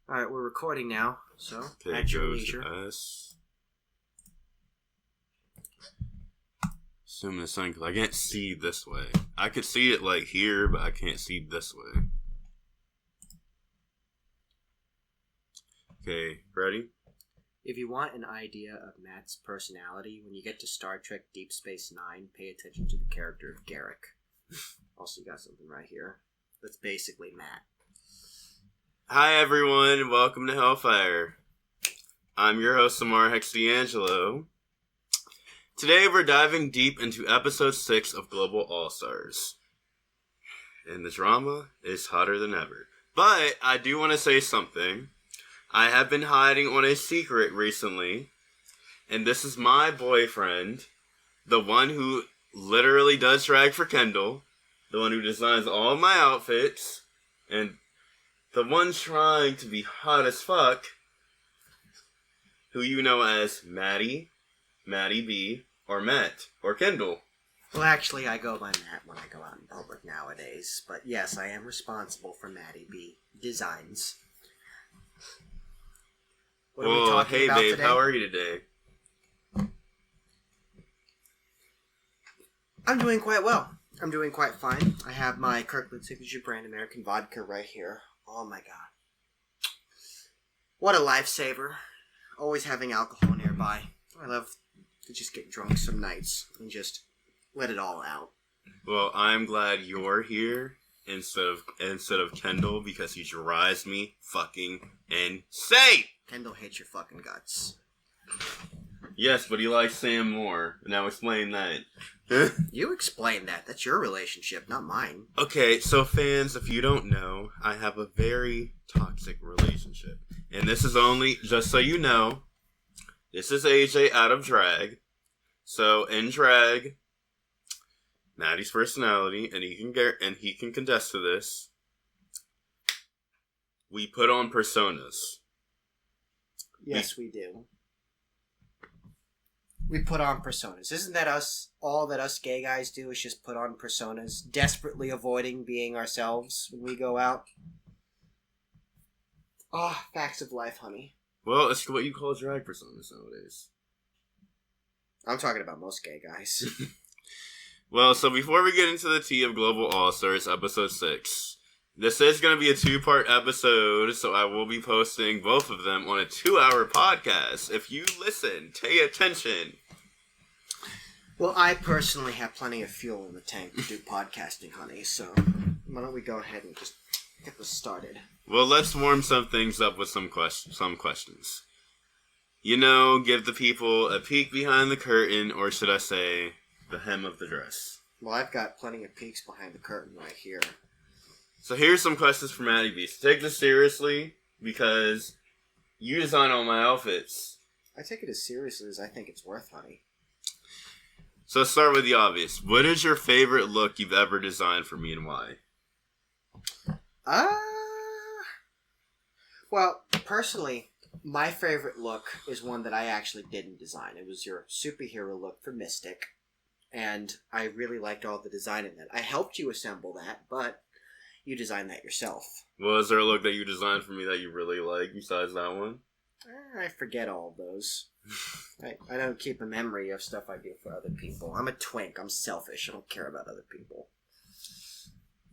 Alright, we're recording now, so Okay, at your go leisure. to us. Zoom this in because I can't see this way. I could see it like here, but I can't see this way. Okay, ready? If you want an idea of Matt's personality, when you get to Star Trek Deep Space Nine, pay attention to the character of Garrick. Also, you got something right here. That's basically Matt. Hi everyone, and welcome to Hellfire. I'm your host, Samara Hex Di'Angelo. Today we're diving deep into episode 6 of Global All-Stars. And the drama is hotter than ever. But I do want to say something. I have been hiding on a secret recently. And this is my boyfriend. The one who literally does drag for Kendall. The one who designs all of my outfits. And the one trying to be hot as fuck. Who you know as Mattie B, or Matt, or Kendall. Well, actually, I go by Matt when I go out in public nowadays. But yes, I am responsible for Mattie B designs. What are we talking about babe, today? how are you today? I'm doing quite well. I'm doing quite fine. I have my Kirkland Signature brand American vodka right here. Oh my god. What a lifesaver. Always having alcohol nearby. I love to just get drunk some nights and just let it all out. Well, I'm glad you're here instead of Kendall because he drives me fucking insane. Kendall hates your fucking guts. Yes, but he likes Sam more. Now explain that. You explain that. That's your relationship, not mine. Okay, so fans, if you don't know, I have a very toxic relationship. And this is only, just so you know, this is AJ out of drag. So in drag, Maddie's personality, and he can contest to this. We put on personas. Yes, we do. We put on personas. Isn't that us? All that us gay guys do is just put on personas, desperately avoiding being ourselves when we go out. Ah, oh, facts of life, honey. Well, it's what you call drag personas nowadays. I'm talking about most gay guys. Well, so before we get into the tea of Global All-Stars, episode 6, this is going to be a 2-part episode, so I will be posting both of them on a 2-hour podcast. If you listen, pay attention. Well, I personally have plenty of fuel in the tank to do podcasting, honey, so why don't we go ahead and just get this started. Well, let's warm some things up with some questions. You know, give the people a peek behind the curtain, or should I say, the hem of the dress. Well, I've got plenty of peeks behind the curtain right here. So here's some questions for Mattie B. So take this seriously, because you design all my outfits. I take it as seriously as I think it's worth, honey. So let's start with the obvious. What is your favorite look you've ever designed for me and why? Well, personally, my favorite look is one that I actually didn't design. It was your superhero look for Mystic, and I really liked all the design in that. I helped you assemble that, but you designed that yourself. Well, is there a look that you designed for me that you really like besides that one? I forget all of those. I don't keep a memory of stuff I do for other people. I'm a twink. I'm selfish. I don't care about other people.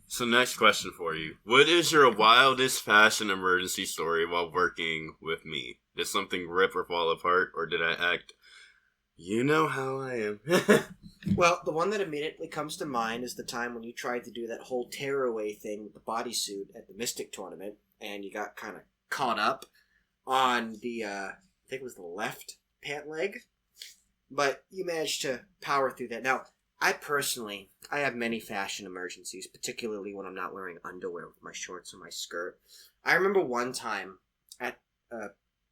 So next question for you. What is your wildest fashion emergency story while working with me? Did something rip or fall apart, or did I act... You know how I am. Well, the one that immediately comes to mind is the time when you tried to do that whole tearaway thing with the bodysuit at the Mystic tournament, and you got kind of caught up on the, I think it was the left pant leg, but you managed to power through that. Now, I have many fashion emergencies, particularly when I'm not wearing underwear with my shorts or my skirt. I remember one time at a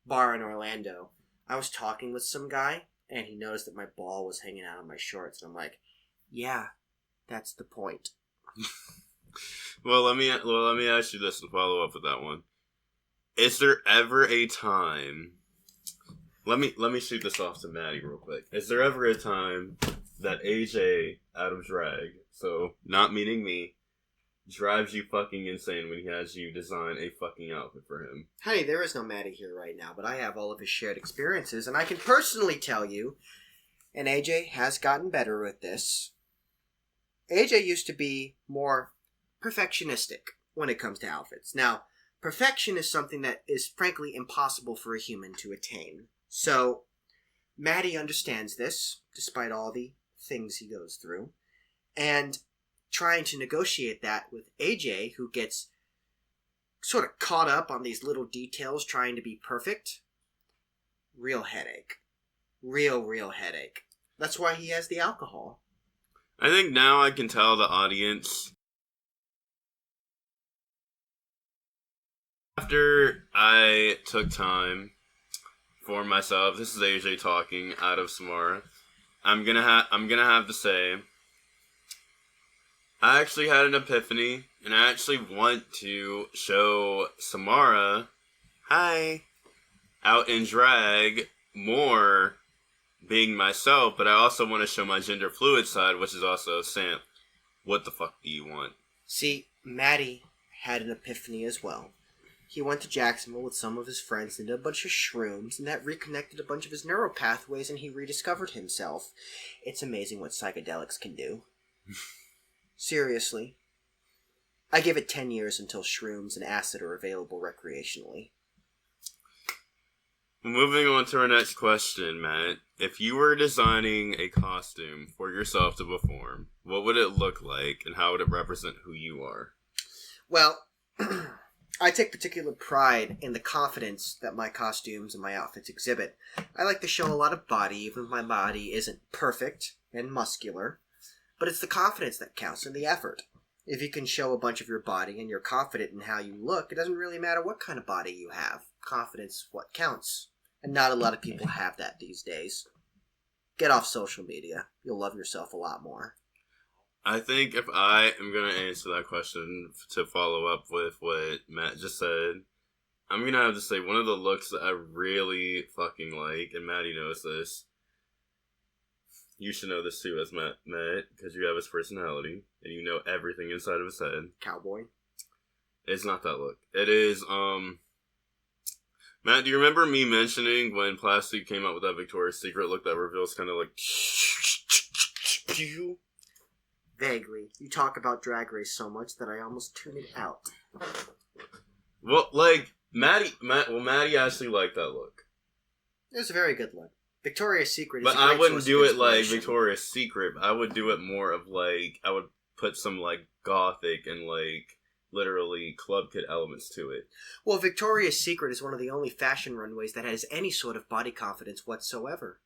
bar in Orlando, I was talking with some guy, and he noticed that my ball was hanging out of my shorts, and I'm like, yeah, that's the point. Well, let me ask you this to follow up with that one. Is there ever a time... Let me shoot this off to Mattie real quick. Is there ever a time that AJ, out of drag, so not meaning me, drives you fucking insane when he has you design a fucking outfit for him. Honey, there is no Matty here right now, but I have all of his shared experiences, and I can personally tell you, and AJ has gotten better with this, AJ used to be more perfectionistic when it comes to outfits. Now, perfection is something that is frankly impossible for a human to attain. So, Matty understands this, despite all the things he goes through, and trying to negotiate that with AJ, who gets sort of caught up on these little details trying to be perfect. Real headache. Real headache. That's why he has the alcohol. I think now I can tell the audience. After I took time for myself, this is AJ talking out of Samara. I'm gonna have to say, I actually had an epiphany, and I actually want to show Samara, hi, out in drag more, being myself, but I also want to show my gender fluid side, which is also Sam. What the fuck do you want? See, Matty had an epiphany as well. He went to Jacksonville with some of his friends and did a bunch of shrooms, and that reconnected a bunch of his neural pathways, and he rediscovered himself. It's amazing what psychedelics can do. Seriously. I give it 10 years until shrooms and acid are available recreationally. Moving on to our next question, Matt. If you were designing a costume for yourself to perform, what would it look like, and how would it represent who you are? Well, I take particular pride in the confidence that my costumes and my outfits exhibit. I like to show a lot of body, even if my body isn't perfect and muscular. But it's the confidence that counts and the effort. If you can show a bunch of your body and you're confident in how you look, it doesn't really matter what kind of body you have. Confidence is what counts. And not a lot of people have that these days. Get off social media. You'll love yourself a lot more. I think if I am going to answer that question to follow up with what Matt just said, I'm going to have to say one of the looks that I really fucking like, and Maddie knows this. You should know this too as Matt, because you have his personality, and you know everything inside of his head. Cowboy? It's not that look. It is, Matt, do you remember me mentioning when Plastic came out with that Victoria's Secret look that reveals kind of like... Vaguely. You talk about Drag Race so much that I almost tune it out. Well, like, Maddie actually liked that look. It was a very good look. Victoria's Secret is but a great I wouldn't do it like inspiration. Victoria's Secret. I would do it more of like, I would put some like gothic and like literally club kid elements to it. Well, Victoria's Secret is one of the only fashion runways that has any sort of body confidence whatsoever.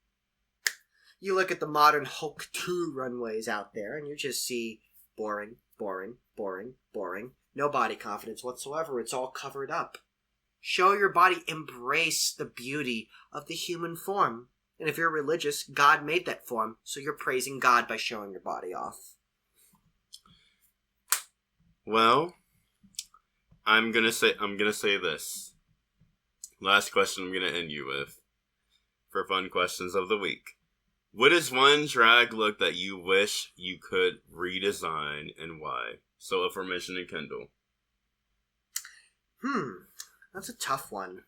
You look at the modern Hulk 2 runways out there, and you just see boring. No body confidence whatsoever. It's all covered up. Show your body. Embrace the beauty of the human form. And if you're religious, God made that form, so you're praising God by showing your body off. Well, I'm gonna say this. Last question I'm gonna end you with for fun questions of the week. What is one drag look that you wish you could redesign and why? So if we're mentioning Kendall. That's a tough one.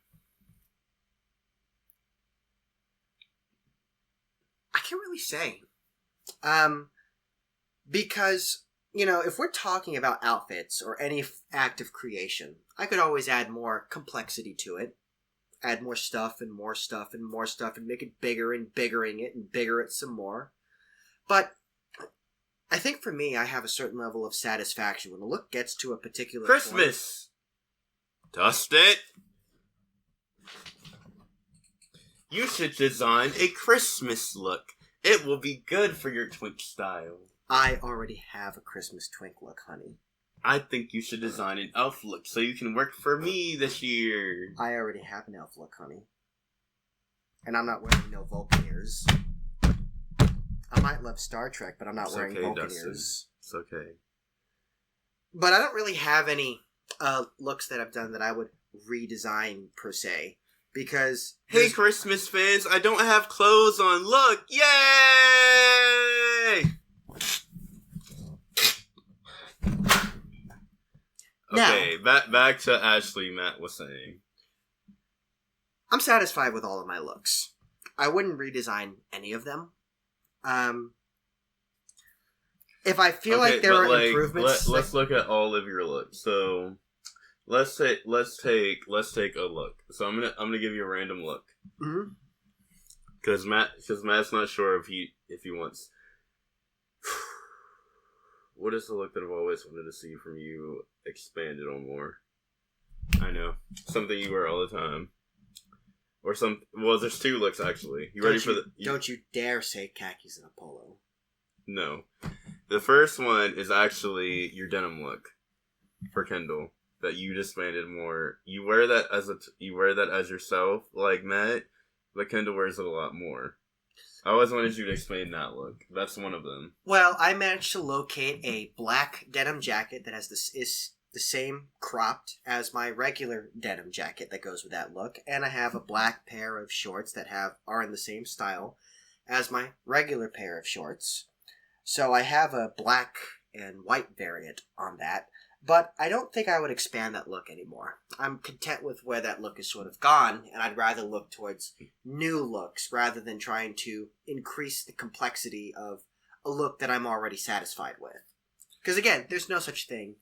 I can't really say. Because, you know, if we're talking about outfits or any act of creation, I could always add more complexity to it. Add more stuff and more stuff and more stuff and make it bigger and biggering it and bigger it some more. But I think for me, I have a certain level of satisfaction when the look gets to a particular Christmas! Point. Dust it! You should design a Christmas look. It will be good for your twink style. I already have a Christmas twink look, honey. I think you should design an elf look so you can work for me this year. I already have an elf look, honey. And I'm not wearing no Vulcan ears. I might love Star Trek, but I'm not wearing Vulcan ears. It's okay. But I don't really have any looks that I've done that I would redesign, per se. Because... Hey, Christmas fans, I don't have clothes on. Look! Yay! Okay, back to Ashley. Matt was saying, I'm satisfied with all of my looks. I wouldn't redesign any of them. If I feel like there are improvements, let's look at all of your looks. So let's take a look. So I'm gonna give you a random look. Mm-hmm. Because Matt's not sure if he wants. What is the look that I've always wanted to see from you expanded on more? I know, something you wear all the time, or some. Well, there's two looks actually. Don't you dare say khakis and a polo. No, the first one is actually your denim look for Kendall that you disbanded more. You wear that as yourself, like Matt. But Kendall wears it a lot more. I always wanted you to explain that look. That's one of them. Well, I managed to locate a black denim jacket that is the same cropped as my regular denim jacket that goes with that look, and I have a black pair of shorts that are in the same style as my regular pair of shorts. So I have a black and white variant on that. But I don't think I would expand that look anymore. I'm content with where that look is sort of gone, and I'd rather look towards new looks rather than trying to increase the complexity of a look that I'm already satisfied with. Because again, there's no such thing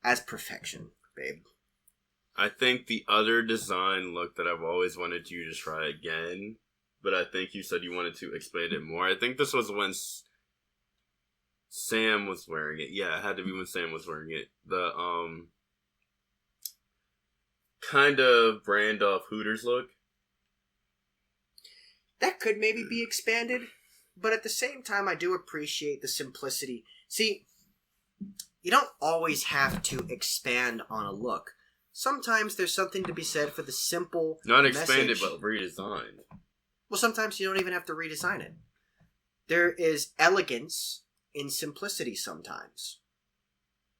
as perfection, babe. I think the other design look that I've always wanted you to try again, but I think you said you wanted to expand it more. I think this was when Sam was wearing it. Yeah, it had to be when Sam was wearing it. The kind of brand off Hooters look. That could maybe be expanded, but at the same time I do appreciate the simplicity. See, you don't always have to expand on a look. Sometimes there's something to be said for the simple Not expanded, but redesigned. Well, sometimes you don't even have to redesign it. There is elegance in simplicity sometimes.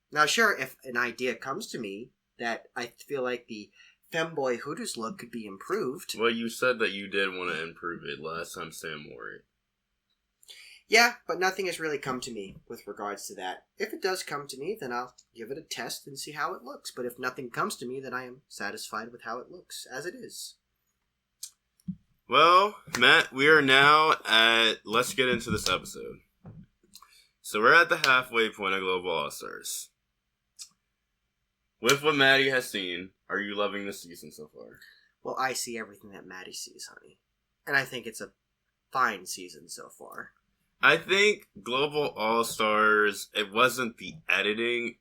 Now, sure, if an idea comes to me that I feel like the femboy Hooters look could be improved. Well, you said that you did want to improve it last time Sam wore it. Yeah, but nothing has really come to me with regards to that. If it does come to me, then I'll give it a test and see how it looks. But if nothing comes to me, then I am satisfied with how it looks, as it is. Well, Matt, we are now let's get into this episode. So we're at the halfway point of Global All-Stars. With what Mattie has seen, are you loving this season so far? Well, I see everything that Mattie sees, honey. And I think it's a fine season so far. I think Global All-Stars, it wasn't the editing.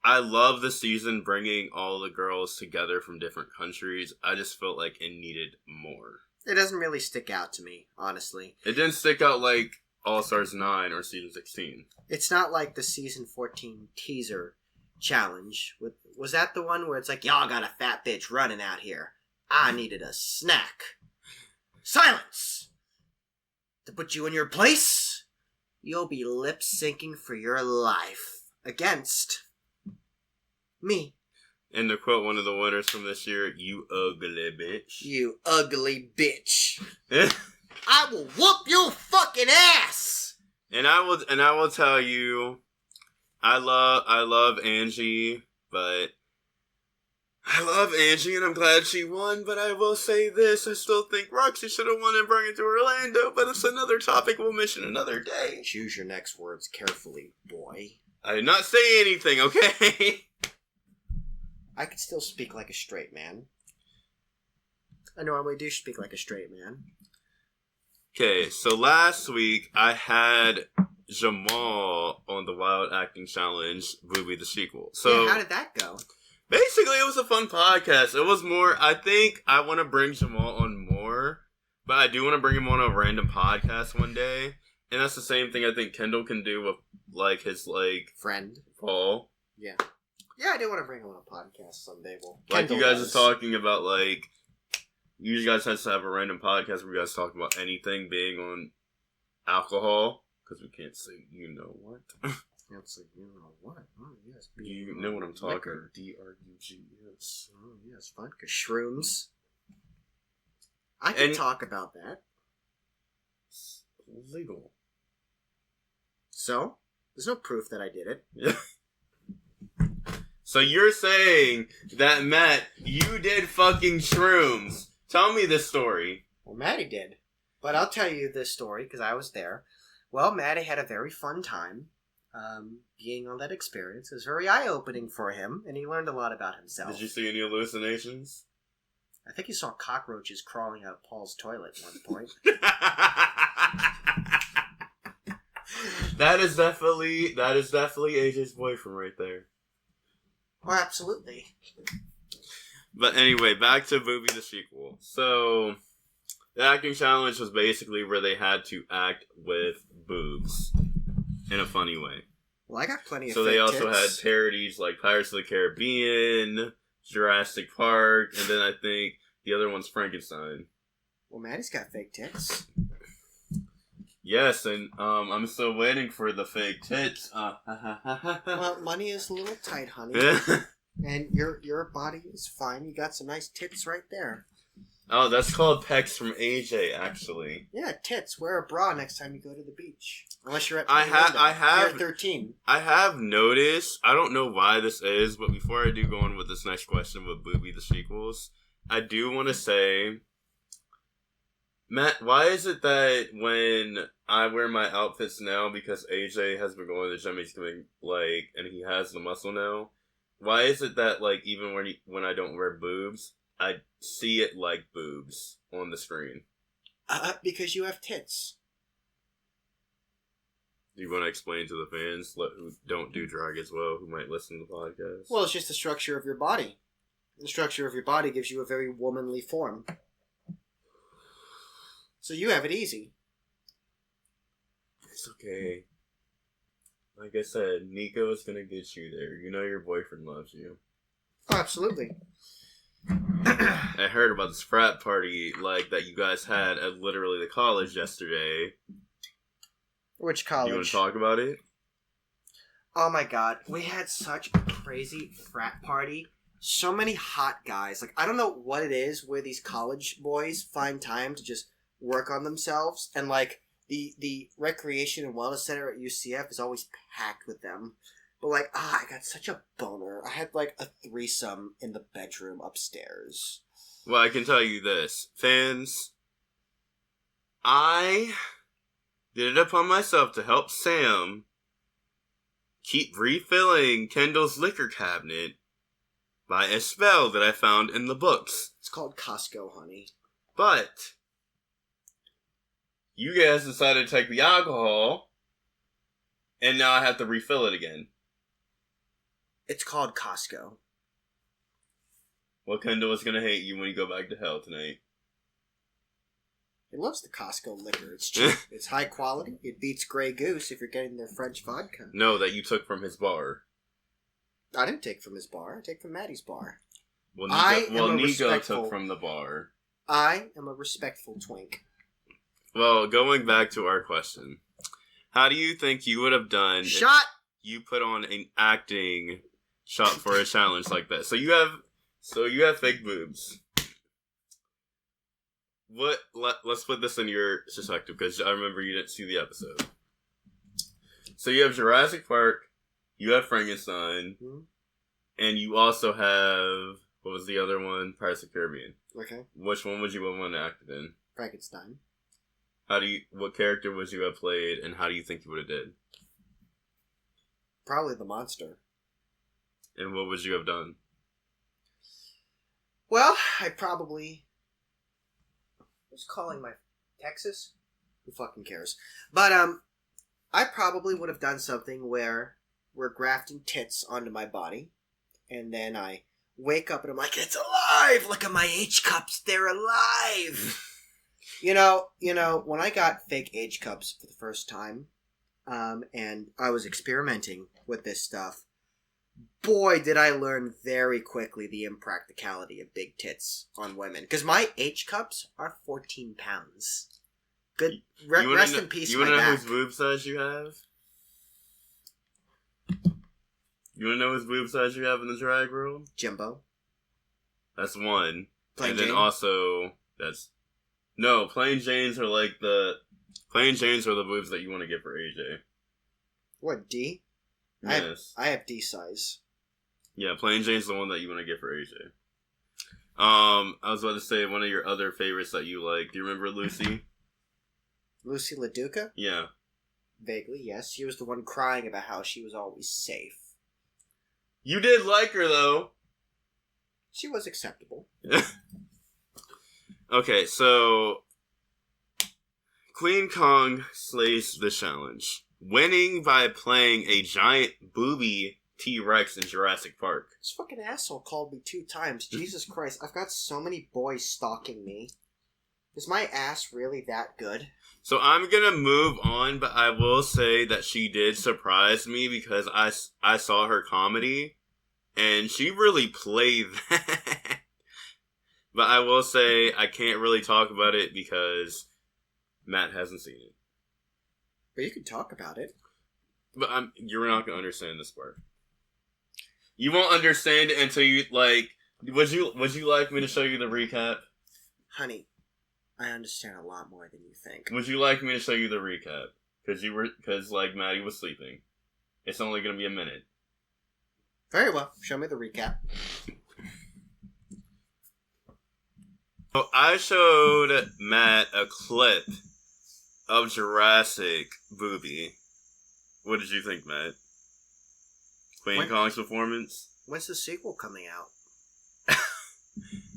I love the season bringing all the girls together from different countries. I just felt like it needed more. It doesn't really stick out to me, honestly. It didn't stick out like All-Stars 9 or Season 16. It's not like the Season 14 teaser challenge. Was that the one where it's like, y'all got a fat bitch running out here. I needed a snack. Silence! To put you in your place, you'll be lip-syncing for your life. Against me. And to quote one of the winners from this year, you ugly bitch. You ugly bitch. I will whoop your fucking ass. And I will tell you, I love Angie, but I love Angie and I'm glad she won, but I will say this, I still think Roxy should have won and brought it to Orlando, but it's another topic we'll mention another day. Choose your next words carefully, boy. I did not say anything, okay? I could still speak like a straight man. I normally do speak like a straight man. Okay, so last week I had Jamal on the Wild Acting Challenge, Booby the sequel. So yeah, how did that go? Basically, it was a fun podcast. It was more, I think I want to bring Jamal on more, but I do want to bring him on a random podcast one day. And that's the same thing I think Kendall can do with, like, his, like... friend. Paul. Yeah. Yeah, I do want to bring him on a podcast someday. Well, like, you guys are talking about, like... You guys have to have a random podcast where you guys talk about anything being on alcohol. Because we can't say, you know what. It's like, you know what? Oh, yes. You know what I'm talking liquor. D-R-U-G-S. Oh, yes, vodka. Shrooms. I can talk about that. It's legal. So? There's no proof that I did it. Yeah. So you're saying that, Matt, you did fucking shrooms. Tell me this story. Well, Mattie did. But I'll tell you this story because I was there. Well, Mattie had a very fun time being on that experience. It was very eye-opening for him, and he learned a lot about himself. Did you see any hallucinations? I think he saw cockroaches crawling out of Paul's toilet at one point. That is definitely AJ's boyfriend right there. Oh, absolutely. But anyway, back to Movie the sequel. So, the acting challenge was basically where they had to act with boobs in a funny way. Well, I got plenty of So they also had parodies like Pirates of the Caribbean, Jurassic Park, and then I think the other one's Frankenstein. Well, Maddie's got fake tits. Yes, and I'm still waiting for the fake tits. Well, money is a little tight, honey. And your body is fine. You got some nice tits right there. Oh, that's called pecs from AJ, actually. Yeah, tits. Wear a bra next time you go to the beach. Unless you're at I have Pier 13. I have noticed, I don't know why this is, but before I do go on with this next question with Booby the sequels, I do want to say, Matt, why is it that when I wear my outfits now, because AJ has been going to the gym, he's doing, like, and he has the muscle now, why is it that, like, even when I don't wear boobs, I see it like boobs on the screen? Because you have tits. Do you want to explain to the fans who don't do drag as well, who might listen to the podcast? Well, it's just the structure of your body. The structure of your body gives you a very womanly form. So you have it easy. It's okay. Like I said, Nico is going to get you there. You know your boyfriend loves you. Oh, absolutely. I heard about this frat party like that you guys had at literally the college yesterday. Which college? You want to talk about it? Oh my god, we had such a crazy frat party. So many hot guys. Like, I don't know what it is where these college boys find time to just work on themselves. And, like, the recreation and wellness center at UCF is always packed with them. But, like, I got such a boner. I had, like, a threesome in the bedroom upstairs. Well, I can tell you this. Fans, I did it upon myself to help Sam keep refilling Kendall's liquor cabinet by a spell that I found in the books. It's called Costco, honey. But you guys decided to take the alcohol, and now I have to refill it again. It's called Costco. Well, Kendall is going to hate you when you go back to hell tonight. He loves the Costco liquor. It's cheap. It's high quality. It beats Grey Goose if you're getting their French vodka. No, that you took from his bar. I didn't take from his bar. I take from Maddie's bar. Well, Nico, Nico took from the bar. I am a respectful twink. Well, going back to our question. How do you think you would have done if you put on an acting shot for a challenge like that? So you have fake boobs. Let's put this in your perspective, because I remember you didn't see the episode. So you have Jurassic Park, you have Frankenstein, and you also have, what was the other one? Pirates of the Caribbean. Okay. Which one would you have wanted to act in? Frankenstein. What character would you have played, and how do you think you would have did? Probably the monster. And what would you have done? Well, I probably... Who's calling my Texas? Who fucking cares? But, I probably would have done something where we're grafting tits onto my body, and then I wake up and I'm like, it's alive! Look at my H-cups, they're alive! You know, when I got fake H-cups for the first time, and I was experimenting with this stuff, boy, did I learn very quickly the impracticality of big tits on women. Because my H-cups are 14 pounds. Good. Rest in peace, you my back. You want to know whose boob size you have? You want to know whose boob size you have in the drag world? Jimbo. That's one. Plain and Jane? then also, no, plain Janes are like plain Janes are the boobs that you want to get for AJ. What, D? Yes. I have D size. Yeah, Plain Jane's the one that you want to get for AJ. I was about to say one of your other favorites that you like. Do you remember Lucy? Lucy LaDuca? Yeah. Vaguely, yes. She was the one crying about how she was always safe. You did like her, though. She was acceptable. Okay, so Kween Kong slays the challenge, winning by playing a giant booby T-Rex in Jurassic Park. This fucking asshole called me 2 times. Jesus Christ, I've got so many boys stalking me. Is my ass really that good? So I'm gonna move on, but I will say that she did surprise me because I saw her comedy, and she really played that. But I will say I can't really talk about it because Matt hasn't seen it. But you can talk about it. But you're not gonna understand this part. You won't understand it until you like. Would you like me to show you the recap? Honey, I understand a lot more than you think. Would you like me to show you the recap? Because like Maddie was sleeping. It's only gonna be a minute. Very well. Show me the recap. So I showed Matt a clip of Jurassic Booby. What did you think, Matt? Kween Kong's performance? When's the sequel coming out?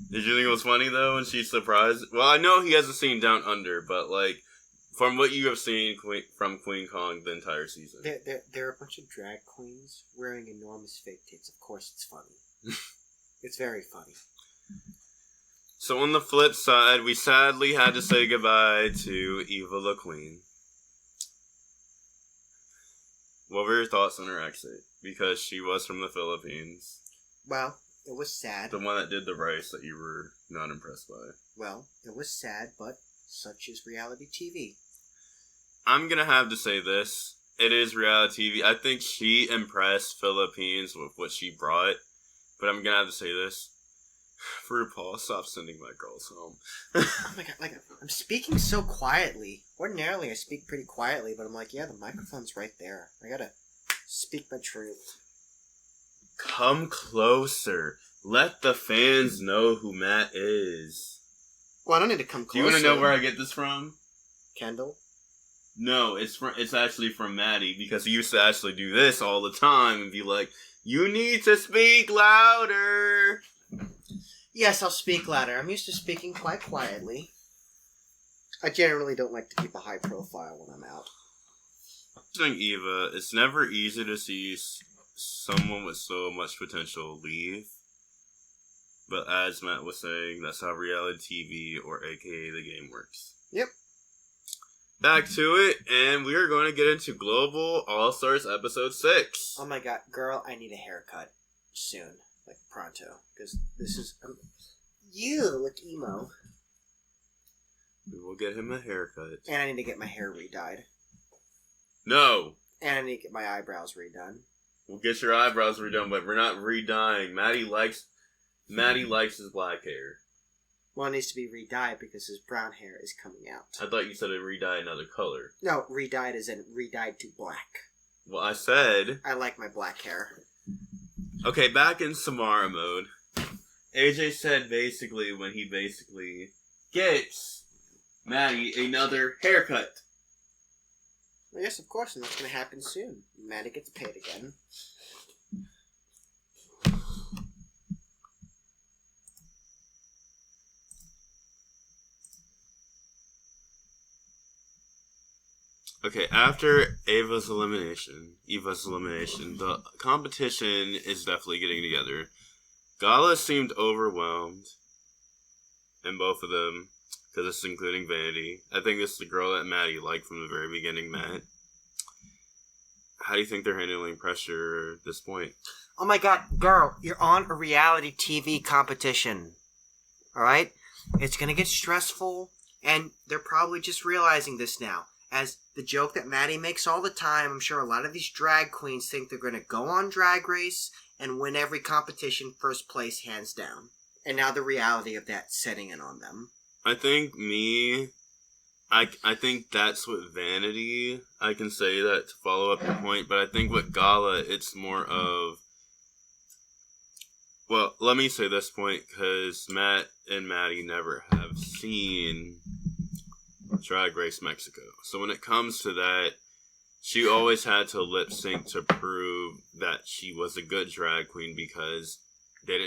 Did you think it was funny, though, when she surprised? Well, I know he hasn't seen Down Under, but, like, from what you have seen from Kween Kong the entire season. They're a bunch of drag queens wearing enormous fake tits. Of course it's funny. It's very funny. So on the flip side, we sadly had to say goodbye to Eva Le Queen. What were your thoughts on her exit? Because she was from the Philippines. Well, it was sad. The one that did the rice that you were not impressed by. Well, it was sad, but such is reality TV. I'm gonna have to say this. It is reality TV. I think she impressed Philippines with what she brought. But I'm gonna have to say this. RuPaul, stop sending my girls home. Oh my god, like, I'm speaking so quietly. Ordinarily, I speak pretty quietly, but I'm like, yeah, the microphone's right there. I gotta speak my truth. Come closer. Let the fans know who Matt is. Well, I don't need to come closer. Do you want to know where I get this from? Kendall? No, it's actually from Matty, because he used to actually do this all the time and be like, you need to speak louder. Yes, I'll speak louder. I'm used to speaking quite quietly. I generally don't like to keep a high profile when I'm out. Eva, it's never easy to see someone with so much potential leave. But as Matt was saying, that's how reality TV, or aka the game, works. Yep. Back to it, and we are going to get into Global All-Stars Episode 6. Oh my god, girl, I need a haircut. Soon. Like, pronto. Because this is... you look emo. We will get him a haircut. And I need to get my hair re-dyed. No! And I need to get my eyebrows redone. We'll get your eyebrows redone, but we're not re-dyeing. Maddie likes his black hair. Well, it needs to be re-dyed because his brown hair is coming out. I thought you said it re-dye another color. No, re-dyed is in re-dyed to black. Well, I said... I like my black hair. Okay, back in Samara mode. AJ said basically when he basically gets Maddie another haircut. Well, yes, of course, and that's going to happen soon. Maddie gets paid again. Okay, after Eva's elimination, the competition is definitely getting together. Gala seemed overwhelmed, and both of them, because this is including Vanity. I think this is the girl that Maddie liked from the very beginning, Matt. How do you think they're handling pressure at this point? Oh my god, girl, you're on a reality TV competition. Alright? It's gonna get stressful, and they're probably just realizing this now. As the joke that Maddie makes all the time, I'm sure a lot of these drag queens think they're going to go on Drag Race and win every competition first place hands down. And now the reality of that setting in on them. I think I think that's what Vanity, I can say that to follow up your point, but I think with Gala, it's more of Well, let me say this point, because Matt and Mattie never have seen Drag Race Mexico. So when it comes to that, she always had to lip sync to prove that she was a good drag queen, because they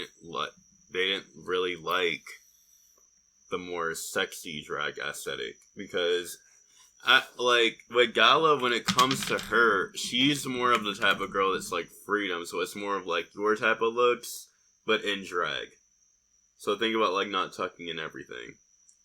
didn't really like the more sexy drag aesthetic. Because with Gala, when it comes to her, she's more of the type of girl that's like freedom. So it's more of like your type of looks, but in drag. So think about like not tucking and everything.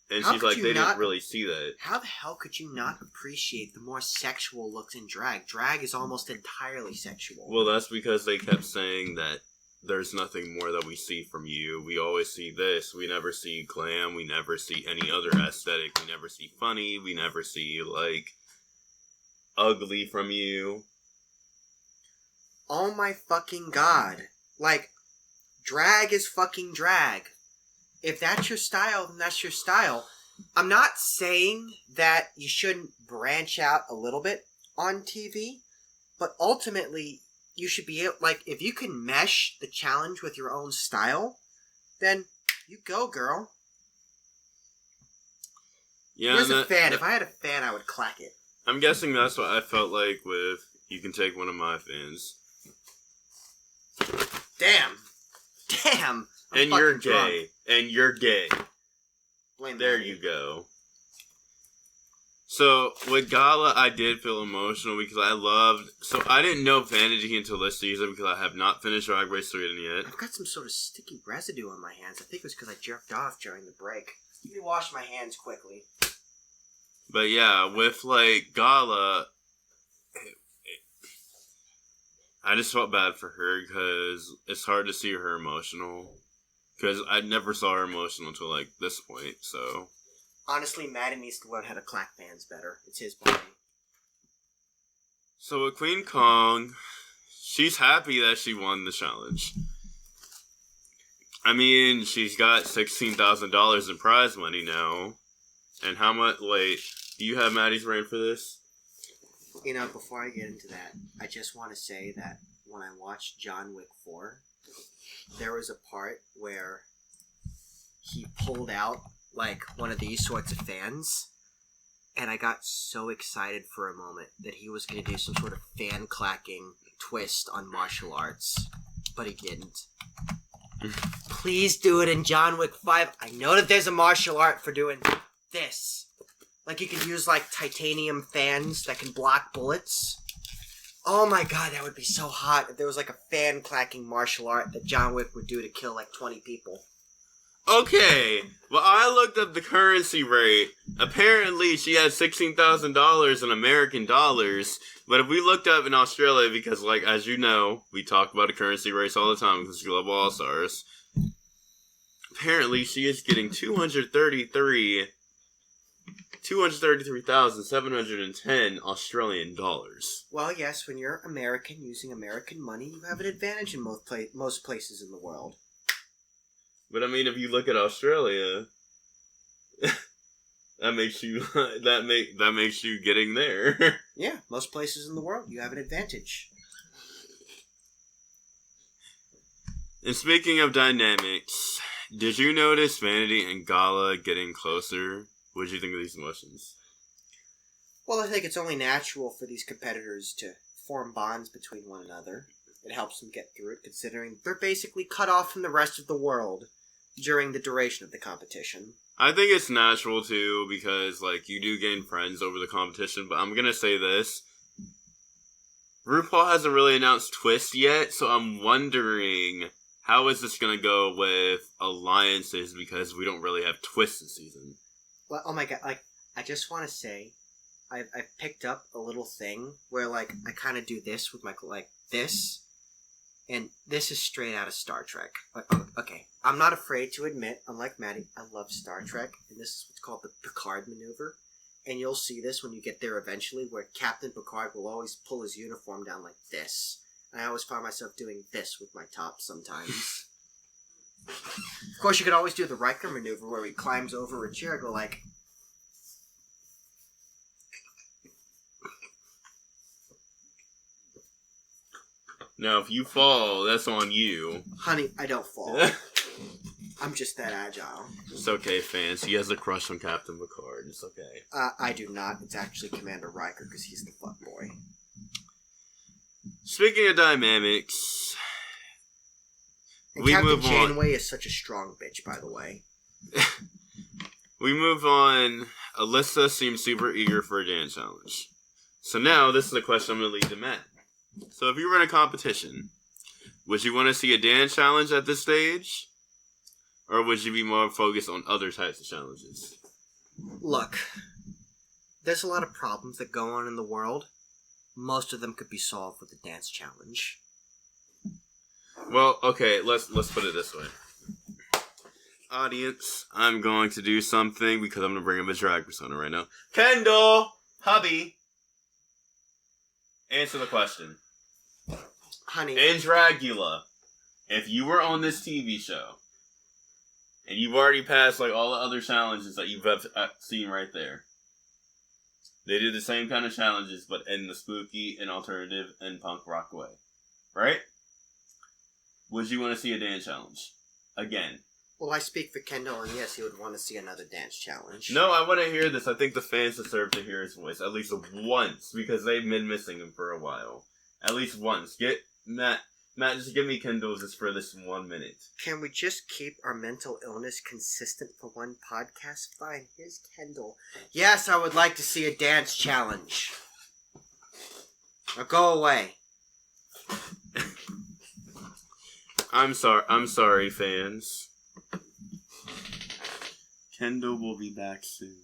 And she's like, they didn't really see that. How the hell could you not appreciate the more sexual looks in drag? Drag is almost entirely sexual. Well, that's because they kept saying that there's nothing more that we see from you. We always see this. We never see glam. We never see any other aesthetic. We never see funny. We never see, like, ugly from you. Oh my fucking god. Like, drag is fucking drag. If that's your style, then that's your style. I'm not saying that you shouldn't branch out a little bit on TV, but ultimately, you should be able, like, if you can mesh the challenge with your own style, then you go, girl. Yeah, Here's a fan. If I had a fan, I would clack it. I'm guessing that's what I felt like with You Can Take One of My Fans. Damn. And you're gay. And you're gay. Blame there Mattie. You go. So, with Gala, I did feel emotional because so I didn't know Vanity until this season because I have not finished Drag Race Sweden yet. I've got some sort of sticky residue on my hands. I think it was because I jerked off during the break. Let me wash my hands quickly. But yeah, with, like, Gala, I just felt bad for her because it's hard to see her emotional. Because I never saw her emotional until, like, this point, so... Honestly, Mattie needs to learn how to clack fans better. It's his body. So with Kween Kong, she's happy that she won the challenge. I mean, she's got $16,000 in prize money now. And how much, wait, do you have Maddie's reign for this? You know, before I get into that, I just want to say that when I watched John Wick 4, there was a part where he pulled out like one of these sorts of fans, and I got so excited for a moment that he was going to do some sort of fan clacking twist on martial arts, but he didn't. Please do it in John Wick 5. I know that there's a martial art for doing this. Like you can use like titanium fans that can block bullets. Oh my god, that would be so hot if there was like a fan clacking martial art that John Wick would do to kill like 20 people. Okay, well, I looked up the currency rate. Apparently, she had $16,000 in American dollars. But if we looked up in Australia, because, like, as you know, we talk about the currency rates all the time because it's Global All-Stars. Apparently, she is getting $233,710 Australian dollars. Well, yes, when you're American using American money, you have an advantage in most places in the world. But I mean, if you look at Australia, that makes you that makes you getting there. Yeah, most places in the world, you have an advantage. And speaking of dynamics, did you notice Vanity and Gala getting closer? What did you think of these emotions? Well, I think it's only natural for these competitors to form bonds between one another. It helps them get through it, considering they're basically cut off from the rest of the world during the duration of the competition. I think it's natural, too, because, like, you do gain friends over the competition, but I'm gonna say this. RuPaul hasn't really announced twists yet, so I'm wondering how is this gonna go with alliances, because we don't really have twists this season. Well, oh my god, like, I just want to say, I've picked up a little thing where, like, I kind of do this with my, like, this. And this is straight out of Star Trek. Okay, I'm not afraid to admit, unlike Mattie, I love Star Trek, and this is what's called the Picard maneuver. And you'll see this when you get there eventually, where Captain Picard will always pull his uniform down like this. And I always find myself doing this with my top sometimes. Of course, you could always do the Riker maneuver, where he climbs over a chair, go like... Now, if you fall, that's on you. Honey, I don't fall. I'm just that agile. It's okay, fans. He has a crush on Captain Picard. It's okay. I do not. It's actually Commander Riker because he's the fuckboy. Speaking of dynamics, and we Captain move on. Janeway is such a strong bitch, by the way. We move on. Alyssa seems super eager for a dance challenge. So now, this is a question I'm going to lead to Matt. So if you were in a competition, would you want to see a dance challenge at this stage? Or would you be more focused on other types of challenges? Look, there's a lot of problems that go on in the world. Most of them could be solved with a dance challenge. Well, okay, let's put it this way. Audience, I'm going to do something because I'm going to bring up a drag persona right now. Kendall! Hubby! Answer the question. Honey. In Dragula, if you were on this TV show, and you've already passed like all the other challenges that you've seen right there, they did the same kind of challenges, but in the spooky and alternative and punk rock way. Right? Would you want to see a dance challenge? Again. Well, I speak for Kendall, and yes, he would want to see another dance challenge. No, I want to hear this. I think the fans deserve to hear his voice at least once, because they've been missing him for a while. At least once. Get Matt, just give me Kendall just for this 1 minute. Can we just keep our mental illness consistent for one podcast? Fine, here's Kendall. Yes, I would like to see a dance challenge. Now go away. I'm sorry, fans. Kendall will be back soon.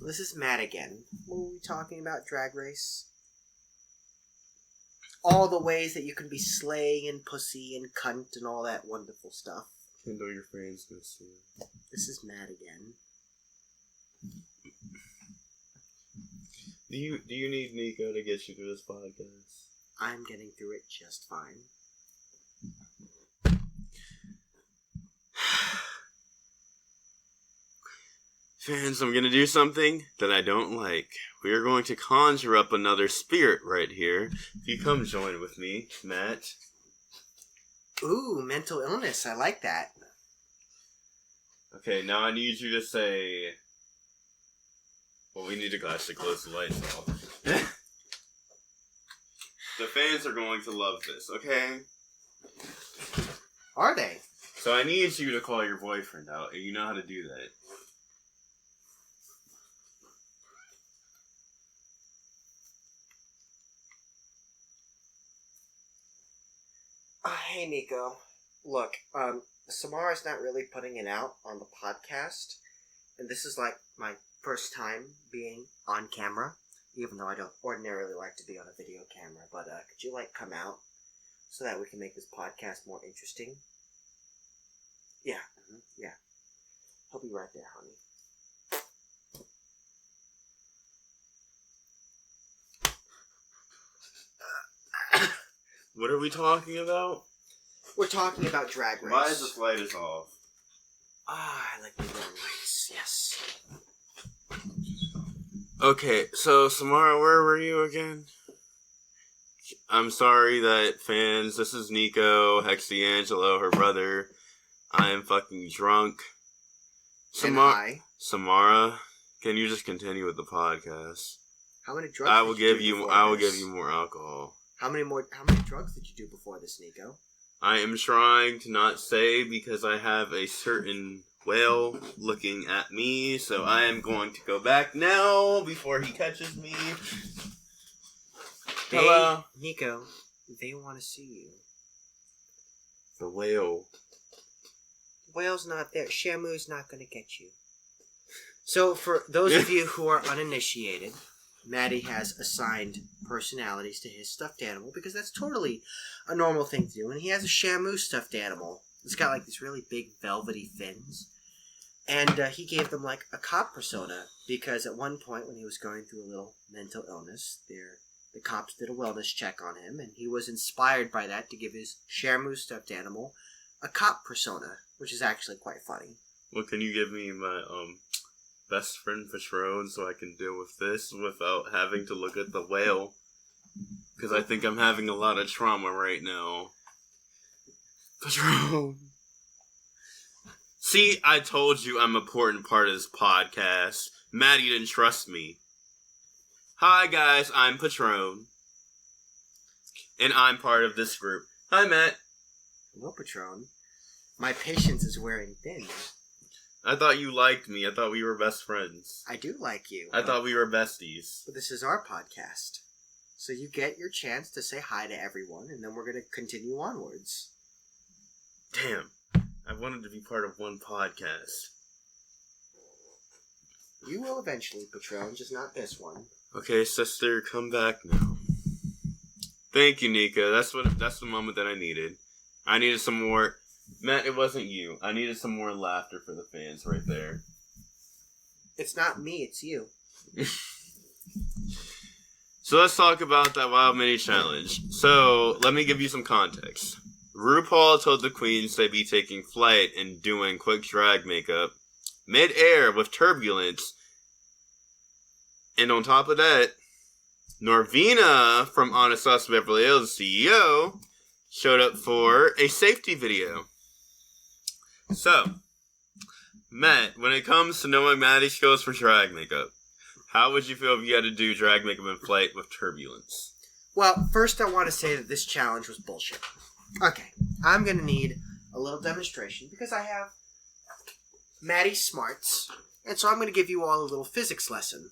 This is Matt again. What were we talking about? Drag Race? All the ways that you can be slay and pussy and cunt and all that wonderful stuff. Kendall, your friend's gonna see you. This is Matt again. Do you need Nico to get you through this podcast? I'm getting through it just fine. Fans, I'm going to do something that I don't like. We are going to conjure up another spirit right here. If you come join with me, Matt. Ooh, mental illness. I like that. Okay, now I need you to say... Well, we need to actually close the lights off. The fans are going to love this, okay? Are they? So I need you to call your boyfriend out, and you know how to do that. Hey, Nico. Look, Samara's not really putting it out on the podcast, and this is like my first time being on camera, even though I don't ordinarily like to be on a video camera, but could you like come out so that we can make this podcast more interesting? Yeah, yeah. He'll be right there, honey. What are we talking about? We're talking about Drag Race. Why is this light is off? I like the warm lights, yes. Okay, so Samara, where were you again? I'm sorry that fans, this is Nico, Hex Di'Angelo, her brother. I am fucking drunk. Samara, can you just continue with the podcast? How many drugs? I will give you more alcohol. How many drugs did you do before this, Nico? I am trying to not say because I have a certain whale looking at me, so I am going to go back now before he catches me. Hello? Nico, they want to see you. The whale. Whale's not there. Shamu's not going to get you. So, for those of you who are uninitiated, Matty has assigned personalities to his stuffed animal because that's totally a normal thing to do. And he has a Shamu stuffed animal. It's got like these really big velvety fins. And he gave them like a cop persona because at one point when he was going through a little mental illness, the cops did a wellness check on him, and he was inspired by that to give his Shamu stuffed animal a cop persona, which is actually quite funny. Well, can you give me my best friend Patron so I can deal with this without having to look at the whale? Because I think I'm having a lot of trauma right now. Patron. See, I told you I'm an important part of this podcast. Mattie didn't trust me. Hi guys, I'm Patron. And I'm part of this group. Hi Matt. Hello, Patron. My patience is wearing thin. I thought you liked me. I thought we were best friends. I do like you. I thought we were besties. But this is our podcast. So you get your chance to say hi to everyone, and then we're going to continue onwards. Damn. I wanted to be part of one podcast. You will eventually, Patron, just not this one. Okay, sister, come back now. Thank you, Nika. That's the moment that I needed. I needed some more... Matt, it wasn't you. I needed some more laughter for the fans right there. It's not me, it's you. So let's talk about that Wild Mini Challenge. So, let me give you some context. RuPaul told the queens they'd be taking flight and doing quick drag makeup mid-air with turbulence. And on top of that, Norvina from Honest Sauce Beverly Hills, CEO, showed up for a safety video. So, Matt, when it comes to knowing Maddie's skills for drag makeup, how would you feel if you had to do drag makeup in flight with turbulence? Well, first I want to say that this challenge was bullshit. Okay, I'm going to need a little demonstration because I have Maddie's smarts, and so I'm going to give you all a little physics lesson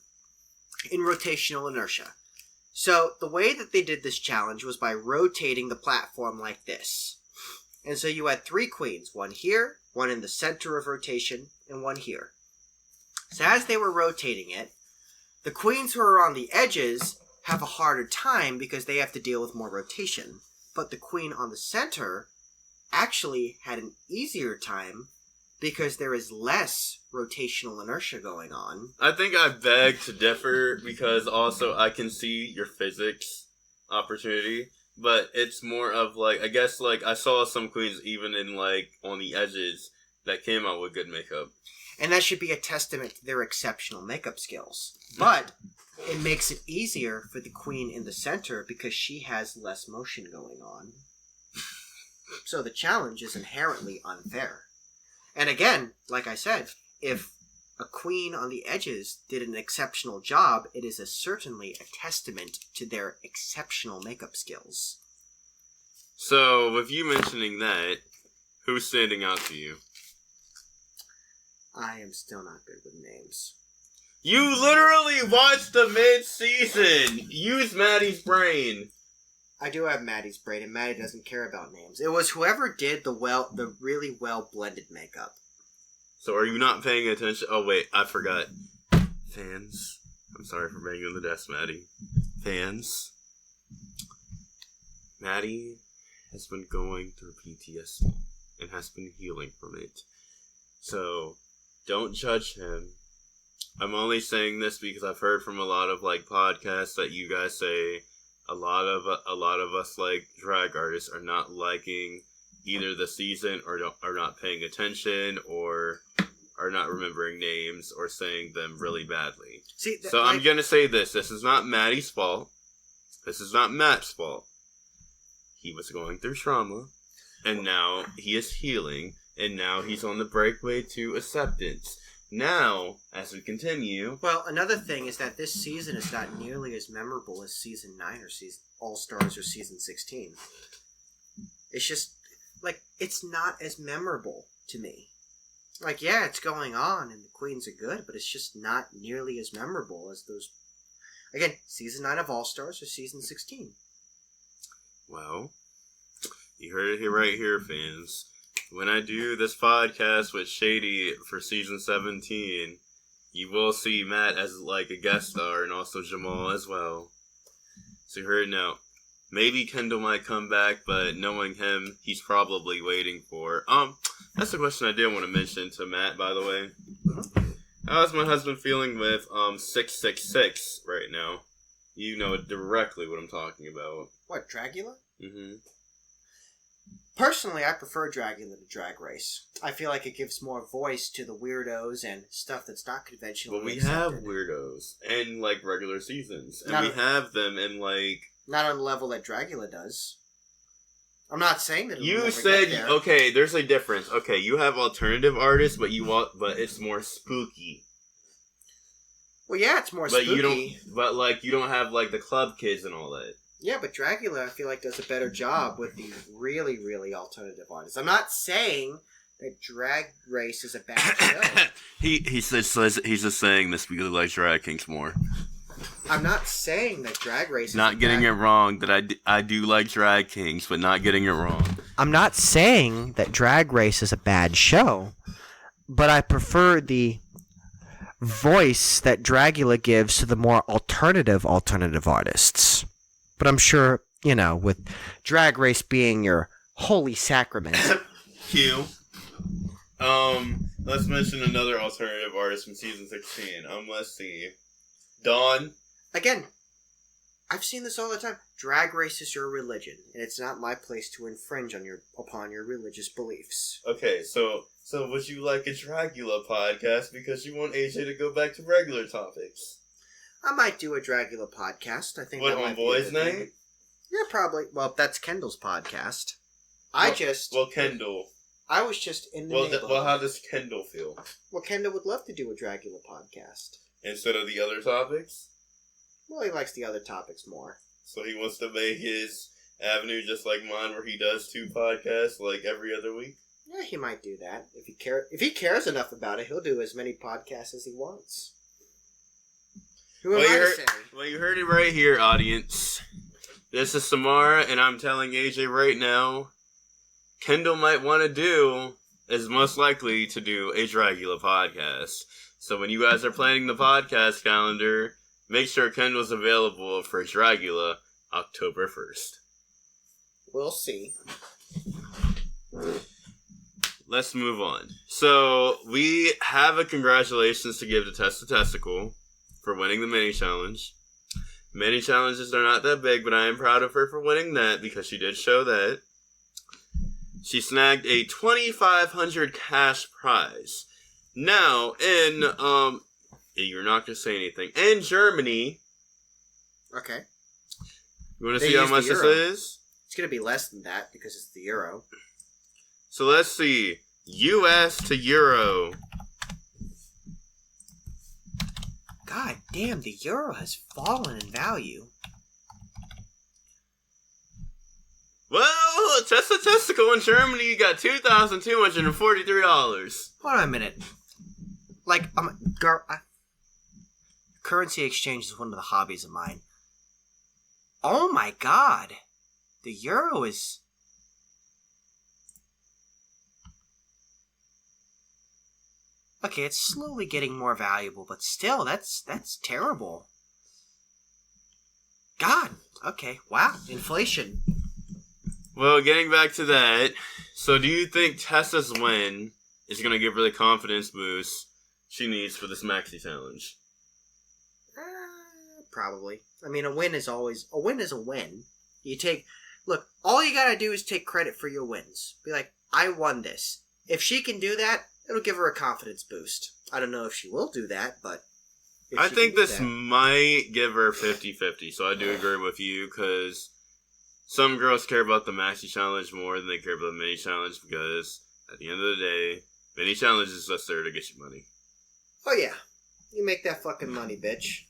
in rotational inertia. So, the way that they did this challenge was by rotating the platform like this. And so you had 3 queens, one here, one in the center of rotation, and one here. So as they were rotating it, the queens who are on the edges have a harder time because they have to deal with more rotation. But the queen on the center actually had an easier time because there is less rotational inertia going on. I think I beg to differ because also I can see your physics opportunity, but it's more of like, I guess like I saw some queens even in like on the edges that came out with good makeup. And that should be a testament to their exceptional makeup skills. But it makes it easier for the queen in the center because she has less motion going on. So the challenge is inherently unfair. And again, like I said, if a queen on the edges did an exceptional job, it is certainly a testament to their exceptional makeup skills. So, with you mentioning that, who's standing out to you? I am still not good with names. You literally watched the mid-season! Use Maddie's brain! I do have Maddie's brain, and Maddie doesn't care about names. It was whoever did the really well-blended makeup. So are you not paying attention? Oh wait, I forgot. Fans. I'm sorry for banging on the desk, Maddie. Fans. Maddie has been going through PTSD and has been healing from it. So, don't judge him. I'm only saying this because I've heard from a lot of like podcasts that you guys say a lot of us like drag artists are not liking either the season or are not paying attention or are not remembering names or saying them really badly. So I'm going to say this. This is not Maddie's fault. This is not Matt's fault. He was going through trauma, and now he is healing, and now he's on the breakaway to acceptance. Now, as we continue... Well, another thing is that this season is not nearly as memorable as Season 9 or Season All-Stars or Season 16. It's just, like, it's not as memorable to me. Like, yeah, it's going on, and the queens are good, but it's just not nearly as memorable as those... Again, Season 9 of All-Stars or Season 16. Well, you heard it here right here, fans. When I do this podcast with Shady for Season 17, you will see Matt as, like, a guest star, and also Jamal as well. So you heard it now. Maybe Kendall might come back, but knowing him, he's probably waiting for... That's the question I did want to mention to Matt, by the way. How's my husband feeling with 666 right now? You know directly what I'm talking about. What, Dragula? Mm-hmm. Personally, I prefer Dragula to Drag Race. I feel like it gives more voice to the weirdos and stuff that's not conventional. Well, we have weirdos in, like, regular seasons. And we have them in, like... Not on the level that Dragula does. I'm not saying that. You said okay. There's a difference. Okay, you have alternative artists, but it's more spooky. Well, yeah, it's more spooky. You don't have like the club kids and all that. Yeah, but Dragula, I feel like, does a better job with the really, really alternative artists. I'm not saying that Drag Race is a bad show. He says he's just saying this because he likes drag kings more. I'm not saying that Drag Race is not getting it wrong, that I do like drag kings, but not getting it wrong. I'm not saying that Drag Race is a bad show, but I prefer the voice that Dragula gives to the more alternative artists. But I'm sure, with Drag Race being your holy sacrament. Q. Let's mention another alternative artist from season 16. Let's see. Dawn. Again, I've seen this all the time. Drag Race is your religion, and it's not my place to infringe upon your religious beliefs. Okay, so would you like a Dragula podcast because you want AJ to go back to regular topics? I might do a Dragula podcast. I think. What, on Boys Night? Yeah, probably. Well, that's Kendall's podcast. Kendall. I was just in the neighborhood. Well, how does Kendall feel? Well, Kendall would love to do a Dragula podcast. Instead of the other topics? Well, he likes the other topics more. So he wants to make his avenue just like mine, where he does 2 podcasts like every other week? Yeah, he might do that. If he cares enough about it, he'll do as many podcasts as he wants. Who am I to say? Well, you heard it right here, audience. This is Samara, and I'm telling AJ right now, Kendall might want to is most likely to do a Dragula podcast. So when you guys are planning the podcast calendar, make sure Kendall's available for Dragula October 1st. We'll see. Let's move on. So we have a congratulations to give to Tessa Testicle for winning the mini challenge. Mini challenges are not that big, but I am proud of her for winning that because she did show that. She snagged a $2,500 cash prize. Now, you're not going to say anything. In Germany. Okay. You want to see how much this is? It's going to be less than that because it's the euro. So let's see. US to euro. God damn, the euro has fallen in value. Well, Tessa Testicle in Germany got $2,243. Hold on a minute. Currency exchange is one of the hobbies of mine. Oh my god. The euro is... Okay, it's slowly getting more valuable, but still, that's terrible. God. Okay, wow. Inflation. Well, getting back to that, so do you think Tessa's win is going to give her the confidence boost she needs for this Maxi challenge? Probably. I mean, a win is a win. Look, all you gotta do is take credit for your wins. Be like, I won this. If she can do that, it'll give her a confidence boost. I don't know if she will do that, but... I think this might give her 50-50, so I do agree with you, because some girls care about the Maxi challenge more than they care about the mini challenge, because at the end of the day, mini challenge is just there to get you money. Oh yeah. You make that fucking money, bitch.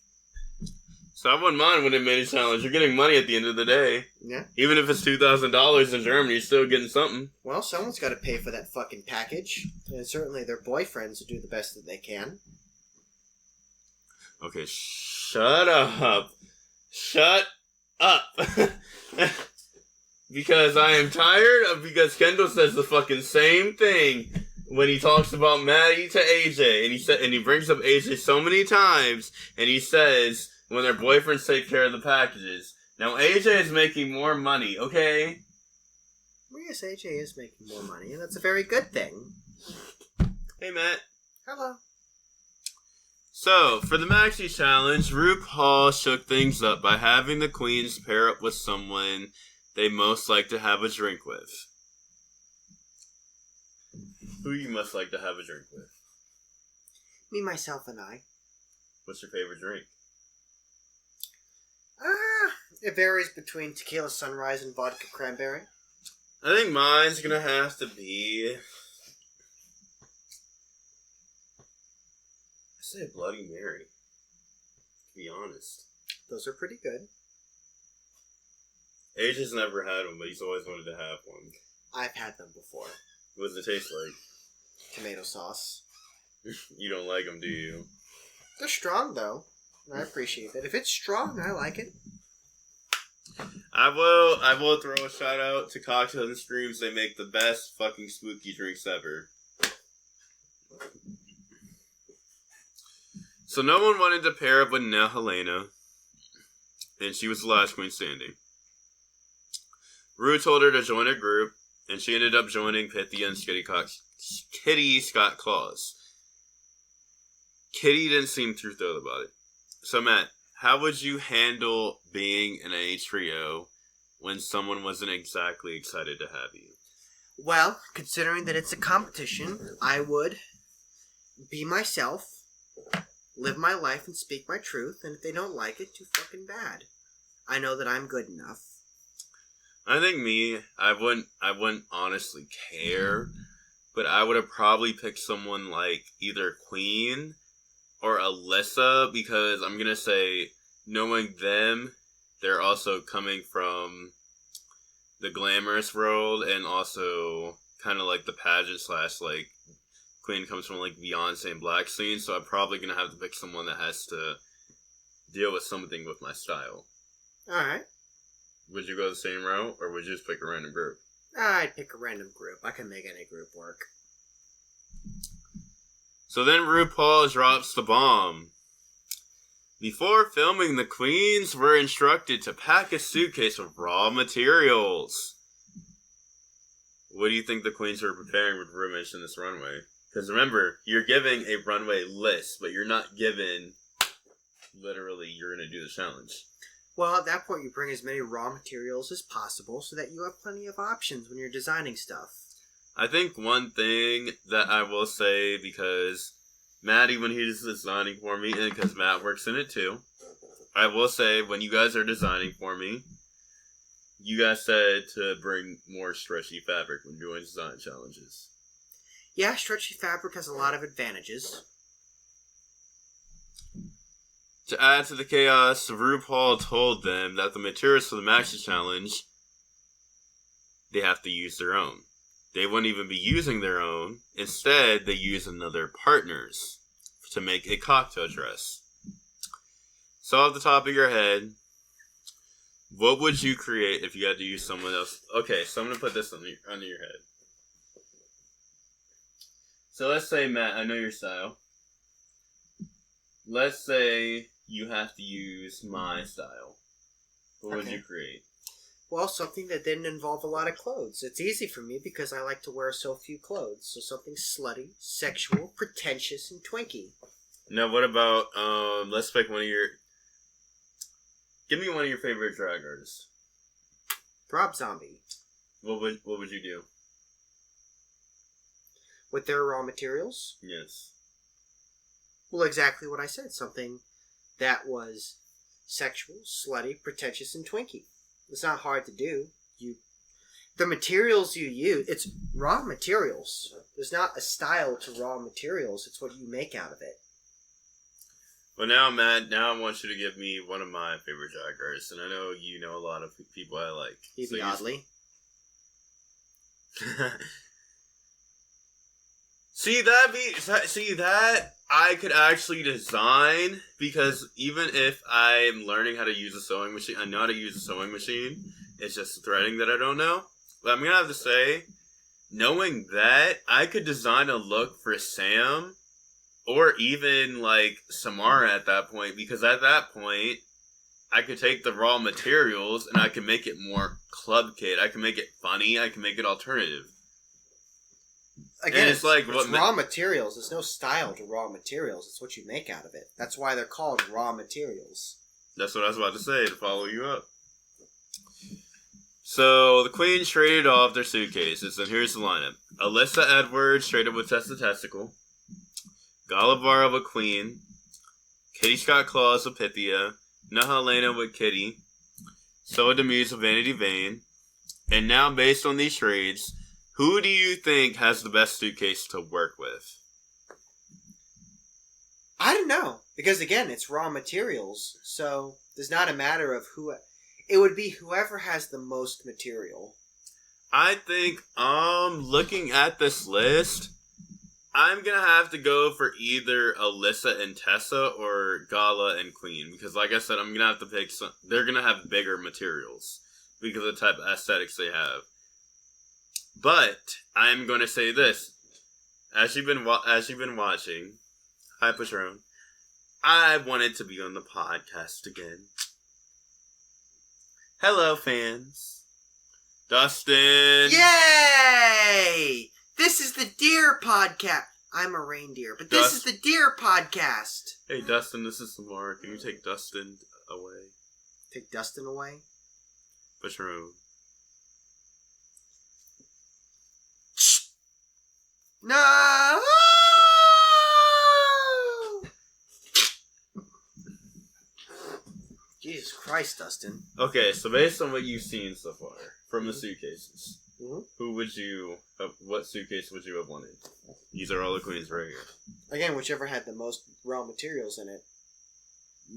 So I wouldn't mind winning mini challenge. You're getting money at the end of the day. Yeah. Even if it's $2,000 in Germany, you're still getting something. Well, someone's got to pay for that fucking package. And certainly their boyfriends will do the best that they can. Okay, shut up. Shut up. Because I am tired of... Because Kendall says the fucking same thing when he talks about Mattie to AJ. And he brings up AJ so many times. And he says... when their boyfriends take care of the packages. Now, AJ is making more money, okay? Well, yes, AJ is making more money, and that's a very good thing. Hey, Matt. Hello. So, for the Maxi Challenge, RuPaul shook things up by having the queens pair up with someone they most like to have a drink with. Who you most like to have a drink with? Me, myself, and I. What's your favorite drink? It varies between tequila sunrise and vodka cranberry. I think mine's gonna have to be... I say a Bloody Mary. To be honest. Those are pretty good. Age has never had one, but he's always wanted to have one. I've had them before. What does it taste like? Tomato sauce. You don't like them, do you? They're strong, though. I appreciate that. If it's strong, I like it. I will throw a shout out to Cocktails and Streams. They make the best fucking spooky drinks ever. So no one wanted to pair up with Helena, and she was the last queen standing. Rue told her to join a group, and she ended up joining Pythia and Kitty Scott Claus. Kitty didn't seem too thrilled about it. So Matt, how would you handle being in a trio when someone wasn't exactly excited to have you? Well, considering that it's a competition, I would be myself, live my life and speak my truth, and if they don't like it, too fucking bad. I know that I'm good enough. I think I wouldn't honestly care, but I would have probably picked someone like either Queen or Alyssa, because I'm gonna say, knowing them, they're also coming from the glamorous world and also kind of like the pageant / like Queen comes from like Beyonce and Black scene, so I'm probably gonna have to pick someone that has to deal with something with my style. Alright. Would you go the same route, or would you just pick a random group? I'd pick a random group. I can make any group work. So then RuPaul drops the bomb. Before filming, the queens were instructed to pack a suitcase of raw materials. What do you think the queens were preparing with Ru mention this runway? Because remember, you're giving a runway list, but you're not given, literally, you're going to do the challenge. Well, at that point, you bring as many raw materials as possible so that you have plenty of options when you're designing stuff. I think one thing that I will say, because Matty, when he's designing for me, and because Matt works in it too, I will say, when you guys are designing for me, you guys said to bring more stretchy fabric when doing design challenges. Yeah, stretchy fabric has a lot of advantages. To add to the chaos, RuPaul told them that the materials for the Maxi challenge, they have to use their own. They wouldn't even be using their own. Instead, they use another partner's to make a cocktail dress. So off the top of your head, what would you create if you had to use someone else? Okay, so I'm going to put this under your head. So let's say, Matt, I know your style. Let's say you have to use my style. What would you create? Well, something that didn't involve a lot of clothes. It's easy for me because I like to wear so few clothes. So something slutty, sexual, pretentious, and twinky. Now, what about, let's pick one of your... Give me one of your favorite drag artists. Rob Zombie. What would you do? With their raw materials? Yes. Well, exactly what I said. Something that was sexual, slutty, pretentious, and twinky. It's not hard to do. The materials you use, it's raw materials. There's not a style to raw materials. It's what you make out of it. Well, now, Matt, I want you to give me one of my favorite drag artists, and I know you know a lot of people I like. Evie Oddly. See that I could actually design, because even if I'm learning how to use a sewing machine, I know how to use a sewing machine. It's just the threading that I don't know. But I'm gonna have to say, knowing that, I could design a look for Sam, or even like Samara at that point, because at that point, I could take the raw materials and I can make it more club kid. I can make it funny. I can make it alternative. Again, it's like it's raw materials. There's no style to raw materials. It's what you make out of it. That's why they're called raw materials. That's what I was about to say, to follow you up. So, the queens traded off their suitcases, and here's the lineup. Alyssa Edwards traded with Tessa Testicle. Gala Varo with Queen. Kitty Scott Claus with Pythia. Helena with Kitty. So did Muse of Vanity Vane. And now, based on these trades, who do you think has the best suitcase to work with? I don't know. Because, again, it's raw materials. So, there's not a matter of who... It would be whoever has the most material. I think, looking at this list, I'm going to have to go for either Alyssa and Tessa or Gala and Queen. Because, like I said, I'm going to have to pick some... They're going to have bigger materials because of the type of aesthetics they have. But, I'm going to say this. As you've been watching... Hi, Patron. I wanted to be on the podcast again. Hello, fans. Dustin. Yay! This is the Deer Podcast. I'm a reindeer, but this is the Deer Podcast. Hey, Dustin, this is Samara. Can you take Dustin away? Take Dustin away? Patron. No! Jesus Christ, Dustin. Okay, so based on what you've seen so far from the suitcases, what suitcase would you have wanted? These are all the queens right here. Again, whichever had the most raw materials in it.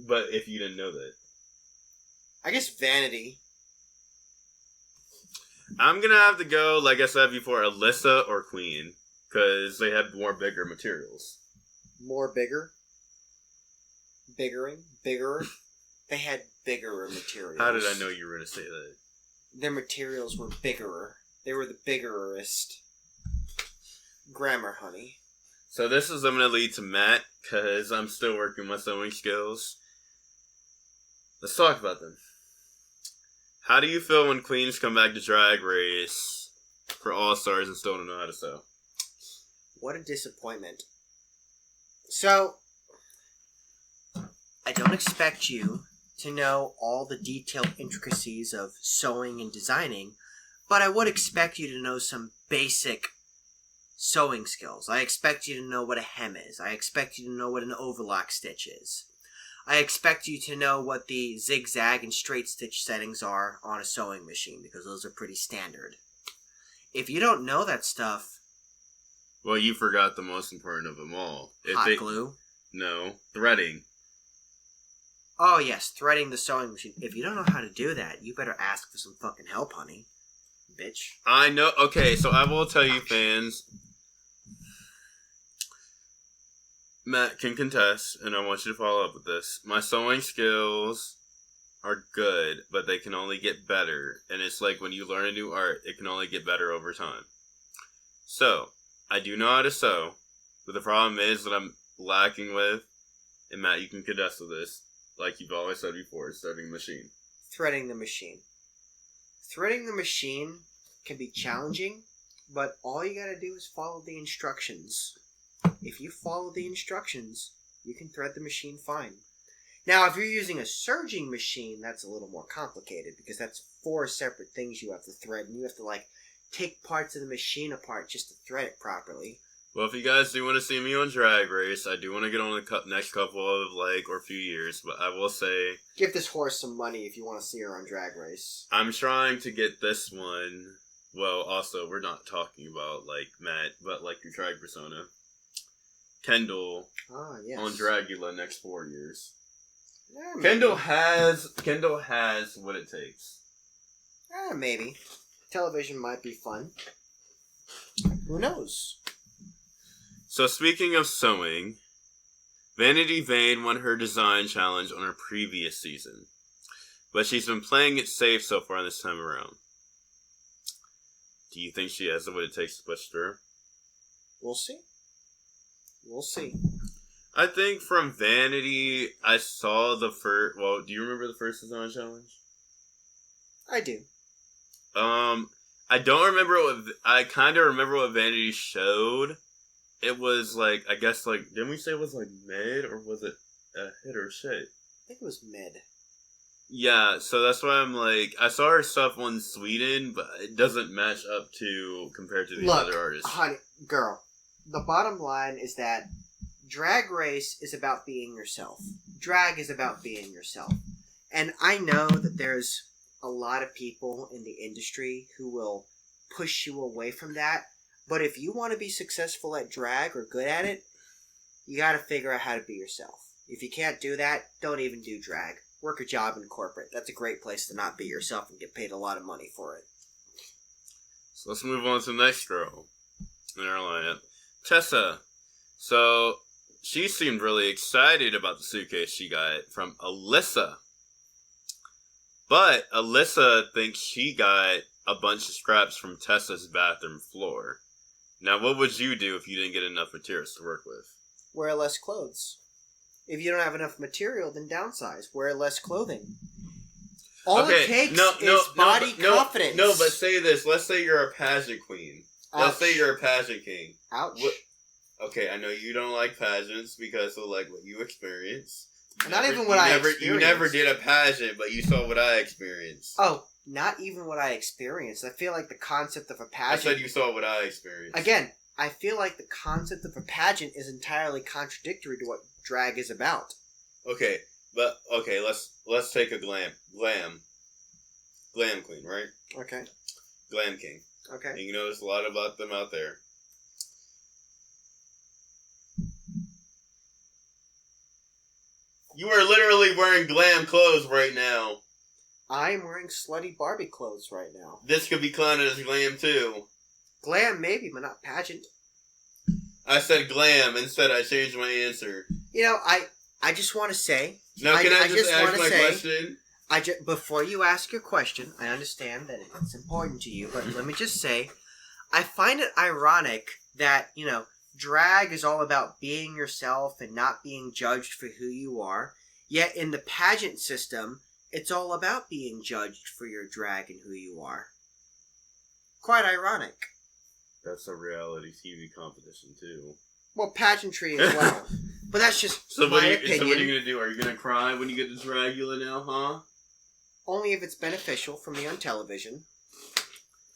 But if you didn't know that. I guess Vanity. I'm going to have to go, like I said before, Alyssa or Queen. Because they had more bigger materials. More bigger? Bigger? They had bigger materials. How did I know you were going to say that? Their materials were bigger. They were the biggerest. Grammar, honey. So this is going to lead to Matt, because I'm still working my sewing skills. Let's talk about them. How do you feel when queens come back to Drag Race for All-Stars and still don't know how to sew? What a disappointment. So, I don't expect you to know all the detailed intricacies of sewing and designing, but I would expect you to know some basic sewing skills. I expect you to know what a hem is. I expect you to know what an overlock stitch is. I expect you to know what the zigzag and straight stitch settings are on a sewing machine, because those are pretty standard. If you don't know that stuff... Well, you forgot the most important of them all. Hot glue? No. Threading. Oh, yes, threading the sewing machine. If you don't know how to do that, you better ask for some fucking help, honey. Bitch. I know. Okay, so I will tell you, fans. Matt can contest, and I want you to follow up with this. My sewing skills are good, but they can only get better. And it's like when you learn a new art, it can only get better over time. So, I do know how to sew, but the problem is that I'm lacking with, and Matt, you can contest with this, like you've always said before, threading the machine. Threading the machine. Threading the machine can be challenging, but all you gotta do is follow the instructions. If you follow the instructions, you can thread the machine fine. Now, if you're using a serging machine, that's a little more complicated, because that's 4 separate things you have to thread, and you have to, take parts of the machine apart just to thread it properly. Well, if you guys do want to see me on Drag Race, I do want to get on the next couple of, or few years, but I will say... Give this horse some money if you want to see her on Drag Race. I'm trying to get this one... Well, also, we're not talking about, Matt, but, your drag persona. Kendall yes. on Dragula next 4 years. Yeah, Kendall has what it takes. Maybe. Television might be fun. Who knows? So speaking of sewing, Vanity Vane won her design challenge on her previous season, but she's been playing it safe so far this time around. Do you think she has what it takes to push through? We'll see. I think from Vanity, I saw the first... Well, do you remember the first design challenge? I do. I don't remember I kind of remember what Vanity showed. It was, I guess, didn't we say it was, mid, or was it a hit or shit? I think it was mid. Yeah, so that's why I'm I saw her stuff on Sweden, but it doesn't match up compared to these other artists. Honey, girl, the bottom line is that Drag Race is about being yourself. Drag is about being yourself. And I know that there's a lot of people in the industry who will push you away from that. But if you want to be successful at drag or good at it, you got to figure out how to be yourself. If you can't do that, don't even do drag. Work a job in corporate. That's a great place to not be yourself and get paid a lot of money for it. So let's move on to the next girl in our lineup. Tessa. So she seemed really excited about the suitcase she got from Alyssa. But Alyssa thinks she got a bunch of scraps from Tessa's bathroom floor. Now, what would you do if you didn't get enough materials to work with? Wear less clothes. If you don't have enough material, then downsize. Wear less clothing. All it takes is body confidence. No, but say this. Let's say you're a pageant queen. Ouch. Let's say you're a pageant king. Ouch. Okay, I know you don't like pageants because of like what you experience. Not even what I experienced. You never did a pageant, but you saw what I experienced. Oh, not even what I experienced. I feel like the concept of a pageant... I said you saw what I experienced. Again, I feel like the concept of a pageant is entirely contradictory to what drag is about. Okay, let's take a glam queen, right? Okay. Glam king. Okay. And you know there's a lot about them out there. You are literally wearing glam clothes right now. I am wearing slutty Barbie clothes right now. This could be counted as glam too. Glam, maybe, but not pageant. I said glam. Instead, I changed my answer. You know, I just want to say... Now, can I just ask my question? Before you ask your question, I understand that it's important to you, but let me just say, I find it ironic that, you know, drag is all about being yourself and not being judged for who you are, yet in the pageant system, it's all about being judged for your drag and who you are. Quite ironic. That's a reality TV competition, too. Well, pageantry as well. But that's just my opinion. So what are you going to do? Are you going to cry when you get to Dragula now, huh? Only if it's beneficial for me on television.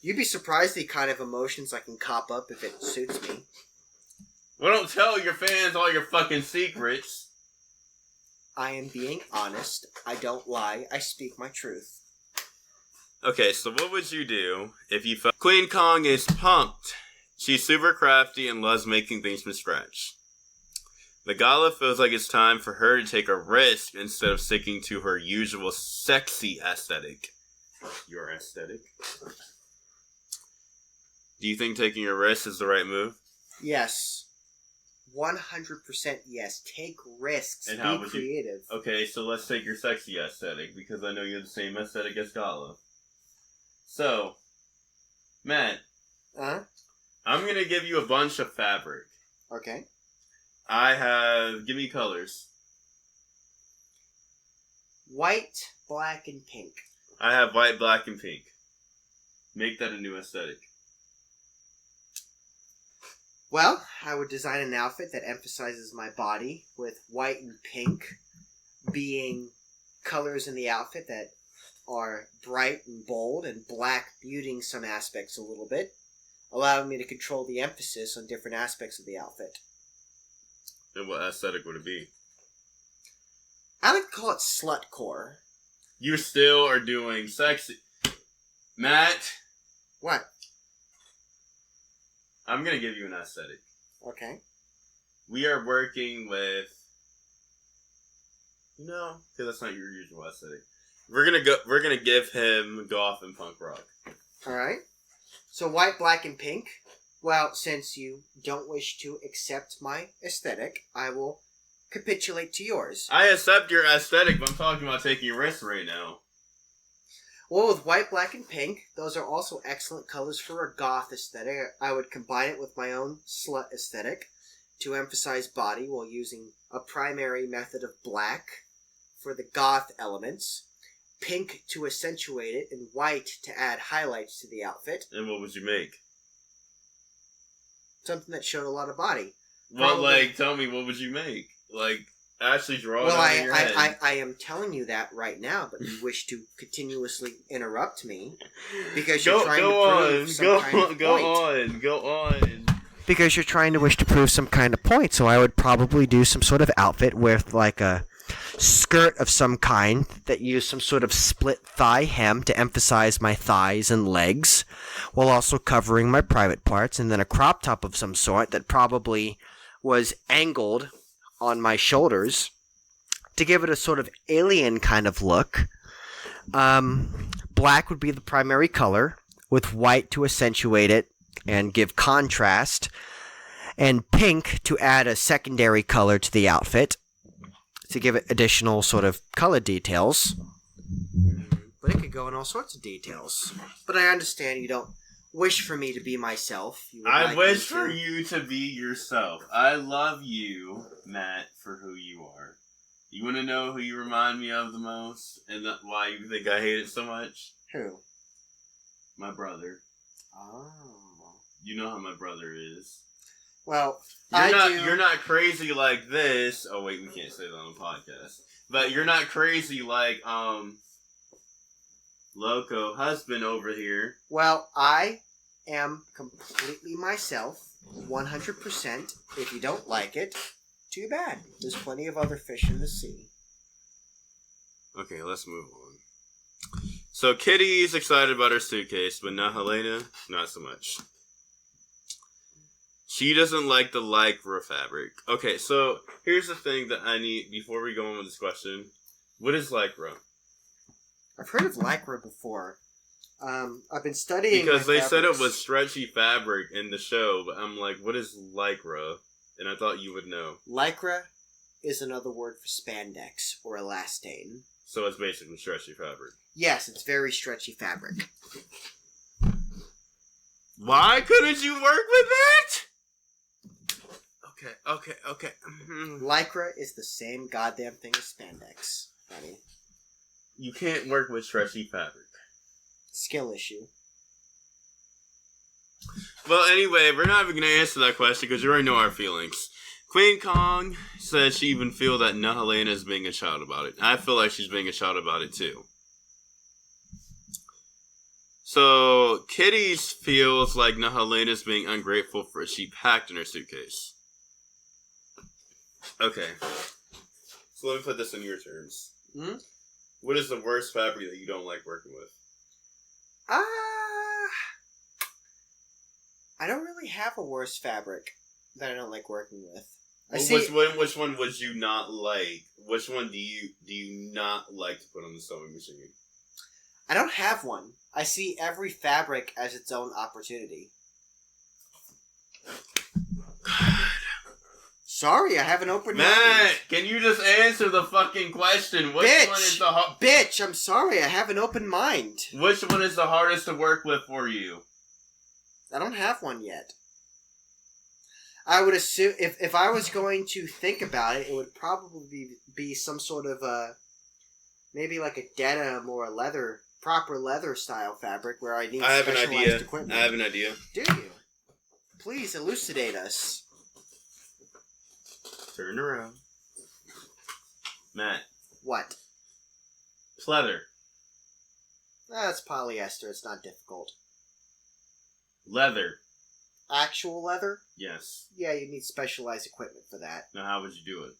You'd be surprised the kind of emotions I can cop up if it suits me. Well, don't tell your fans all your fucking secrets. I am being honest. I don't lie. I speak my truth. Okay, so what would you do if you felt... Kween Kong is pumped. She's super crafty and loves making things from scratch. The gala feels like it's time for her to take a risk instead of sticking to her usual sexy aesthetic. Your aesthetic? Do you think taking a risk is the right move? Yes. 100% yes. Take risks. And be creative. Okay, so let's take your sexy aesthetic, because I know you're the same aesthetic as Gala. So, Matt. Uh-huh. I'm going to give you a bunch of fabric. Okay. Give me colors. White, black, and pink. I have white, black, and pink. Make that a new aesthetic. Well, I would design an outfit that emphasizes my body, with white and pink being colors in the outfit that are bright and bold, and black muting some aspects a little bit, allowing me to control the emphasis on different aspects of the outfit. And what aesthetic would it be? I like to call it slutcore. You still are doing sexy. Matt? What? I'm going to give you an aesthetic. Okay. We are working with... No, because that's not your usual aesthetic. We're gonna give him goth and punk rock. Alright. So white, black, and pink. Well, since you don't wish to accept my aesthetic, I will capitulate to yours. I accept your aesthetic, but I'm talking about taking risks right now. Well, with white, black, and pink, those are also excellent colors for a goth aesthetic. I would combine it with my own slut aesthetic to emphasize body while using a primary method of black for the goth elements, pink to accentuate it, and white to add highlights to the outfit. And what would you make? Something that showed a lot of body. Well, tell me, what would you make? Actually draw it out in your head. I am telling you that right now, but you wish to continuously interrupt me because you're trying to prove some kind of point. Go on. Because you're trying to wish to prove some kind of point, so I would probably do some sort of outfit with a skirt of some kind that used some sort of split thigh hem to emphasize my thighs and legs, while also covering my private parts, and then a crop top of some sort that probably was angled on my shoulders to give it a sort of alien kind of look. Black would be the primary color, with white to accentuate it and give contrast, and pink to add a secondary color to the outfit to give it additional sort of color details. But it could go in all sorts of details. But I understand you don't wish for me to be myself. I wish for you to be yourself. I love you, Matt, for who you are. You want to know who you remind me of the most? And why you think I hate it so much? Who? My brother. Oh. You know how my brother is. Well, You're not crazy like this. Oh wait, we can't say that on the podcast. But you're not crazy like Loco husband over here. Well, I am completely myself, 100%. If you don't like it, too bad. There's plenty of other fish in the sea. Okay, let's move on. So Kitty's excited about her suitcase, but not Helena, not so much. She doesn't like the lycra fabric. Okay, so here's the thing that I need before we go on with this question. What is lycra? I've heard of lycra before. I've been studying because they fabrics. said it was stretchy fabric in the show, but I'm like, what is lycra? And I thought you would know. Lycra is another word for spandex or elastane. So it's basically stretchy fabric. Yes, it's very stretchy fabric. Why couldn't you work with it? Okay. Lycra is the same goddamn thing as spandex, honey. You can't work with stretchy fabric. Skill issue. Well, anyway, we're not even going to answer that question because you already know our feelings. Kween Kong said she even feel that Helena is being a child about it. I feel like she's being a child about it too. So, Kitty feels like Helena is being ungrateful for what she packed in her suitcase. Okay. So let me put this in your terms. Hmm? What is the worst fabric that you don't like working with? I don't really have a worst fabric that I don't like working with. Which one would you not like? Which one do you not like to put on the sewing machine? I don't have one. I see every fabric as its own opportunity. God. Sorry, I have an open mind. Matt, can you just answer the fucking question? Which one is the Bitch, I'm sorry, I have an open mind. Which one is the hardest to work with for you? I don't have one yet. I would assume, if I was going to think about it, it would probably be some sort of maybe like a denim or a proper leather style fabric where I need specialized equipment. I have an idea. Do you? Please elucidate us. Turn around. Matt. What? Pleather. That's polyester. It's not difficult. Leather. Actual leather? Yes. Yeah, you need specialized equipment for that. Now, how would you do it?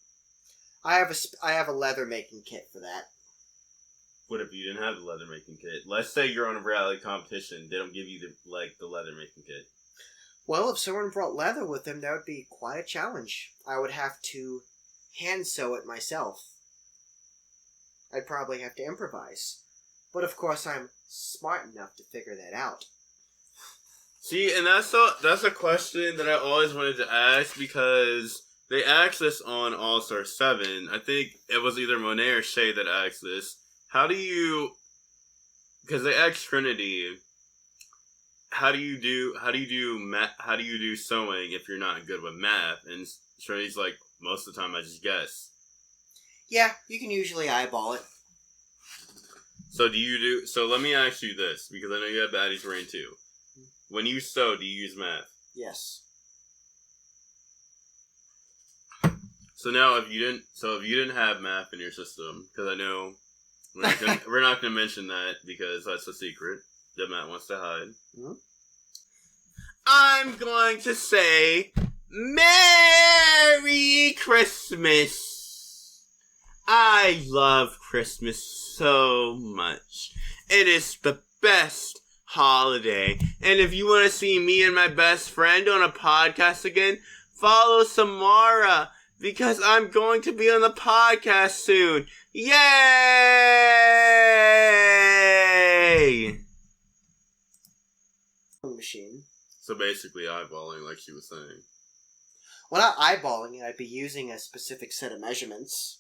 I have a leather making kit for that. What if you didn't have the leather making kit? Let's say you're on a reality competition. They don't give you the leather making kit. Well, if someone brought leather with them, that would be quite a challenge. I would have to hand sew it myself. I'd probably have to improvise. But of course, I'm smart enough to figure that out. See, and that's a question that I always wanted to ask because they asked this on All-Star 7. I think it was either Monet or Shay that asked this. How do you... Because they asked Trinity... How do you do sewing if you're not good with math? And Trinity's like, most of the time I just guess. Yeah, you can usually eyeball it. So let me ask you this, because I know you have Baddie's Brain too. When you sew, do you use math? Yes. So now if you didn't have math in your system, because I know we're not gonna mention that because that's a secret that Matt wants to hide. Mm-hmm. I'm going to say Merry Christmas. I love Christmas so much. It is the best holiday. And if you want to see me and my best friend on a podcast again, follow Samara, because I'm going to be on the podcast soon. Yay! Machine. So basically eyeballing, like she was saying. Well, not eyeballing it. I'd be using a specific set of measurements.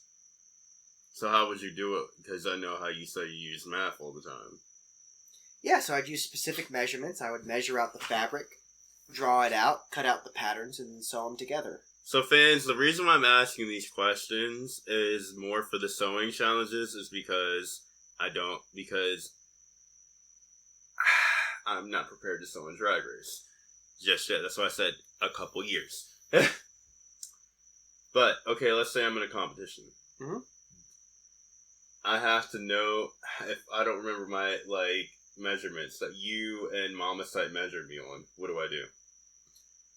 So how would you do it? Because I know how you say you use math all the time. Yeah, so I'd use specific measurements. I would measure out the fabric, draw it out, cut out the patterns, and then sew them together. So fans, the reason why I'm asking these questions is more for the sewing challenges is because I'm not prepared to sew in Drag Race just yet. That's why I said a couple years. But, okay, let's say I'm in a competition. Mm-hmm. I have to know, if I don't remember my, measurements that you and Mama Sight measured me on, what do I do?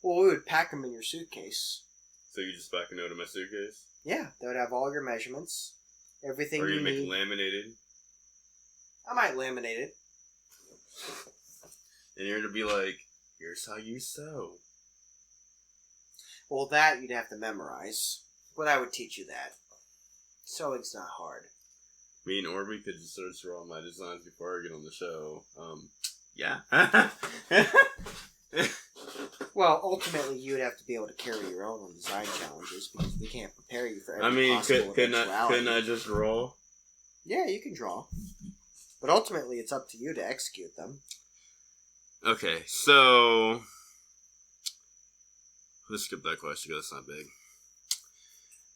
Well, we would pack them in your suitcase. So you just back a note in my suitcase? Yeah, that would have all your measurements, everything or you make need. laminated? I might laminate it. And you're going to be like, here's how you sew. Well, that you'd have to memorize. But I would teach you that. Sewing's not hard. Or we could just search for all my designs before I get on the show. Yeah. Well, ultimately, you would have to be able to carry your own on design challenges because we can't prepare you for every possible eventuality. couldn't I just draw? Yeah, you can draw. But ultimately, it's up to you to execute them. Okay, so let's skip that question because that's not big.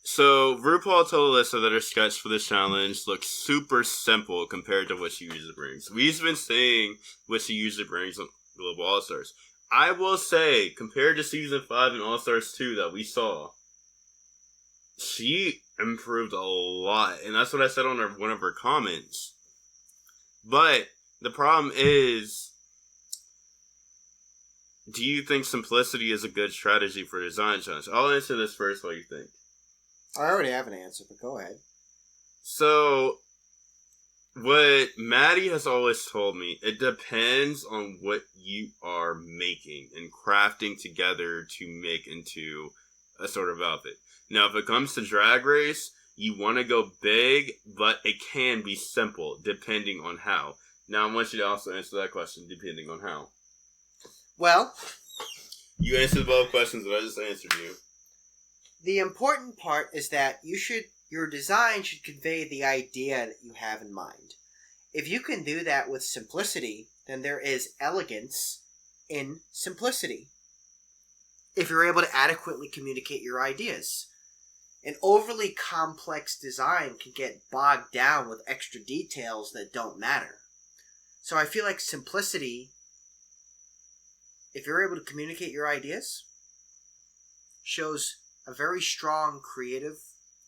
So, RuPaul told Alyssa that her sketch for this challenge looks super simple compared to what she usually brings. We've been saying what she usually brings on Global All-Stars. I will say, compared to Season 5 and All-Stars 2 that we saw, she improved a lot. And that's what I said on one of her comments. But the problem is, do you think simplicity is a good strategy for a design challenge? I'll answer this first. What do you think? I already have an answer, but go ahead. So, what Mattie has always told me, it depends on what you are making and crafting together to make into a sort of outfit. Now, if it comes to Drag Race, you want to go big, but it can be simple, depending on how. Now, I want you to also answer that question, depending on how. Well, you answered both questions that I just answered you. The important part is that your design should convey the idea that you have in mind. If you can do that with simplicity, then there is elegance in simplicity. If you're able to adequately communicate your ideas. An overly complex design can get bogged down with extra details that don't matter. So I feel like simplicity, if you're able to communicate your ideas, shows a very strong creative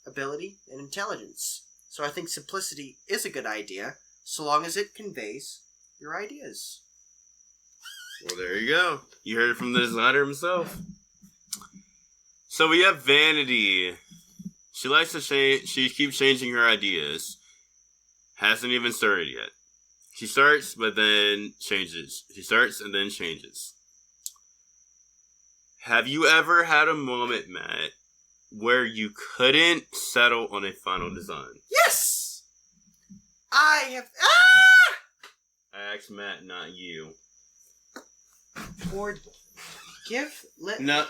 ability and intelligence. So I think simplicity is a good idea, so long as it conveys your ideas. Well, there you go. You heard it from the designer himself. So we have Vanity. She likes to change. She keeps changing her ideas. Hasn't even started yet. She starts, but then changes. She starts and then changes. Have you ever had a moment, Matt, where you couldn't settle on a final design? Yes! I have... I asked Matt, not you. Or No.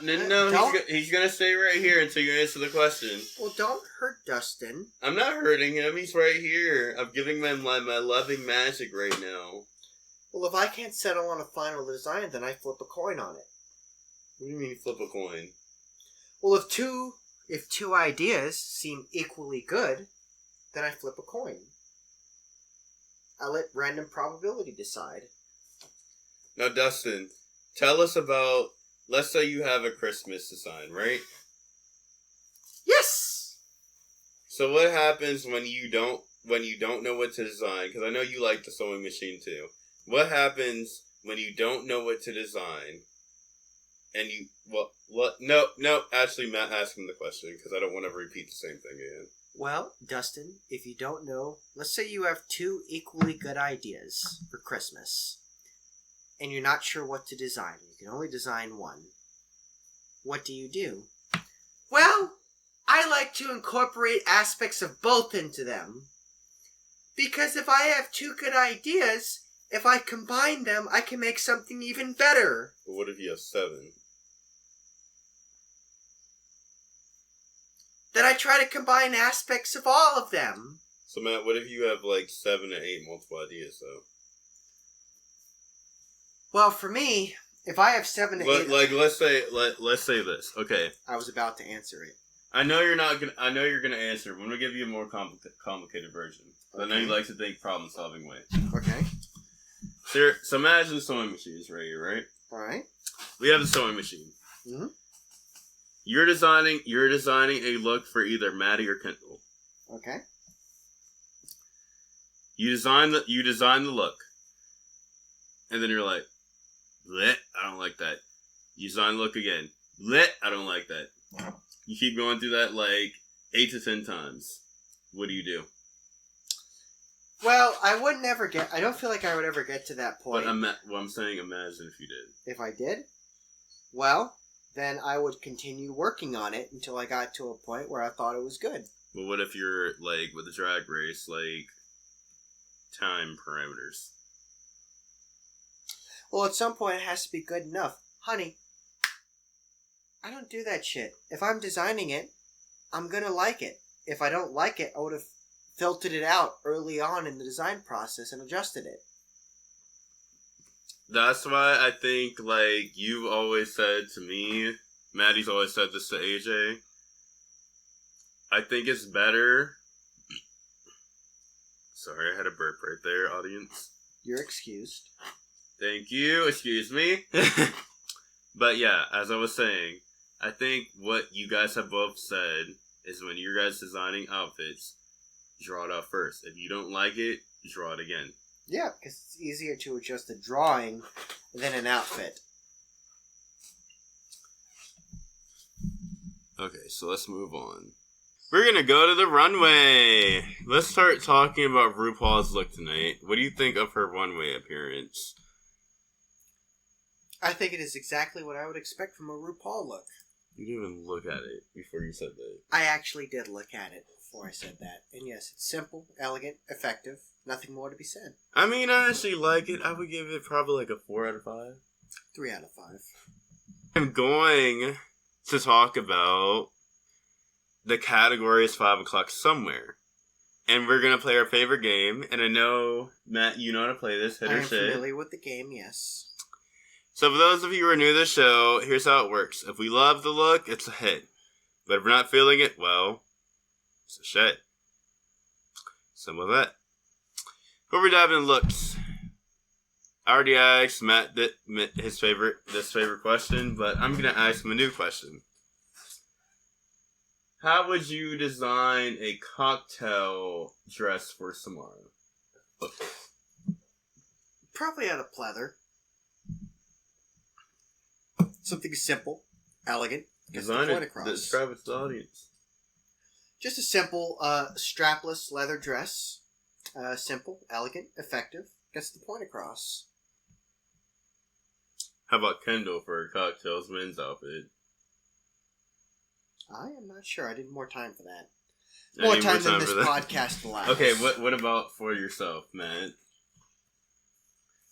He's gonna stay right here until you answer the question. Well, don't hurt Dustin. I'm not hurting him. He's right here. I'm giving him my loving magic right now. Well, if I can't settle on a final design, then I flip a coin on it. What do you mean flip a coin? Well, if two ideas seem equally good, then I flip a coin. I let random probability decide. Now, Dustin, tell us about, let's say you have a Christmas design, right? Yes! So what happens when you don't know what to design? Because I know you like the sewing machine too. What happens when you don't know what to design? And you, no, actually, Matt, ask him the question, because I don't want to repeat the same thing again. Well, Dustin, if you don't know, let's say you have two equally good ideas for Christmas, and you're not sure what to design. You can only design one. What do? Well, I like to incorporate aspects of both into them. Because if I have two good ideas, if I combine them, I can make something even better. But what if you have 7? Then I try to combine aspects of all of them. So, Matt, what if you have, 7 to 8 multiple ideas, though? Well, for me, if I have 7 to 8... let's say this, okay? I was about to answer it. I know you're gonna answer, but I'm gonna give you a more complicated version. Okay. I know you like to think problem-solving way. Okay. So imagine the sewing machine is right here, right? Alright. We have the sewing machine. Mm-hmm. You're designing a look for either Mattie or Kendall. Okay. You design the look. And then you're like, bleh, I don't like that. You design the look again. Bleh, I don't like that. You keep going through that 8 to 10 times. What do you do? Well, I don't feel like I would ever get to that point. But I'm saying imagine if you did. If I did? Well, then I would continue working on it until I got to a point where I thought it was good. But what if you're, with a drag race, time parameters? Well, at some point it has to be good enough. Honey, I don't do that shit. If I'm designing it, I'm gonna like it. If I don't like it, I would have filtered it out early on in the design process and adjusted it. That's why I think, you've always said to me, Maddie's always said this to AJ, I think it's better... Sorry, I had a burp right there, audience. You're excused. Thank you, excuse me. But yeah, as I was saying, I think what you guys have both said is when you guys designing outfits, draw it out first. If you don't like it, draw it again. Yeah, because it's easier to adjust a drawing than an outfit. Okay, so let's move on. We're gonna go to the runway. Let's start talking about RuPaul's look tonight. What do you think of her runway appearance? I think it is exactly what I would expect from a RuPaul look. You didn't even look at it before you said that. I actually did look at it before I said that. And yes, it's simple, elegant, effective. Nothing more to be said. I mean, I actually like it. I would give it probably a 4 out of 5. 3 out of 5. I'm going to talk about the category is 5 o'clock somewhere. And we're going to play our favorite game. And I know, Matt, you know how to play this. Hit or shit. I'm familiar with the game, yes. So for those of you who are new to the show, here's how it works. If we love the look, it's a hit. But if we're not feeling it, well, it's a shit. Simple as that. Before we dive into looks, I already asked Matt this favorite question, but I'm going to ask him a new question. How would you design a cocktail dress for Samara? Probably out of pleather. Something simple, elegant, gets the point across. Describe it to the audience. Just a simple, strapless leather dress. Simple, elegant, effective, gets the point across. How about Kendall for a cocktails men's outfit? I am not sure. I need more time for that. More time than this podcast allows. Okay, what about for yourself, Matt?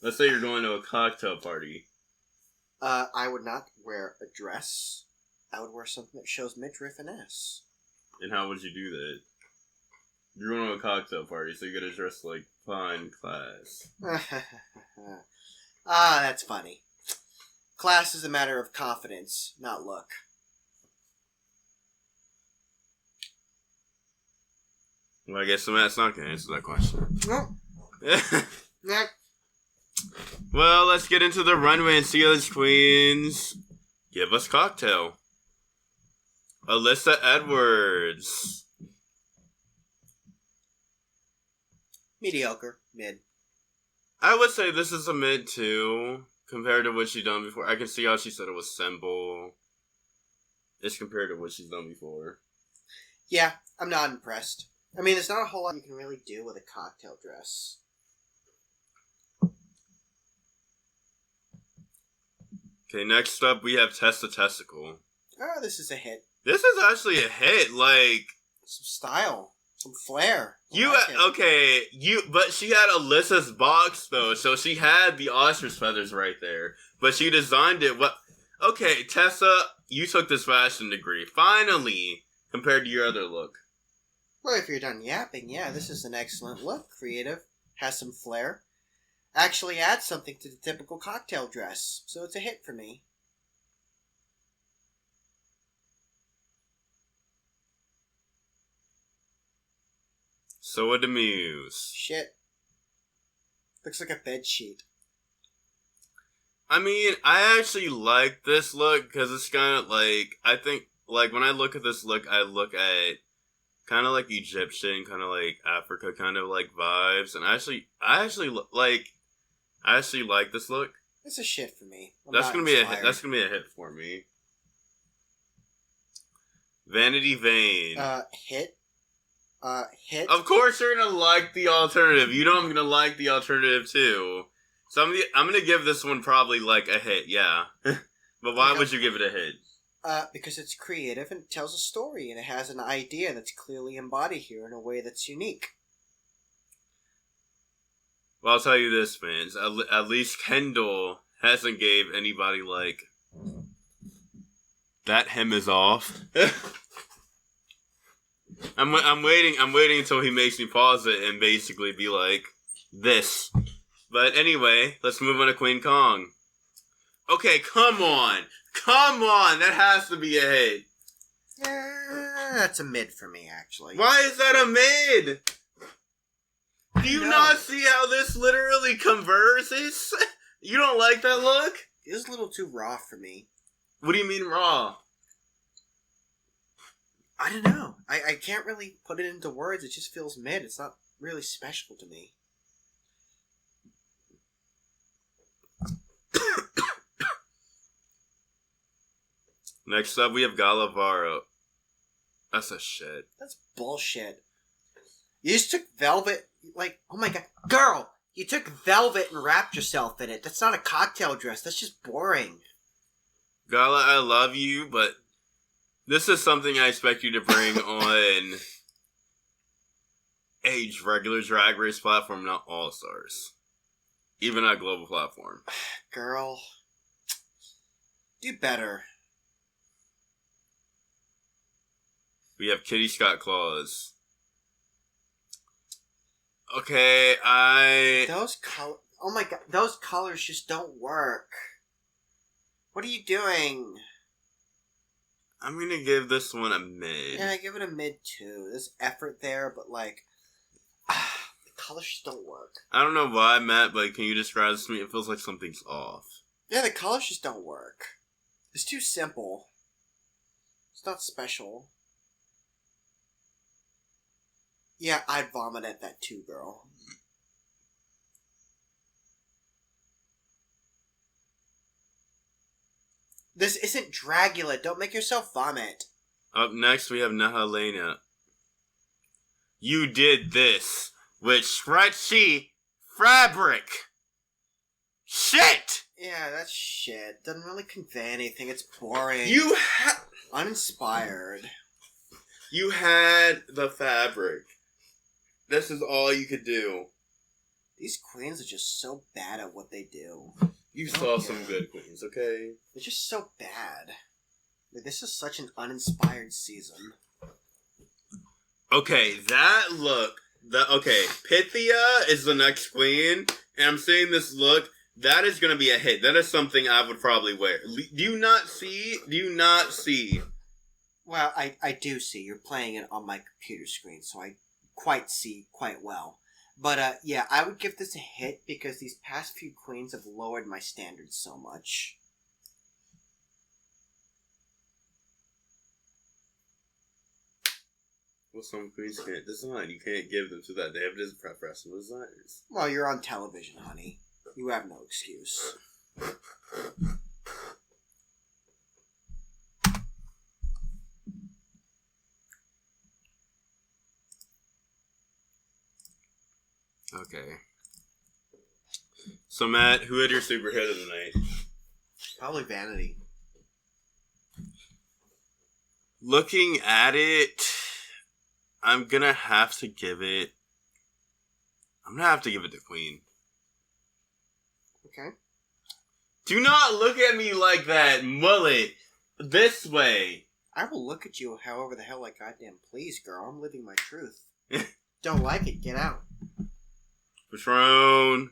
Let's say you're going to a cocktail party. I would not wear a dress. I would wear something that shows midriff and ass. And how would you do that? You're going to a cocktail party, so you gotta dress like fine class. That's funny. Class is a matter of confidence, not look. Well, I guess Matt's not gonna answer that question. No. Well, let's get into the runway and see how these queens give us cocktail. Alyssa Edwards. Mediocre. Mid. I would say this is a mid too, compared to what she's done before. I can see how she said it was simple. It's compared to what she's done before. Yeah, I'm not impressed. I mean, there's not a whole lot you can really do with a cocktail dress. Okay, next up we have Test the Testicle. Oh, this is a hit. This is actually a hit. Like, some style, some flair. But she had Alyssa's box though, so she had the ostrich feathers right there. But she designed it. Okay, Tessa, you took this fashion degree finally, compared to your other look. Well, if you're done yapping, yeah, this is an excellent look. Creative, has some flair. Actually adds something to the typical cocktail dress, so it's a hit for me. So would the muse. Shit. Looks like a bed sheet. I mean, I actually like this look because it's kind of like, I think, like, when I look at this look, I look at kind of like Egyptian, kind of like Africa kind of like vibes. And I actually like this look. It's a shit for me. That's gonna be a hit. That's gonna be a hit for me. Vanity Vane. Hit. Hit. Of course you're gonna like the alternative. You know I'm gonna like the alternative too. So I'm gonna give this one probably like a hit, yeah. But why would you give it a hit? Because it's creative and it tells a story and it has an idea that's clearly embodied here in a way that's unique. Well, I'll tell you this, fans. At least Kendall hasn't gave anybody like that hem is off. I'm waiting until he makes me pause it and basically be like this. But anyway, let's move on to Kween Kong. Okay, come on, that has to be a hit. That's a mid for me, actually. Why is that a mid? Do you not see how this literally converses? You don't like that look? It's a little too raw for me. What do you mean raw? I don't know. I can't really put it into words. It just feels mid. It's not really special to me. Next up, we have Gala Varo. That's a shit. That's bullshit. You just took velvet, like, oh my god. Girl, you took velvet and wrapped yourself in it. That's not a cocktail dress. That's just boring. Gala, I love you, but this is something I expect you to bring on a regular Drag Race platform, not All Stars. Even a global platform. Girl, do better. We have Kitty Scott Claus. Okay, Those colors... Oh my god, those colors just don't work. What are you doing? I'm gonna give this one a mid. Yeah, I give it a mid too. There's effort there, but like... the colors just don't work. I don't know why, Matt, but can you describe this to me? It feels like something's off. Yeah, the colors just don't work. It's too simple. It's not special. Yeah, I'd vomit at that too, girl. This isn't Dragula. Don't make yourself vomit. Up next, we have Nahalena. You did this with stretchy fabric. Shit! Yeah, that's shit. Doesn't really convey anything. It's boring. Uninspired. You had the fabric. This is all you could do. These queens are just so bad at what they do. You saw some good queens, okay? They're just so bad. Like, this is such an uninspired season. Okay, that look. Okay, Pythia is the next queen, and I'm saying this look. That is going to be a hit. That is something I would probably wear. Do you not see? Well, I do see. You're playing it on my computer screen, so I see quite well. But, yeah, I would give this a hit because these past few queens have lowered my standards so much. Well, some queens can't design. You can't give them to that. They have different professional designers. Well, you're on television, honey. You have no excuse. Okay. So, Matt, who had your super hit of the night? Probably Vanity. Looking at it, I'm gonna have to give it to Queen. Okay. Do not look at me like that, mullet. This way. I will look at you however the hell I goddamn please, girl. I'm living my truth. Don't like it, get out. Patron.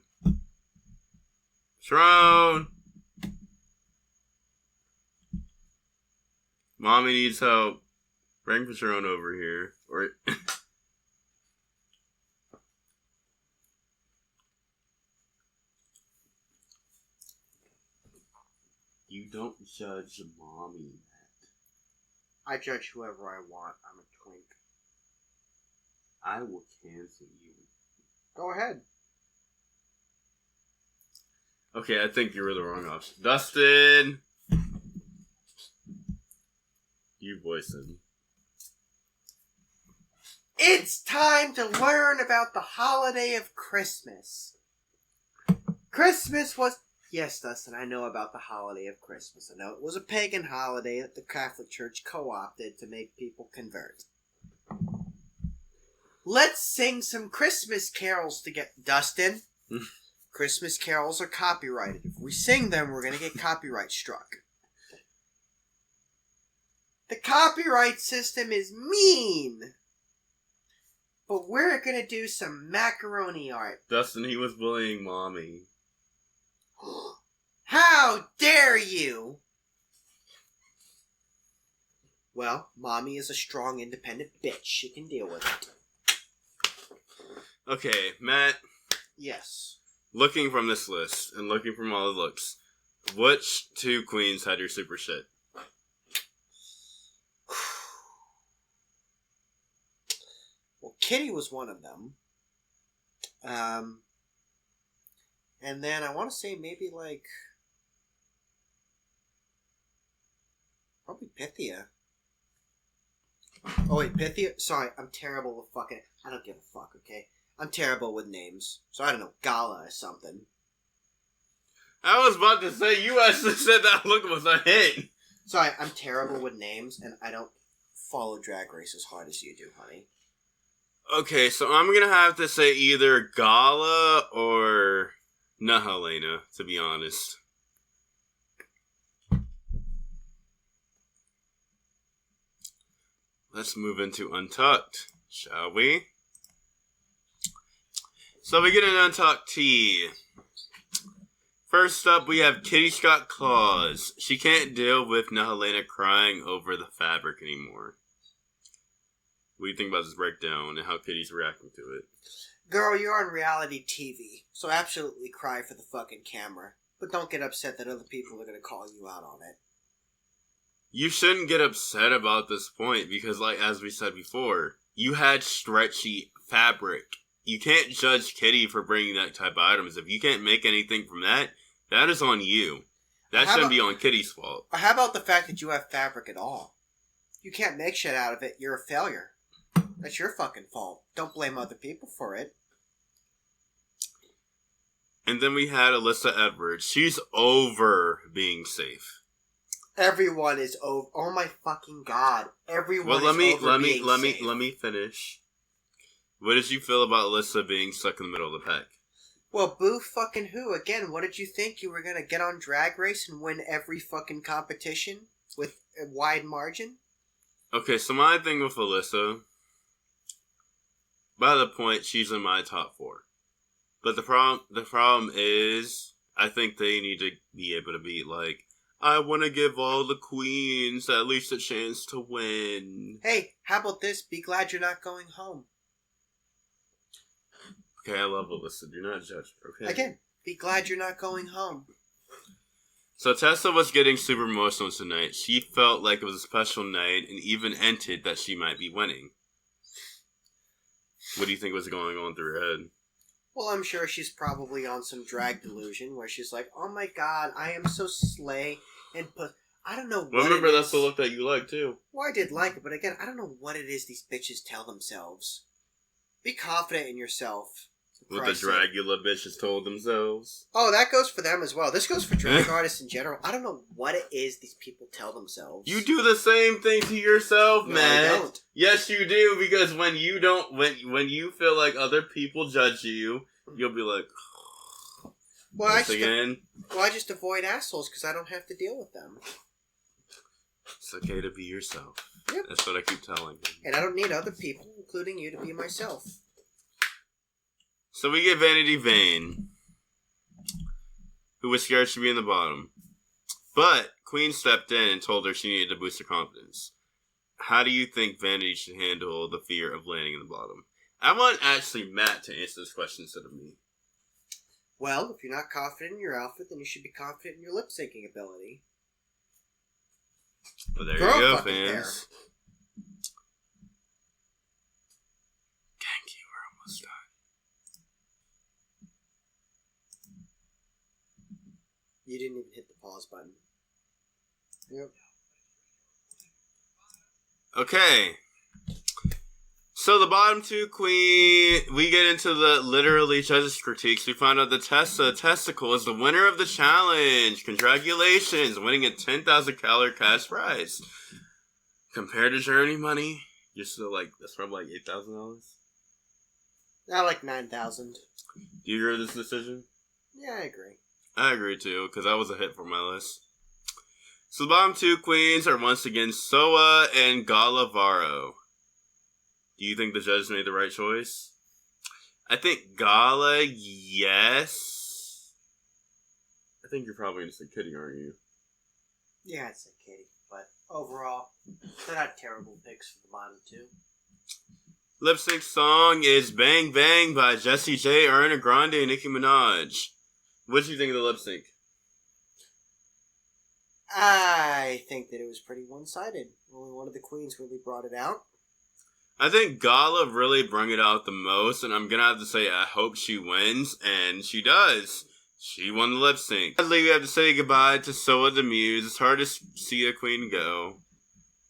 Mommy needs help. Bring Patron over here. Or you don't judge mommy, Matt. I judge whoever I want. I'm a twink. I will cancel you. Go ahead. Okay, I think you were the wrong option. Dustin! You voice him. It's time to learn about the holiday of Christmas. Christmas was... Yes, Dustin, I know about the holiday of Christmas. I know it was a pagan holiday that the Catholic Church co-opted to make people convert. Let's sing some Christmas carols to get... Dustin? Christmas carols are copyrighted. If we sing them, we're going to get copyright struck. The copyright system is mean. But we're going to do some macaroni art. Dustin, he was bullying mommy. How dare you! Well, mommy is a strong, independent bitch. She can deal with it. Okay, Matt. Yes. Looking from this list and looking from all the looks, which two queens had your super shit? Well, Kitty was one of them. And then I want to say maybe like... Probably Pythia. Oh wait, Pythia? Sorry, I'm terrible with fucking... I don't give a fuck, okay? I'm terrible with names. So I don't know, Gala or something. I was about to say, you actually said that look was a hit. Sorry, I'm terrible with names, and I don't follow Drag Race as hard as you do, honey. Okay, so I'm gonna have to say either Gala or Helena, to be honest. Let's move into Untucked, shall we? So we get an Untucked tea. First up, we have Kitty's got claws. She can't deal with Helena crying over the fabric anymore. What do you think about this breakdown and how Kitty's reacting to it? Girl, you're on reality TV, so absolutely cry for the fucking camera. But don't get upset that other people are going to call you out on it. You shouldn't get upset about this point because, like, as we said before, you had stretchy fabric. You can't judge Kitty for bringing that type of items. If you can't make anything from that, that is on you. That shouldn't be on Kitty's fault. Or how about the fact that you have fabric at all? You can't make shit out of it, you're a failure. That's your fucking fault. Don't blame other people for it. And then we had Alyssa Edwards. She's over being safe. Everyone is over. Oh my fucking god! Everyone is over being safe. Let me finish. What did you feel about Alyssa being stuck in the middle of the pack? Well, boo fucking who? Again, what did you think? You were gonna get on Drag Race and win every fucking competition with a wide margin? Okay, so my thing with Alyssa, by the point, she's in my top 4. But the problem is, I think they need to be able to be like, I want to give all the queens at least a chance to win. Hey, how about this? Be glad you're not going home. Okay, I love Alyssa. Do not judge her, okay? Again, be glad you're not going home. So Tessa was getting super emotional tonight. She felt like it was a special night and even hinted that she might be winning. What do you think was going on through her head? Well, I'm sure she's probably on some drag delusion where she's like, oh my god, I am so slay and I don't know what remember, that's the look that you like, too. Well, I did like it, but again, I don't know what it is these bitches tell themselves. Be confident in yourself. What the Dragula bitches told themselves. Oh, that goes for them as well. This goes for drag artists in general. I don't know what it is these people tell themselves. You do the same thing to yourself, no, man. I don't. Yes, you do, because when you don't, when you feel like other people judge you, you'll be like, I just avoid assholes because I don't have to deal with them. It's okay to be yourself. Yep. That's what I keep telling them. And I don't need other people, including you, to be myself. So we get Vanity Vane, who was scared to be in the bottom. But Queen stepped in and told her she needed to boost her confidence. How do you think Vanity should handle the fear of landing in the bottom? I want actually Matt to answer this question instead of me. Well, if you're not confident in your outfit, then you should be confident in your lip syncing ability. Well, there you go, fans. Genki, we're almost done. You didn't even hit the pause button. Yep. Okay. So the bottom two queen, we get into the literally judges' critiques. We find out that Tessa Testicle is the winner of the challenge. Congratulations, winning a 10,000 calorie cash prize. Compared to Journey money, you're still like, that's probably like $8,000. I like 9,000. Do you agree with this decision? Yeah, I agree. I agree too, because that was a hit for my list. So the bottom two queens are once again Soa and Gala Varo. Do you think the judges made the right choice? I think Gala, yes. I think you're probably going to say Kitty, aren't you? Yeah, I'd say Kitty. But overall, they're not terrible picks for the bottom two. Lip sync song is Bang Bang by Jessie J, Ariana Grande, and Nicki Minaj. What did you think of the lip sync? I think that it was pretty one-sided. Only one of the queens really brought it out. I think Gala really brought it out the most, and I'm going to have to say I hope she wins, and she does. She won the lip sync. Sadly, we have to say goodbye to Soa the Muse. It's hard to see a queen go.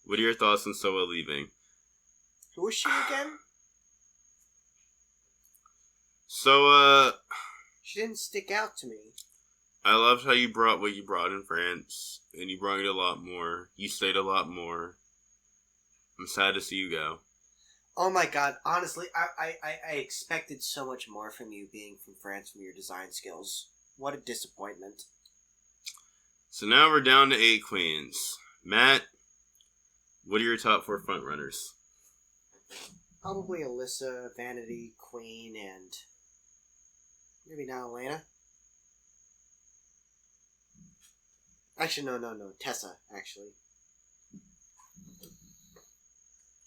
What are your thoughts on Soa leaving? Who was she again? Soa... She didn't stick out to me. I loved how you brought what you brought in France, and you brought it a lot more. You stayed a lot more. I'm sad to see you go. Oh my god, honestly, I expected so much more from you being from France from your design skills. What a disappointment. So now we're down to 8 queens. Matt, what are your top 4 frontrunners? Probably Alyssa, Vanity, Queen, and maybe now Elena. Actually, no. Tessa, actually.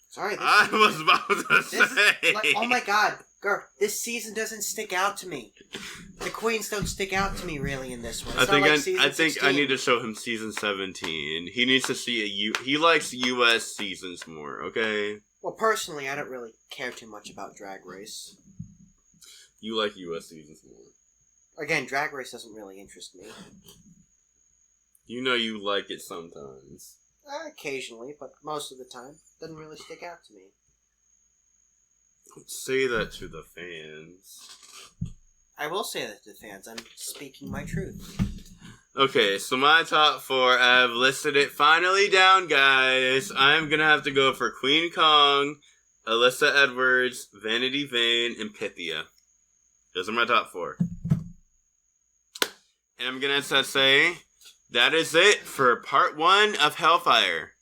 Sorry. I was about to say. Oh my god, girl, this season doesn't stick out to me. The queens don't stick out to me really in this one. It's I think I need to show him season 17. He needs to see he likes US seasons more, okay? Well, personally, I don't really care too much about Drag Race. You like US seasons more. Again, Drag Race doesn't really interest me. You know you like it sometimes. Occasionally, but most of the time, doesn't really stick out to me. Don't say that to the fans. I will say that to the fans. I'm speaking my truth. Okay, so my top 4, I've listed it finally down, guys. I'm gonna have to go for Kween Kong, Alyssa Edwards, Vanity Vane, and Pythia. Those are my top 4. And I'm gonna have to say, that is it for part 1 of Hellfire.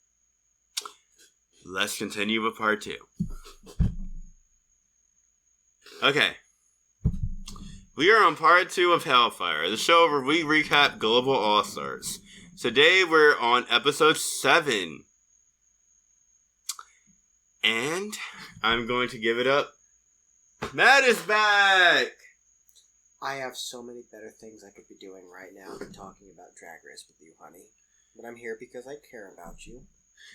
Let's continue with part 2. Okay. We are on part 2 of Hellfire, the show where we recap Global All-Stars. Today we're on episode 7. And I'm going to give it up. Matt is back! I have so many better things I could be doing right now than talking about Drag Race with you, honey. But I'm here because I care about you.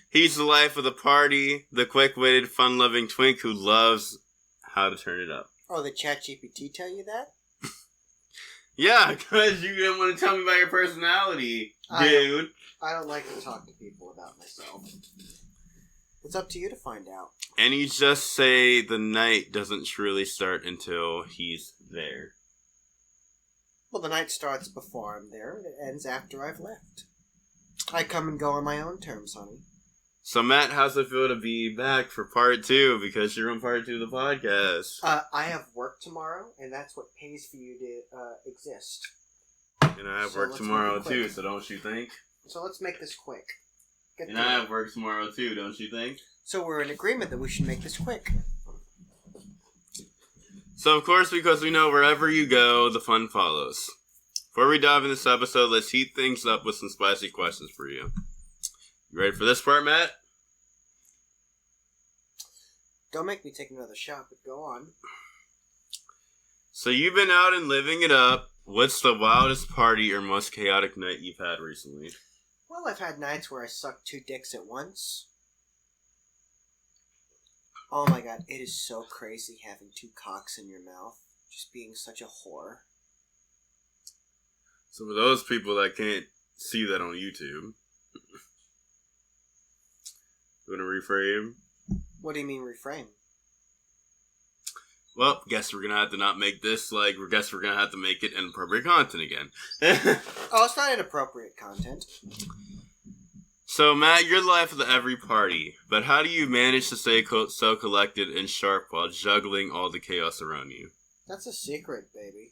He's the life of the party, the quick-witted, fun-loving twink who loves how to turn it up. Oh, did ChatGPT tell you that? Yeah, because you didn't want to tell me about your personality, dude. I don't like to talk to people about myself. It's up to you to find out. And you just say the night doesn't truly start until he's there? Well, the night starts before I'm there, and it ends after I've left. I come and go on my own terms, honey. So, Matt, how's it feel to be back for part 2? Because you're on part 2 of the podcast. I have work tomorrow, and that's what pays for you to exist. And I have work tomorrow, too, so don't you think? So let's make this quick. And I have work tomorrow, too, don't you think? So we're in agreement that we should make this quick. So, of course, because we know wherever you go, the fun follows. Before we dive into this episode, let's heat things up with some spicy questions for you. You ready for this part, Matt? Don't make me take another shot, but go on. So, you've been out and living it up. What's the wildest party or most chaotic night you've had recently? Well, I've had nights where I sucked 2 dicks at once. Oh my god, it is so crazy having 2 cocks in your mouth. Just being such a whore. So for those people that can't see that on YouTube, you want to reframe? What do you mean reframe? Well, guess we're going to have to not make this, guess we're going to have to make it inappropriate content again. Oh, it's not inappropriate content. So, Matt, you're the life of the every party, but how do you manage to stay so collected and sharp while juggling all the chaos around you? That's a secret, baby.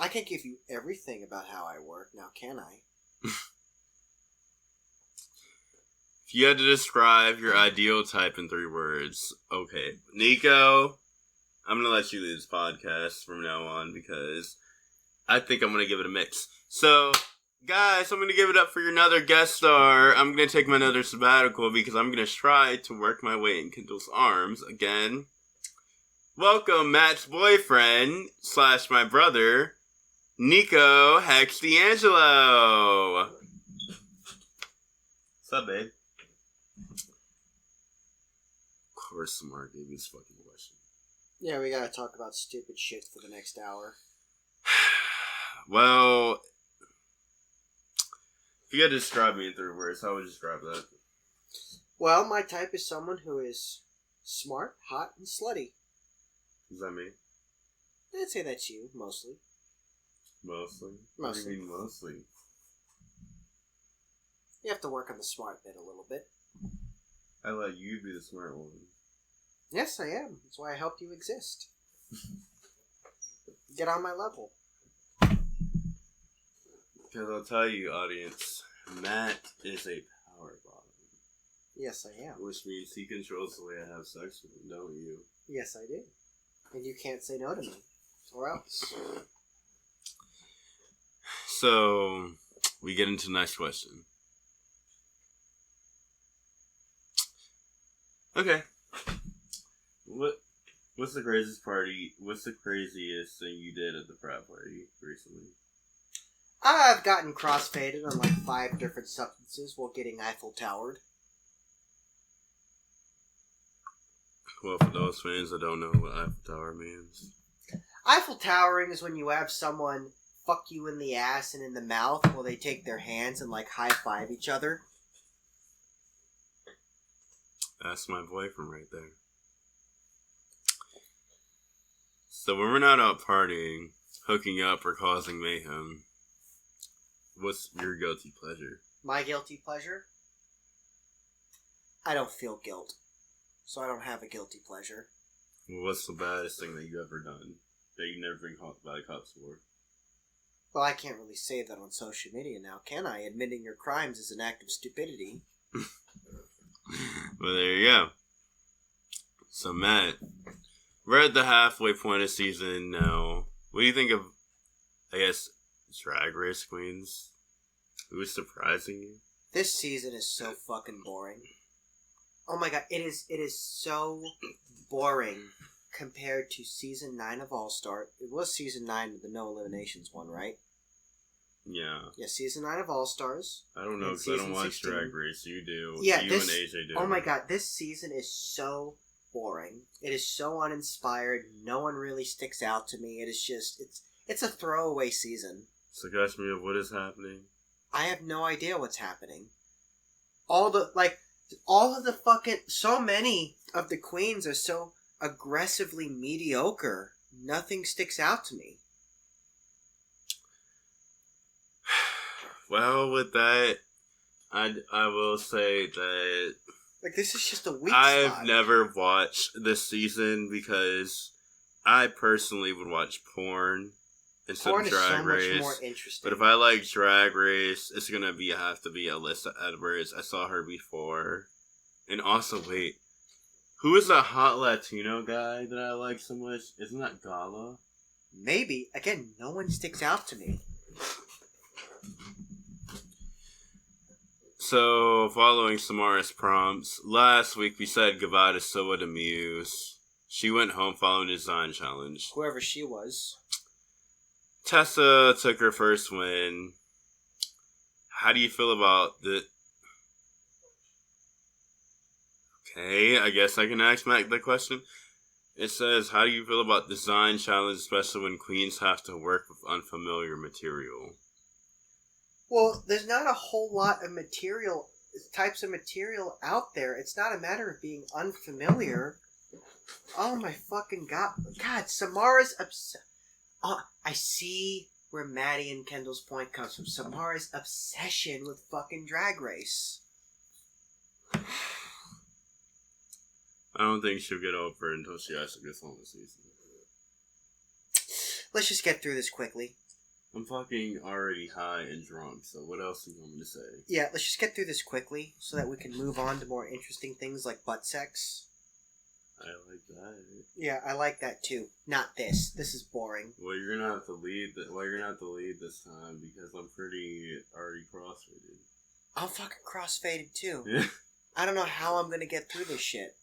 I can't give you everything about how I work, now can I? If you had to describe your ideal type in 3 words, okay, Nico, I'm going to let you lead this podcast from now on because I think I'm going to give it a mix. So... guys, I'm going to give it up for another guest star. I'm going to take my another sabbatical because I'm going to try to work my way in Kendall's arms again. Welcome, Matt's boyfriend / my brother, Nico Hex Di'Angelo. What's up, babe? Of course, Samara gave me this fucking question. Yeah, we gotta talk about stupid shit for the next hour. Well... if you had to describe me in 3 words, how would you describe that? Well, my type is someone who is smart, hot, and slutty. Is that me? I'd say that's you, mostly. Mostly? Mostly. What do you mean mostly? You have to work on the smart bit a little bit. I let you be the smart one. Yes, I am. That's why I helped you exist. Get on my level. Because I'll tell you, audience, Matt is a power bottom. Yes, I am. Which means he controls the way I have sex with him, don't you? Yes, I do. And you can't say no to me. Or else. So, we get into the next question. Okay. What's the craziest thing you did at the frat party recently? I've gotten crossfaded on like 5 different substances while getting Eiffel Towered. Well, for those fans that don't know what Eiffel Tower means. Eiffel Towering is when you have someone fuck you in the ass and in the mouth while they take their hands and like high-five each other. That's my boyfriend right there. So when we're not out partying, hooking up, or causing mayhem, what's your guilty pleasure? My guilty pleasure? I don't feel guilt. So I don't have a guilty pleasure. Well, what's the baddest thing that you've ever done that you've never been caught by the cops for? Well, I can't really say that on social media now, can I? Admitting your crimes is an act of stupidity. Well, there you go. So, Matt, we're at the halfway point of season now. What do you think of, I guess, Drag Race Queens? Who's surprising you? This season is so fucking boring. Oh my god, it is so boring compared to season 9 of All Star. It was season 9 of the No Eliminations one, right? Yeah. Yeah, season 9 of All Stars. I don't know because I don't watch 16. Drag Race. You do. Yeah, you and AJ do. Oh my god, this season is so boring. It is so uninspired. No one really sticks out to me. It is just, it's a throwaway season. So catch me up, what is happening? I have no idea what's happening. All of the fucking, so many of the queens are so aggressively mediocre. Nothing sticks out to me. Well, with that, I will say that Like, this is just a weak I've spot. never watched this season because I personally would watch porn instead Porn of is Drag so Race. much more interesting. But if I like Drag Race, it's gonna have to be Alyssa Edwards. I saw her before, and also wait, who is that hot Latino guy that I like so much? Isn't that Gala? Maybe. Again, no one sticks out to me. So, following Samara's prompts, last week we said goodbye to Soa the Muse. She went home following the design challenge. Whoever she was. Tessa took her first win. How do you feel about the... Okay, I guess I can ask Mac the question. It says, how do you feel about design challenge, especially when queens have to work with unfamiliar material? Well, there's not a whole lot of types of material out there. It's not a matter of being unfamiliar. Oh my fucking god. God, Samara's Oh, I see where Mattie and Kendall's point comes from. Samara's obsession with fucking Drag Race. I don't think she'll get over it until she actually gets on the season. Let's just get through this quickly. I'm fucking already high and drunk, so what else do you want me to say? Yeah, let's just get through this quickly so that we can move on to more interesting things like butt sex. I like that. Yeah, I like that too. Not this. This is boring. Well, you're gonna have to lead. You're gonna have to lead this time because I'm pretty already crossfaded. I'm fucking crossfaded too. Yeah. I don't know how I'm gonna get through this shit.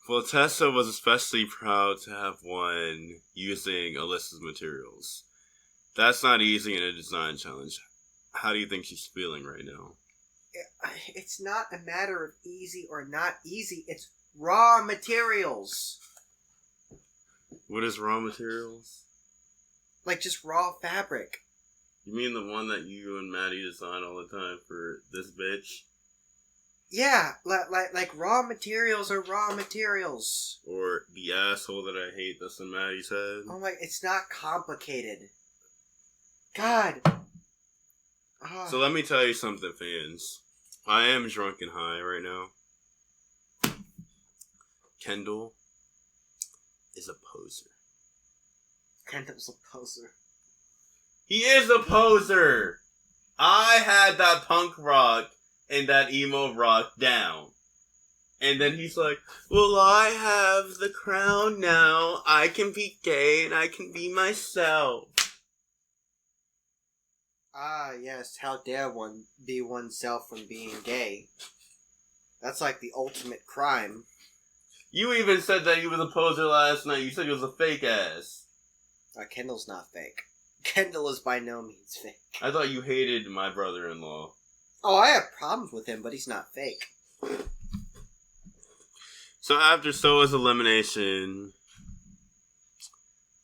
Well, Tessa was especially proud to have won using Alyssa's materials. That's not easy in a design challenge. How do you think she's feeling right now? It's not a matter of easy or not easy. It's raw materials. What is raw materials? Like just raw fabric. You mean the one that you and Mattie design all the time for this bitch? Yeah, like raw materials are raw materials. Or the asshole that I hate that's in Maddie's head? Oh my, it's not complicated. God. Oh. So let me tell you something, fans. I am drunk and high right now. Kendall is a poser. Kendall's a poser. He is a poser! I had that punk rock and that emo rock down. And then he's like, well, I have the crown now. I can be gay and I can be myself. Ah, yes. How dare one be oneself when being gay? That's like the ultimate crime. You even said that he was a poser last night. You said he was a fake ass. Kendall's not fake. Kendall is by no means fake. I thought you hated my brother-in-law. Oh, I have problems with him, but he's not fake. So after Soa's elimination,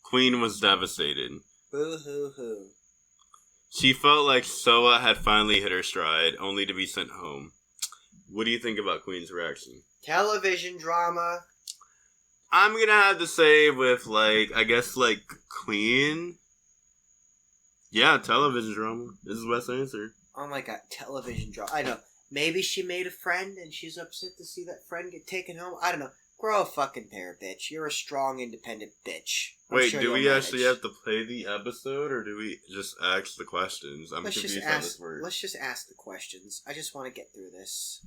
Queen was devastated. Boo-hoo-hoo. She felt like Soa had finally hit her stride, only to be sent home. What do you think about Queen's reaction? Television drama. I'm gonna have to say with, Queen. Yeah, television drama. This is the best answer. Oh my god, television drama. I know. Maybe she made a friend and she's upset to see that friend get taken home. I don't know. Grow a fucking pair, bitch. You're a strong, independent bitch. Wait, do we actually have to play the episode, or do we just ask the questions? I'm confused how this works. Let's just ask the questions. I just want to get through this.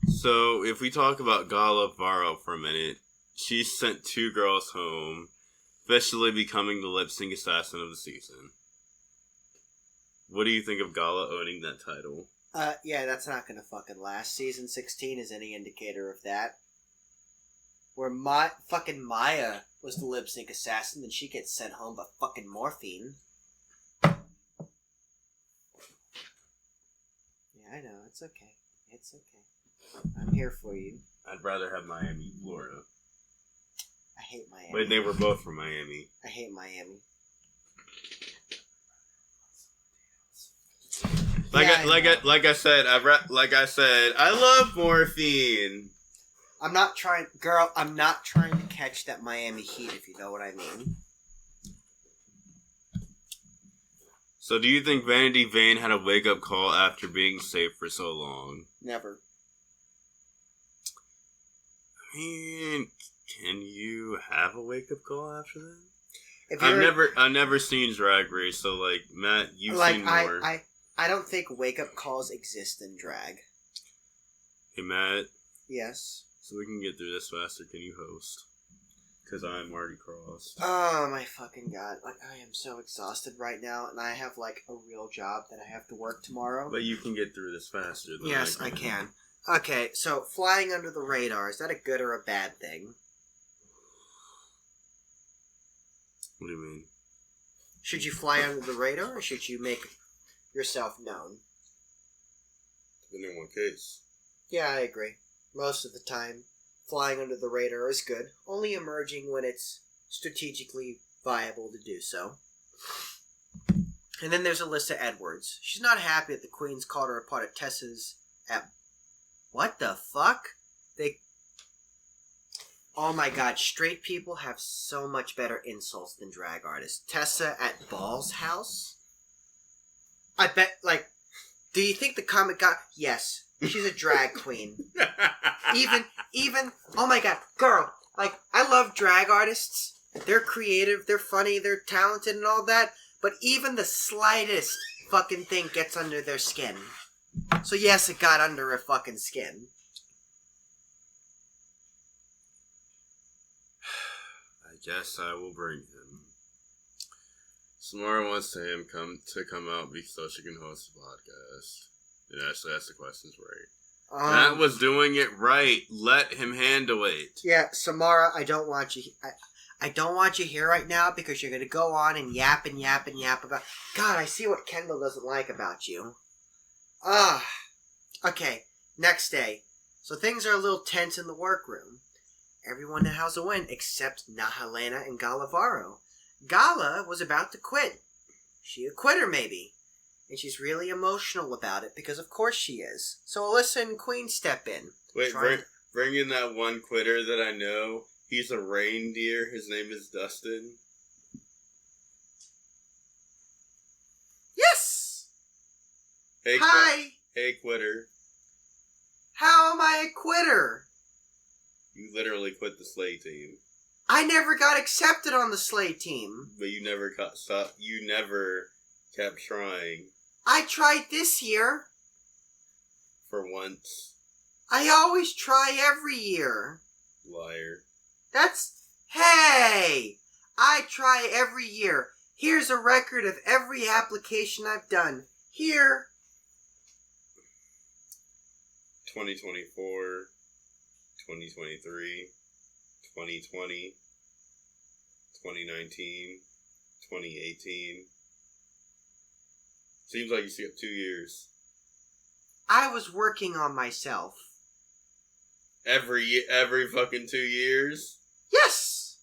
So, if we talk about Gala Varo for a minute, she sent 2 girls home, officially becoming the lip sync assassin of the season. What do you think of Gala owning that title? Yeah, that's not gonna fucking last. Season 16 is any indicator of that. Where fucking Maya was the lip sync assassin, and she gets sent home by fucking morphine. Yeah, I know. It's okay. It's okay. I'm here for you. I'd rather have Miami, Florida. I hate Miami. Wait, they were both from Miami. I hate Miami. Like I said, I love morphine. I'm not trying to catch that Miami Heat, if you know what I mean. So do you think Vanity Vane had a wake-up call after being safe for so long? Never. I mean, can you have a wake-up call after that? I've never seen Drag Race, so like Matt, you've seen more. I don't think wake-up calls exist in drag. Hey Matt. Yes. So we can get through this faster. Can you host? Because I'm already crossed. Oh my fucking god! Like I am so exhausted right now, and I have like a real job that I have to work tomorrow. But you can get through this faster. Than Yes, I can. Okay, so flying under the radar, is that a good or a bad thing? What do you mean? Should you fly under the radar, or should you make yourself known? Depending on what case. Yeah, I agree. Most of the time, flying under the radar is good, only emerging when it's strategically viable to do so. And then there's Alyssa Edwards. She's not happy that the queens called her a part of Tessa's at... What the fuck? Oh my god, straight people have so much better insults than drag artists. Tessa at Ball's house? I bet, like... Do you think the comment got... Yes, she's a drag queen. Even, oh my god, girl, like, I love drag artists. They're creative, they're funny, they're talented and all that, but even the slightest fucking thing gets under their skin. So yes, it got under her fucking skin. I guess I will bring him. Samara wants him to come out so she can host the podcast. And actually ask the questions right. Matt was doing it right. Let him handle it. Yeah, Samara, I don't want you. I don't want you here right now because you're gonna go on and yap about. God, I see what Kendall doesn't like about you. Okay. Next day, so things are a little tense in the workroom. Everyone has a win except Nahalena and Gala Varo. Gala was about to quit. She a quitter maybe. And she's really emotional about it because of course she is. So Alyssa and Queen step in. Wait, bring in that one quitter that I know. He's a reindeer. His name is Dustin. Yes! Hey, hi! Hey, quitter. How am I a quitter? You literally quit the sleigh team. I never got accepted on the sleigh team. But you never You never kept trying. I tried this year. For once. I always try every year. Liar. Hey! I try every year. Here's a record of every application I've done. Here. 2024, 2023, 2020, 2019, 2018. Seems like you skipped 2 years. I was working on myself. Every fucking 2 years? Yes!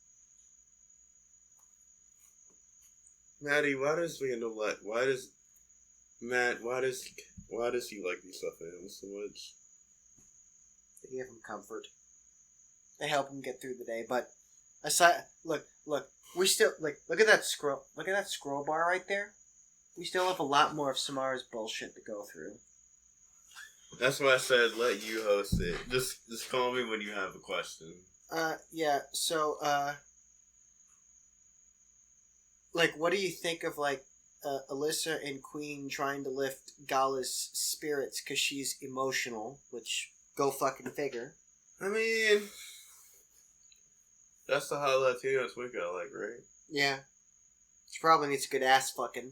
Maddie, why does he like these stuffed animals so much? They give him comfort. They help him get through the day, but aside, look, we still, look at that scroll bar right there. We still have a lot more of Samara's bullshit to go through. That's why I said let you host it. Just call me when you have a question. Yeah, so, what do you think of, Alyssa and Queen trying to lift Gala's spirits because she's emotional, which, go fucking figure. I mean, that's the hot Latinos we got, right? Yeah. She probably needs a good ass fucking.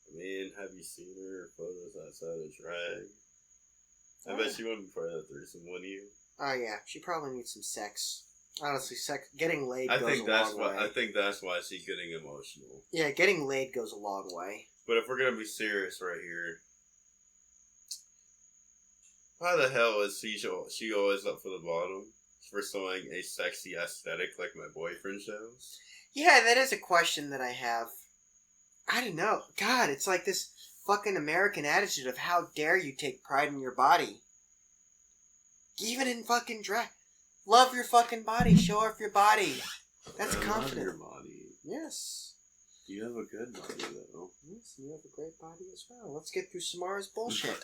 I mean, have you seen her photos outside of drag? I bet she wouldn't be part of that threesome, wouldn't you? Oh, yeah. She probably needs some sex. Honestly, getting laid goes a long way. I think that's why she's getting emotional. Yeah, getting laid goes a long way. But if we're going to be serious right here, why the hell is she always up for the bottom? For showing a sexy aesthetic like my boyfriend shows? Yeah, that is a question that I have. I don't know. God, it's like this fucking American attitude of how dare you take pride in your body. Even in fucking drag. Love your fucking body. Show off your body. That's confident. Love your body. Yes. You have a good body, though. Yes, you have a great body as well. Let's get through Samara's bullshit.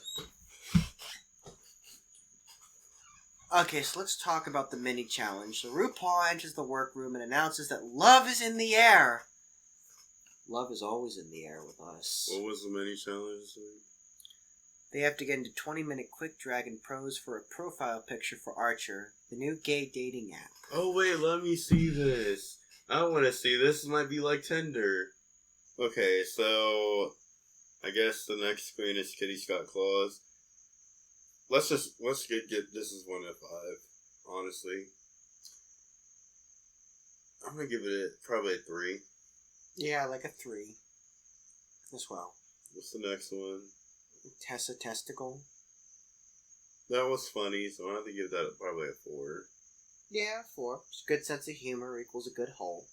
Okay, so let's talk about the mini challenge. So RuPaul enters the workroom and announces that love is in the air. Love is always in the air with us. What was the mini challenge this week? They have to get into 20-minute quick drag and pose for a profile picture for Archer, the new gay dating app. Oh, wait, let me see this. I want to see this. This might be like Tinder. Okay, so I guess the next queen is Kitty Scott Claus. Let's get this is 1 of 5, honestly. I'm gonna give it probably a 3. Yeah, like a 3 as well. What's the next one? Tessa Testicle. That was funny, so I have to give that probably a 4. Yeah, 4. Good sense of humor equals a good whole.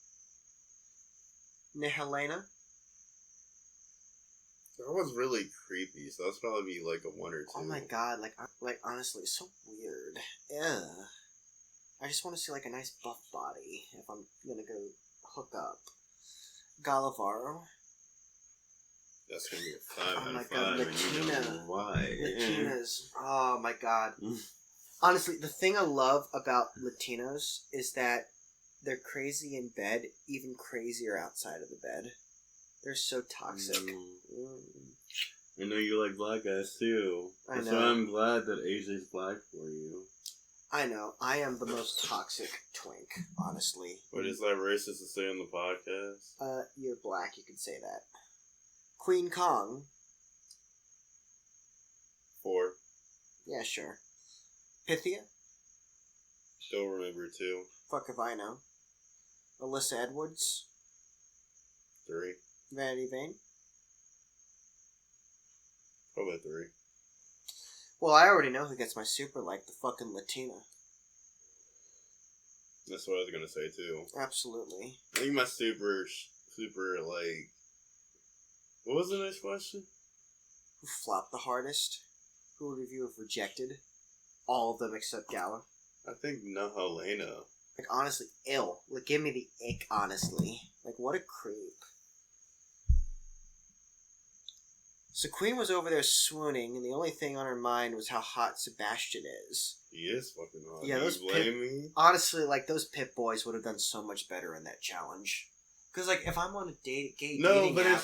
Helena. That was really creepy, so that's probably be like a 1 or 2. Oh my god, like honestly, it's so weird. Ugh. I just want to see like a nice buff body if I'm gonna go hook up. Gala Varo. That's gonna be a 5 Oh my out of god, 5. And you know why? Latinas. Oh my god. Honestly, the thing I love about Latinos is that they're crazy in bed, even crazier outside of the bed. They're so toxic. I know you like black guys too. I know. So I'm glad that AJ's black for you. I know. I am the most toxic twink, honestly. What is that racist to say on the podcast? You're black, you could say that. Kween Kong. 4. Yeah, sure. Pythia? Don't remember 2. Fuck if I know. Alyssa Edwards? 3. Vanity Vane? Probably 3. Well, I already know who gets my super like, the fucking Latina. That's what I was gonna say too. Absolutely. I think my super like. What was the next question? Who flopped the hardest? Who would review have rejected? All of them except Gala. I think no Helena. Like, honestly, ill. Like, give me the ick, honestly. Like, what a creep. So Queen was over there swooning, and the only thing on her mind was how hot Sebastian is. He is fucking hot. Yeah, those me. Honestly, like, those Pit Boys would have done so much better in that challenge. Because, like, if I'm on a gay dating app,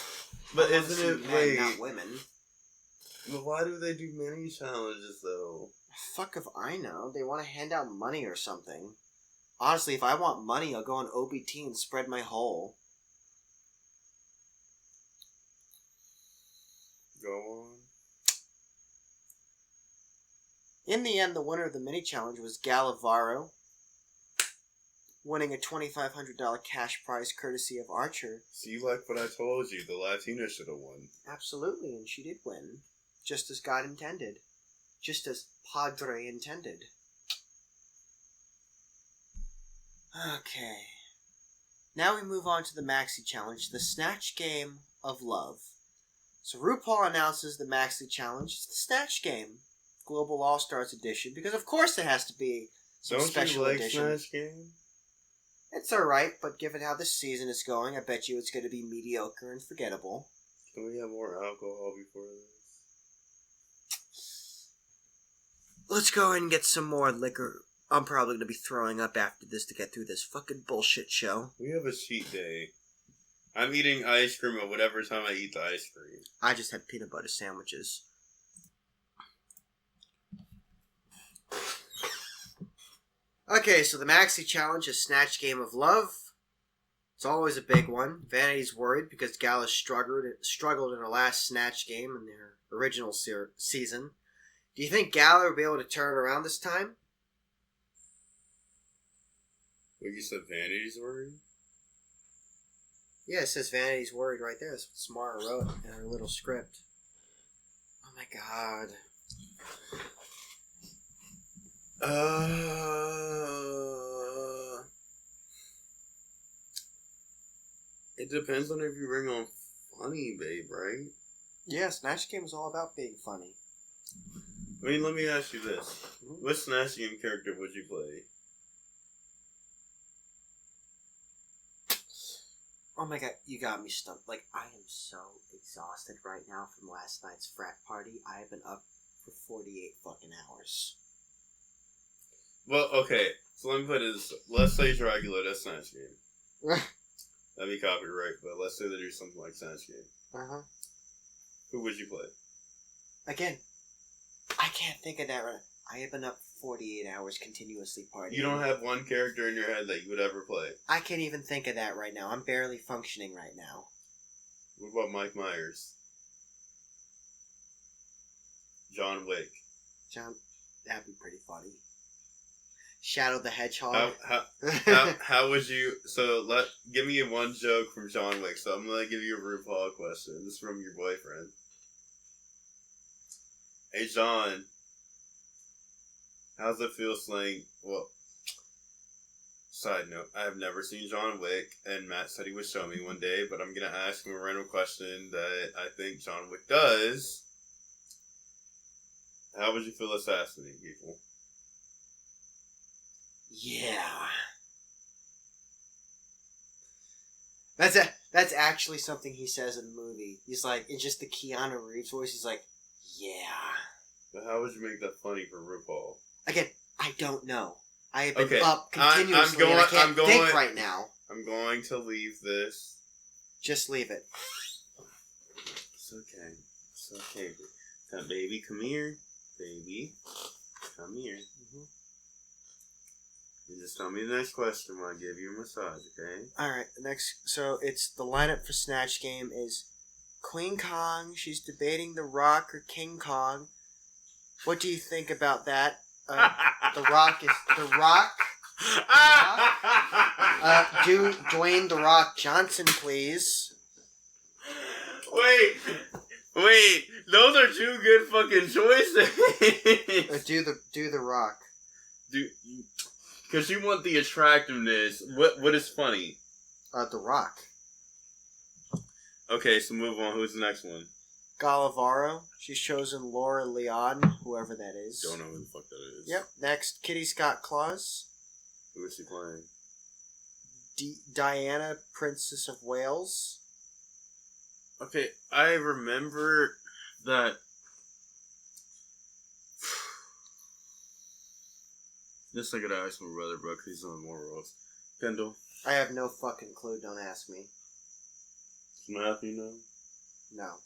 but isn't it men, not women? But why do they do mini challenges though? Fuck if I know. They want to hand out money or something. Honestly, if I want money, I'll go on OBT and spread my hole. Go on. In the end, the winner of the mini challenge was Gala Varo, winning a $2,500 cash prize courtesy of Archer. See, like what I told you, the Latina should have won. Absolutely, and she did win. Just as God intended. Just as Padre intended. Okay. Now we move on to the Maxi challenge, the Snatch Game of Love. So RuPaul announces the Maxi challenge. It's the Snatch Game, Global All-Stars edition, because of course it has to be some special edition. Don't you like Snatch Game? It's alright, but given how this season is going, I bet you it's going to be mediocre and forgettable. Can we have more alcohol before this? Let's go ahead and get some more liquor. I'm probably going to be throwing up after this to get through this fucking bullshit show. We have a cheat day. I'm eating ice cream at whatever time I eat the ice cream. I just had peanut butter sandwiches. Okay, so the Maxi challenge is Snatch Game of Love. It's always a big one. Vanity's worried because Gala struggled in her last Snatch game in their original season. Do you think Gala will be able to turn it around this time? What, you said Vanity's worried? Yeah, it says Vanity's worried right there. That's what Samara wrote in her little script. Oh my god. It depends on if you bring on Funny Babe, right? Yeah, Snatch Game is all about being funny. I mean, let me ask you this. What Snatch Game character would you play? Oh my god, you got me stumped. Like, I am so exhausted right now from last night's frat party. I have been up for 48 fucking hours. Well, okay. So let me put it this. Let's say Dracula does Snatch Game. That'd be copyright, but let's say they do something like Snatch Game. Uh-huh. Who would you play? Again, I can't think of that right now. I have been up 48 hours continuously partying. You don't have one character in your head that you would ever play. I can't even think of that right now. I'm barely functioning right now. What about Mike Myers? John Wick. That'd be pretty funny. Shadow the Hedgehog. How would you... So, give me one joke from John Wick. So I'm going to give you a RuPaul question. This is from your boyfriend. Hey, John. How's it feel slaying... Well, side note, I have never seen John Wick, and Matt said he would show me one day, but I'm going to ask him a random question that I think John Wick does. How would you feel assassinating people? Yeah. That's actually something he says in the movie. He's like, in just the Keanu Reeves voice, he's like, yeah. But how would you make that funny for RuPaul? Again, I don't know. I have been up continuously and I can't think right now. I'm going to leave this. Just leave it. It's okay. It's okay. Now, baby, come here. Baby, come here. Mm-hmm. You just tell me the next question when I give you a massage, okay? Alright, so it's the lineup for Snatch Game is Kween Kong, she's debating The Rock or King Kong. What do you think about that? The Rock. Do Dwayne The Rock Johnson, please. Wait, those are two good fucking choices. Do the Rock. Because you want the attractiveness. What is funny? The Rock. Okay, so move on. Who's the next one? Gala Varo. She's chosen Laura Leon, whoever that is. Don't know who the fuck that is. Yep. Next, Kitty Scott Claus. Who is she playing? Diana, Princess of Wales. Okay, I remember that. This I gotta ask my brother, bro, 'cause he's on more roles. Kendall? I have no fucking clue, don't ask me. Matthew, you know? No.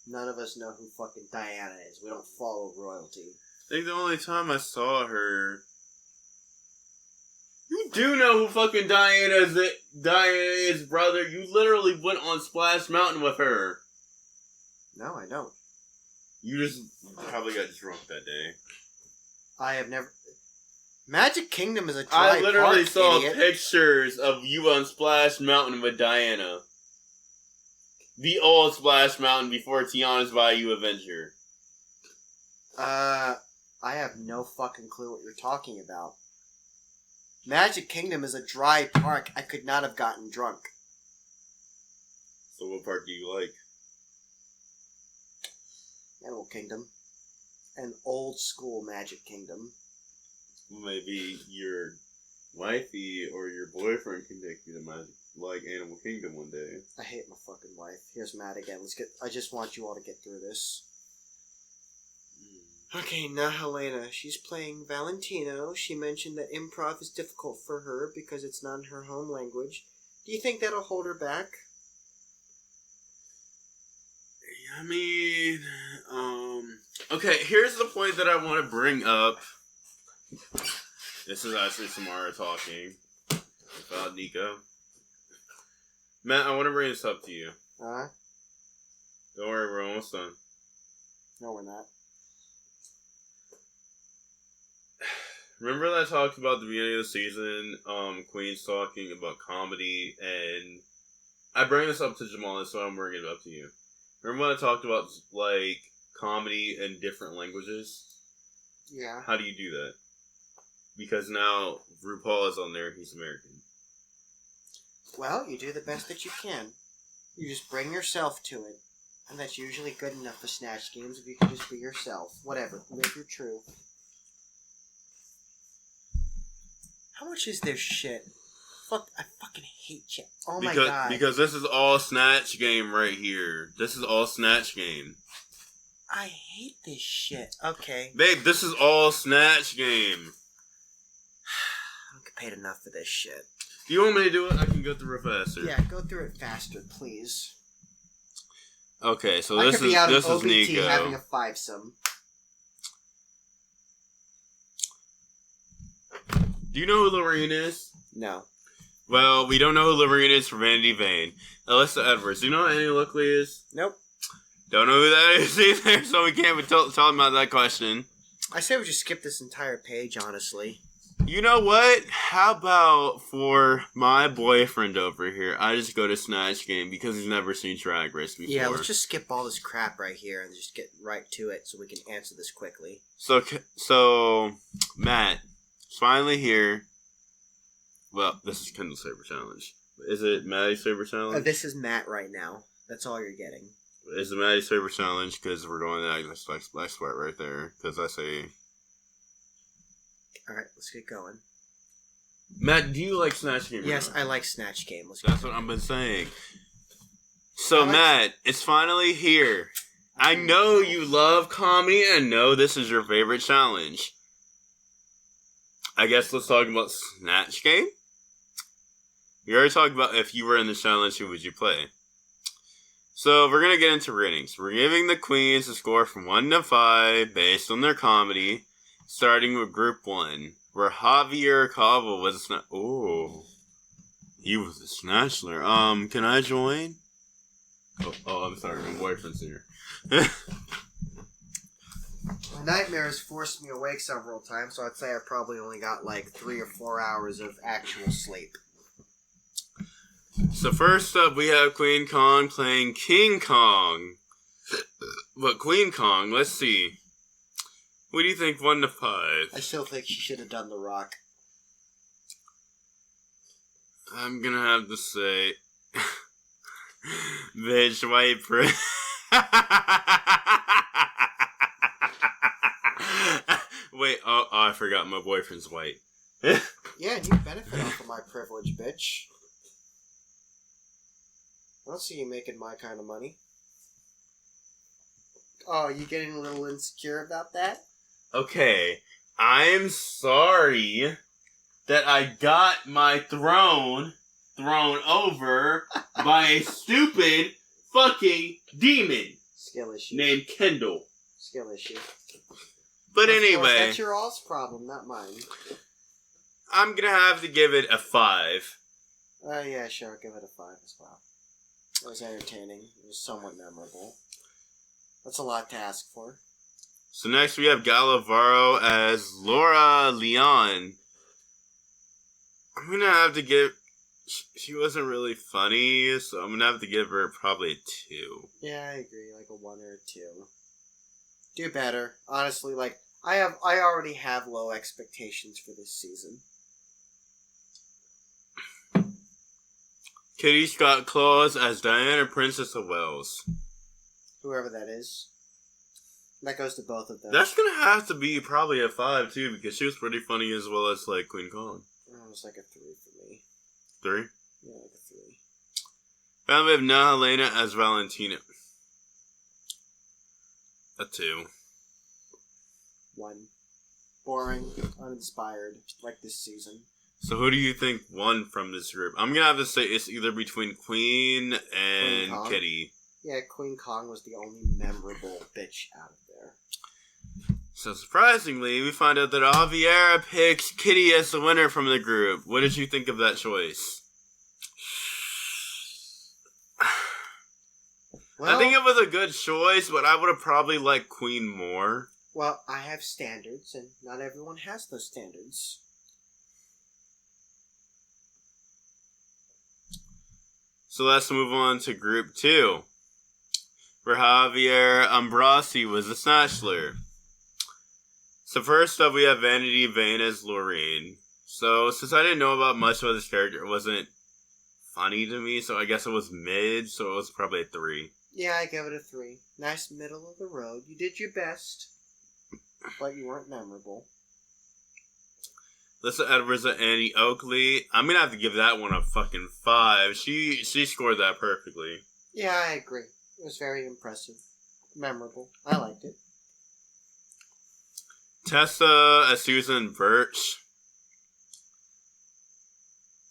None of us know who fucking Diana is. We don't follow royalty. I think the only time I saw her... You do know who fucking Diana is, brother. You literally went on Splash Mountain with her. No, I don't. You just probably got drunk that day. I have never... Magic Kingdom is a dry I literally park, saw idiot. pictures of you on Splash Mountain with Diana. The old Splash Mountain before Tiana's Bayou Adventure. I have no fucking clue what you're talking about. Magic Kingdom is a dry park. I could not have gotten drunk. So what park do you like? Animal Kingdom. An old school Magic Kingdom. Maybe your wifey or your boyfriend can take you to Animal Kingdom one day. I hate my fucking wife. Here's Matt again. I just want you all to get through this. Okay, now Helena. She's playing Valentino. She mentioned that improv is difficult for her because it's not in her home language. Do you think that'll hold her back? I mean, okay, here's the point that I want to bring up. This is actually Samara talking about Nico. Matt, I want to bring this up to you. Uh-huh. Don't worry, we're almost done. No, we're not. Remember that I talked about at the beginning of the season, Queen's talking about comedy, and I bring this up to Jamal, so I'm bringing it up to you. Remember when I talked about, comedy in different languages? Yeah. How do you do that? Because now RuPaul is on there, he's American. Well, you do the best that you can. You just bring yourself to it. And that's usually good enough for Snatch Games if you can just be yourself. Whatever. Live your truth. How much is this shit? Fuck, I fucking hate you. Oh my god. Because this is all Snatch Game right here. This is all Snatch Game. I hate this shit. Okay. Babe, this is all Snatch Game. I don't get paid enough for this shit. Do you want me to do it? I can go through it faster. Yeah, go through it faster, please. Okay, so I this could be out is of OBT Nico. having a fivesome. Do you know who Lorraine is? No. Well, we don't know who Lorraine is for Vanity Vane. Alyssa Edwards. Do you know what Annie Lookley is? Nope. Don't know who that is either, so we can't be talking about that question. I say we just skip this entire page, honestly. You know what? How about for my boyfriend over here, I just go to Snatch Game because he's never seen Drag Race before. Yeah, let's just skip all this crap right here and just get right to it so we can answer this quickly. So Matt, it's finally here. Well, this is Kendall's Saber Challenge. Is it Maddie's Saber Challenge? This is Matt right now. That's all you're getting. Is it Maddie's Saber Challenge? Because we're going to I sweat right there. Because I say... Alright, let's get going. Matt, do you like Snatch Game? Yes, I like Snatch Game. That's what I've been saying. So, Matt, it's finally here. I know you love comedy and I know this is your favorite challenge. I guess let's talk about Snatch Game. We already talked about if you were in the challenge, who would you play? So, we're going to get into ratings. We're giving the queens a score from 1 to 5 based on their comedy. Starting with Group 1, where Javier Cabo was a he was a snatchler. Can I join? Oh, I'm sorry, my boyfriend's here. My nightmares forced me awake several times, so I'd say I probably only got like 3 or 4 hours of actual sleep. So first up, we have Kween Kong playing King Kong. But Kween Kong, let's see. What do you think, 1 to 5? I still think she should have done The Rock. I'm gonna have to say... Bitch, white privilege. Wait, I forgot my boyfriend's white. Yeah, and you benefit off of my privilege, bitch. I don't see you making my kind of money. Oh, you getting a little insecure about that? Okay, I'm sorry that I got my throne thrown over by a stupid fucking demon Skill issue. named Kendall. Skill issue. But Of anyway, course, that's your all's problem, not mine. I'm gonna have to give it a 5. Yeah, sure, I'll give it a 5 as well. It was entertaining. It was somewhat memorable. That's a lot to ask for. So next we have Gala Varo as Laura Leon. I'm gonna have to give... She wasn't really funny, so I'm gonna have to give her probably a 2. Yeah, I agree. Like a 1 or a 2. Do better. Honestly, like, I already have low expectations for this season. Kitty Scott Claus as Diana, Princess of Wales. Whoever that is. That goes to both of them. That's gonna have to be probably a 5 too, because she was pretty funny as well as like Kween Kong. It was like a 3 for me. 3? Yeah, like a 3. Then we have Na Helena as Valentina. A 2. 1. Boring, uninspired, like this season. So who do you think won from this group? I'm gonna have to say it's either between Queen and Kong? Kitty. Yeah, Kween Kong was the only memorable bitch out of there. So surprisingly, we find out that Javiera picks Kitty as the winner from the group. What did you think of that choice? Well, I think it was a good choice, but I would have probably liked Queen more. Well, I have standards, and not everyone has those standards. So let's move on to Group 2, where Javier Ambrossi was the Snatchler. So first up, we have Vanity Vane as Lorraine. So since I didn't know about much about this character, it wasn't funny to me, so I guess it was mid, so it was probably a 3. Yeah, I give it a 3. Nice middle of the road. You did your best, but you weren't memorable. Alyssa Edwards and Annie Oakley. I'm gonna have to give that one a fucking 5. She scored that perfectly. Yeah, I agree. It was very impressive. Memorable. I liked it. Tessa as Susan Birch.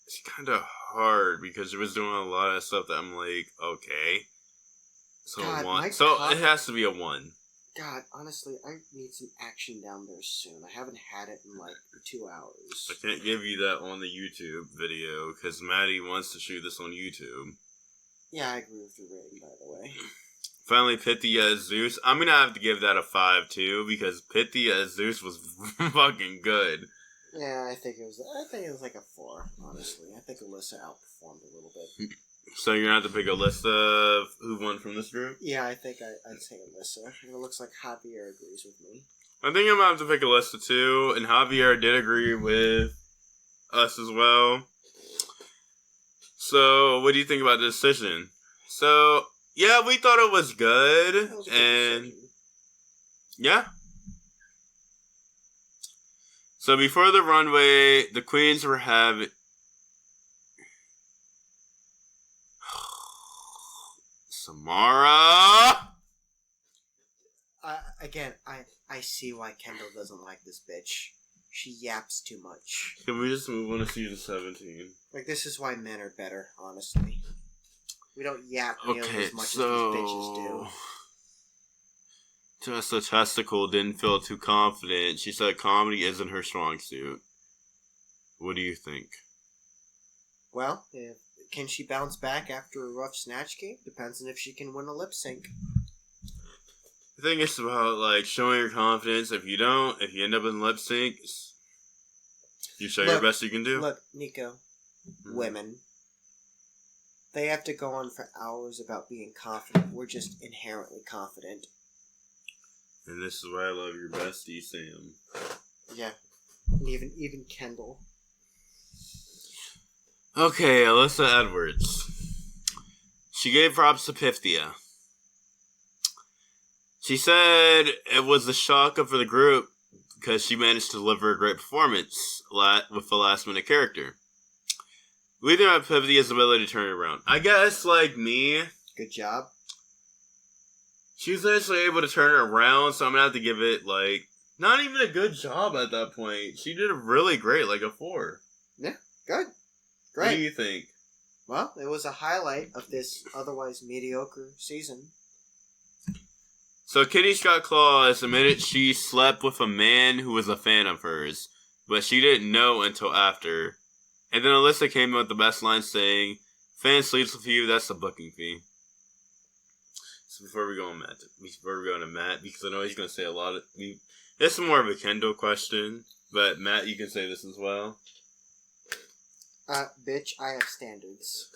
It's kind of hard because she was doing a lot of stuff that I'm like, okay. So God, 1. So it has to be a 1. God, honestly, I need some action down there soon. I haven't had it in like 2 hours. I can't give you that on the YouTube video because Mattie wants to shoot this on YouTube. Yeah, I agree with your rating, by the way. Finally, Pithy as Zeus. I'm gonna have to give that a 5 too because Pithy as Zeus was fucking good. Yeah, I think it was like a 4. Honestly, I think Alyssa outperformed a little bit. So you're gonna have to pick a list of who won from this group? Yeah, I think I'd say Alyssa. And it looks like Javier agrees with me. I think I'm gonna have to pick a list of 2, and Javier did agree with us as well. So, what do you think about the decision? So, yeah, we thought it was good, and decision. Yeah. So before the runway, the queens were having... Samara! I see why Kendall doesn't like this bitch. She yaps too much. Can we just move on to season 17? Like, this is why men are better, honestly. We don't yap nearly as much as these bitches do. Just a testicle didn't feel too confident. She said comedy isn't her strong suit. What do you think? Well, can she bounce back after a rough snatch game? Depends on if she can win a lip sync. I think it's about, like, showing your confidence. If you don't, if you end up in lip sync, you show your best you can do. Look, Nico, women, they have to go on for hours about being confident. We're just inherently confident. And this is why I love your bestie, Sam. Yeah. And even Kendall. Okay, Alyssa Edwards. She gave props to Pythia. She said it was a shock for the group because she managed to deliver a great performance with the last minute character. We think about Pythia's ability to turn it around. I guess, like me... Good job. She was actually able to turn it around, so I'm going to have to give it, like, not even a good job at that point. She did really great, like a 4. Yeah, good. Great. What do you think? Well, it was a highlight of this otherwise mediocre season. So Kitty Scott Claus admitted she slept with a man who was a fan of hers, but she didn't know until after. And then Alyssa came up with the best line saying, "Fan sleeps with you, that's the booking fee." So before we go on to Matt, because I know he's going to say a lot of... This is more of a Kendall question, but Matt, you can say this as well. Bitch, I have standards.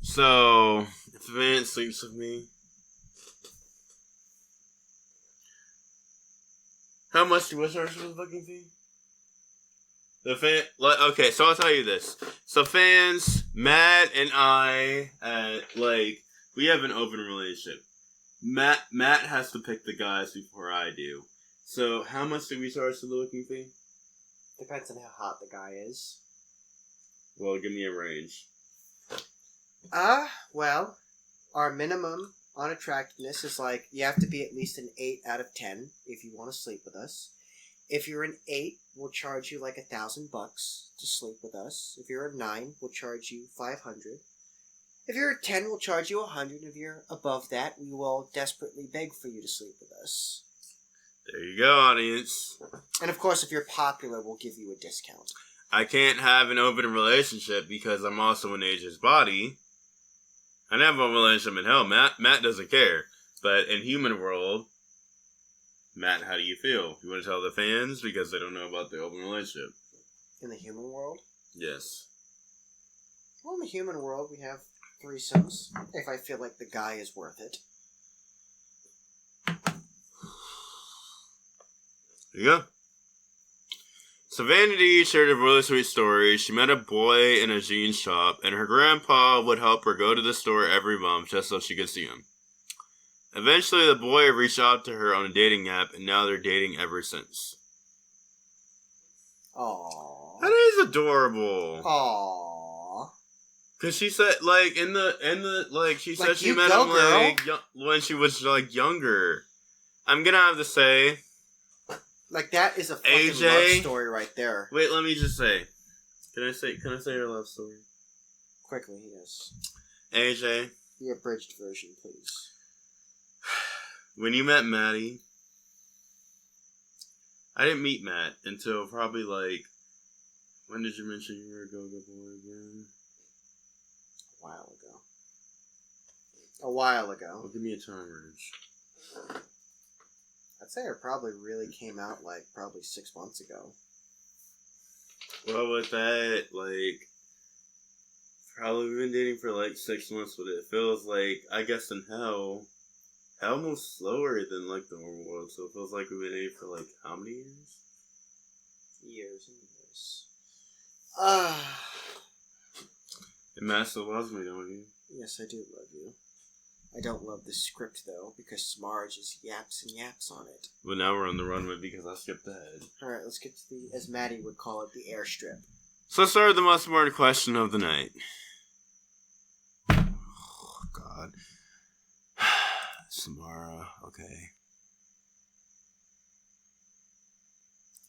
So, if the man sleeps with me... How much do we charge for the booking fee? Okay, so I'll tell you this. So fans, Matt and I, we have an open relationship. Matt has to pick the guys before I do. So how much do we charge for the booking fee? Depends on how hot the guy is. Well, give me a range. Well, our minimum on attractiveness is like, you have to be at least an 8 out of 10 if you want to sleep with us. If you're an 8, we'll charge you like $1,000 to sleep with us. If you're a 9, we'll charge you $500. If you're a 10, we'll charge you $100. If you're above that, we will desperately beg for you to sleep with us. There you go, audience. And of course, if you're popular, we'll give you a discount. I can't have an open relationship because I'm also in Asia's body. I never have a relationship in hell. Matt doesn't care. But in human world, Matt, how do you feel? You want to tell the fans because they don't know about the open relationship? In the human world? Yes. Well, in the human world, we have threesomes. If I feel like the guy is worth it. There you go. So Vanity shared a really sweet story. She met a boy in a jeans shop, and her grandpa would help her go to the store every month just so she could see him. Eventually, the boy reached out to her on a dating app, and now they're dating ever since. Aww. That is adorable. Aww. Cause she said, like, in the like, she said she met go, him, girl. like, when she was, like, younger. I'm gonna have to say... Like, that is a fucking AJ, love story right there. Wait, let me just say. Can I say her love story? Quickly, yes. AJ. The abridged version, please. When you met Mattie, I didn't meet Matt until probably, like, when did you mention you were a go-go boy again? A while ago. Well, give me a time range. I'd say it probably really came out, like, probably 6 months ago. Well, with that, like, probably been dating for, like, 6 months, but it feels like, I guess in hell moves slower than, like, the normal world, so it feels like we've been dating for, like, how many years? Years and years. And Matt still loves me, don't you? Yes, I do love you. I don't love the script, though, because Samara just yaps and yaps on it. But now we're on the runway because I skipped ahead. Alright, let's get to the, as Mattie would call it, the airstrip. So let's start with the most important question of the night. Oh, God. Samara, okay.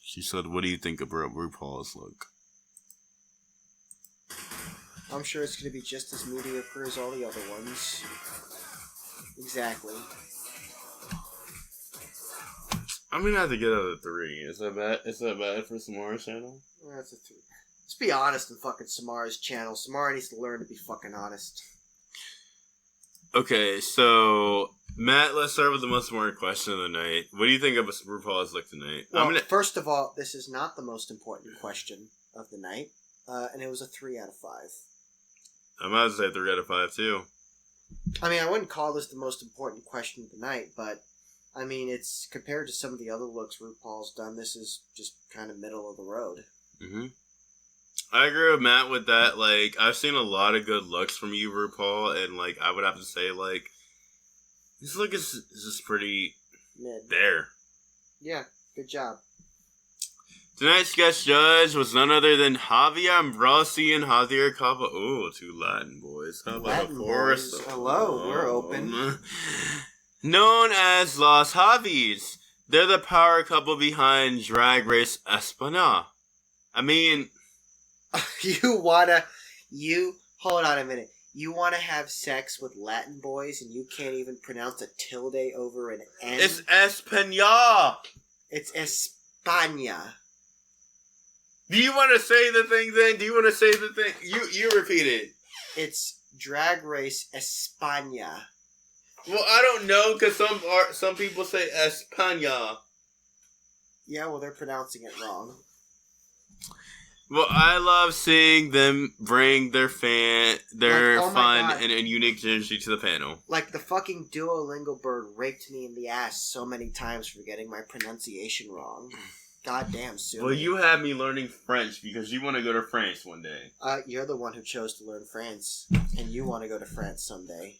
She said, what do you think about RuPaul's look? I'm sure it's going to be just as mediocre as all the other ones. Exactly. I'm gonna have to get out of 3. Is that bad? Is that bad for Samara's channel? That's a 3. Let's be honest in fucking Samara's channel. Samara needs to learn to be fucking honest. Okay, so Matt, let's start with the most important question of the night. What do you think of RuPaul's look tonight? Well, first of all, this is not the most important question of the night, and it was a 3 out of 5. I'm about to say 3 out of 5 too. I mean, I wouldn't call this the most important question of the night, but I mean, it's compared to some of the other looks RuPaul's done. This is just kind of middle of the road. Mm-hmm. I agree with Matt with that. Like, I've seen a lot of good looks from you, RuPaul, and like, I would have to say, like, this look is just pretty mid. There. Yeah, good job. Tonight's guest judge was none other than Javier Ambrosi and Javier Capa. Ooh, 2 Latin boys. How about Latin a chorus? boys. Hello, we're open. Known as Los Javis, they're the power couple behind Drag Race España. I mean... Hold on a minute. You want to have sex with Latin boys and you can't even pronounce a tilde over an N? It's España! It's España. Do you want to say the thing then? Do you want to say the thing? You repeat it. It's Drag Race España. Well, I don't know, because some people say España. Yeah, well, they're pronouncing it wrong. Well, I love seeing them bring their fun and unique energy to the panel. Like, the fucking Duolingo bird raked me in the ass so many times for getting my pronunciation wrong. Goddamn, Sue. Well, you have me learning French because you want to go to France one day. You're the one who chose to learn France, and you want to go to France someday.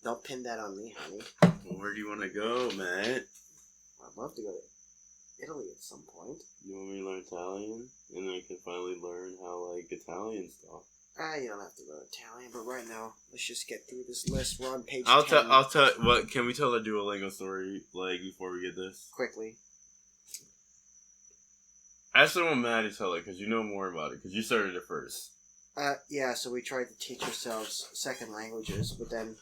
Don't pin that on me, honey. Well, where do you want to go, Matt? I'd love to go to Italy at some point. You want me to learn Italian? And then I can finally learn how, like, Italians talk. You don't have to learn Italian, but right now, let's just get through this list. We're on page 10. I'll tell, what, can we tell a Duolingo story, like, before we get this? Quickly. I actually want Matt to tell it, because you know more about it, because you started it first. Yeah, so we tried to teach ourselves second languages, but then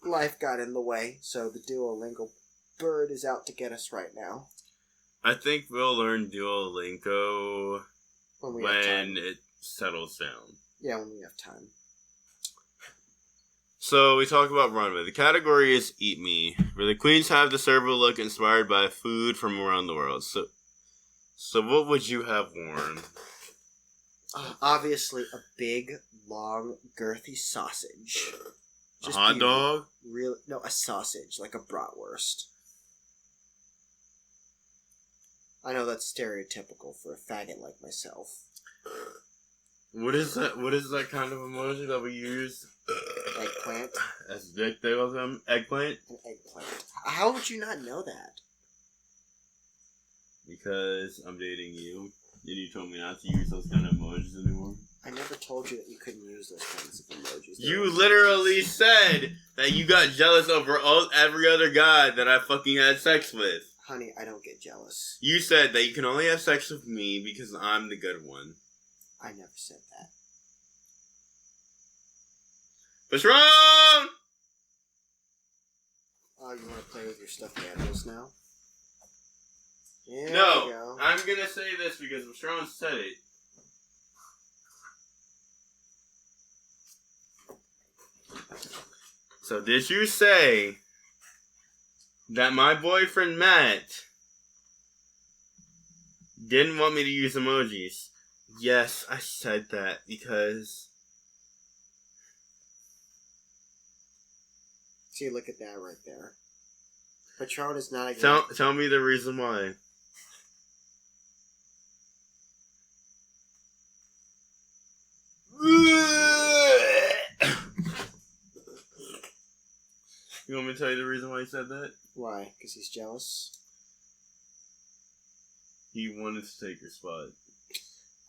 life got in the way, so the Duolingo bird is out to get us right now. I think we'll learn Duolingo when it settles down. Yeah, when we have time. So we talk about runway. The category is Eat Me, where the queens have to serve a look inspired by food from around the world. So what would you have worn? Obviously, a big, long, girthy sausage. Just a hot dog? No, a sausage, like a bratwurst. I know that's stereotypical for a faggot like myself. What is that? What is that kind of emoji that we use Eggplant. That's dick they call them? Eggplant? An eggplant. How would you not know that? Because I'm dating you, and you told me not to use those kind of emojis anymore. I never told you that you couldn't use those kinds of emojis. You literally said that you got jealous over every other guy that I fucking had sex with. Honey, I don't get jealous. You said that you can only have sex with me because I'm the good one. I never said that. What's wrong? Oh, you want to play with your stuffed animals now? Yeah, No, I'm gonna say this because Strong said it. So did you say that my boyfriend Matt didn't want me to use emojis? Yes, I said that because... See, look at that right there. Patron is not a... Tell me the reason why. You want me to tell you the reason why he said that? Why? Because he's jealous? He wanted to take your spot.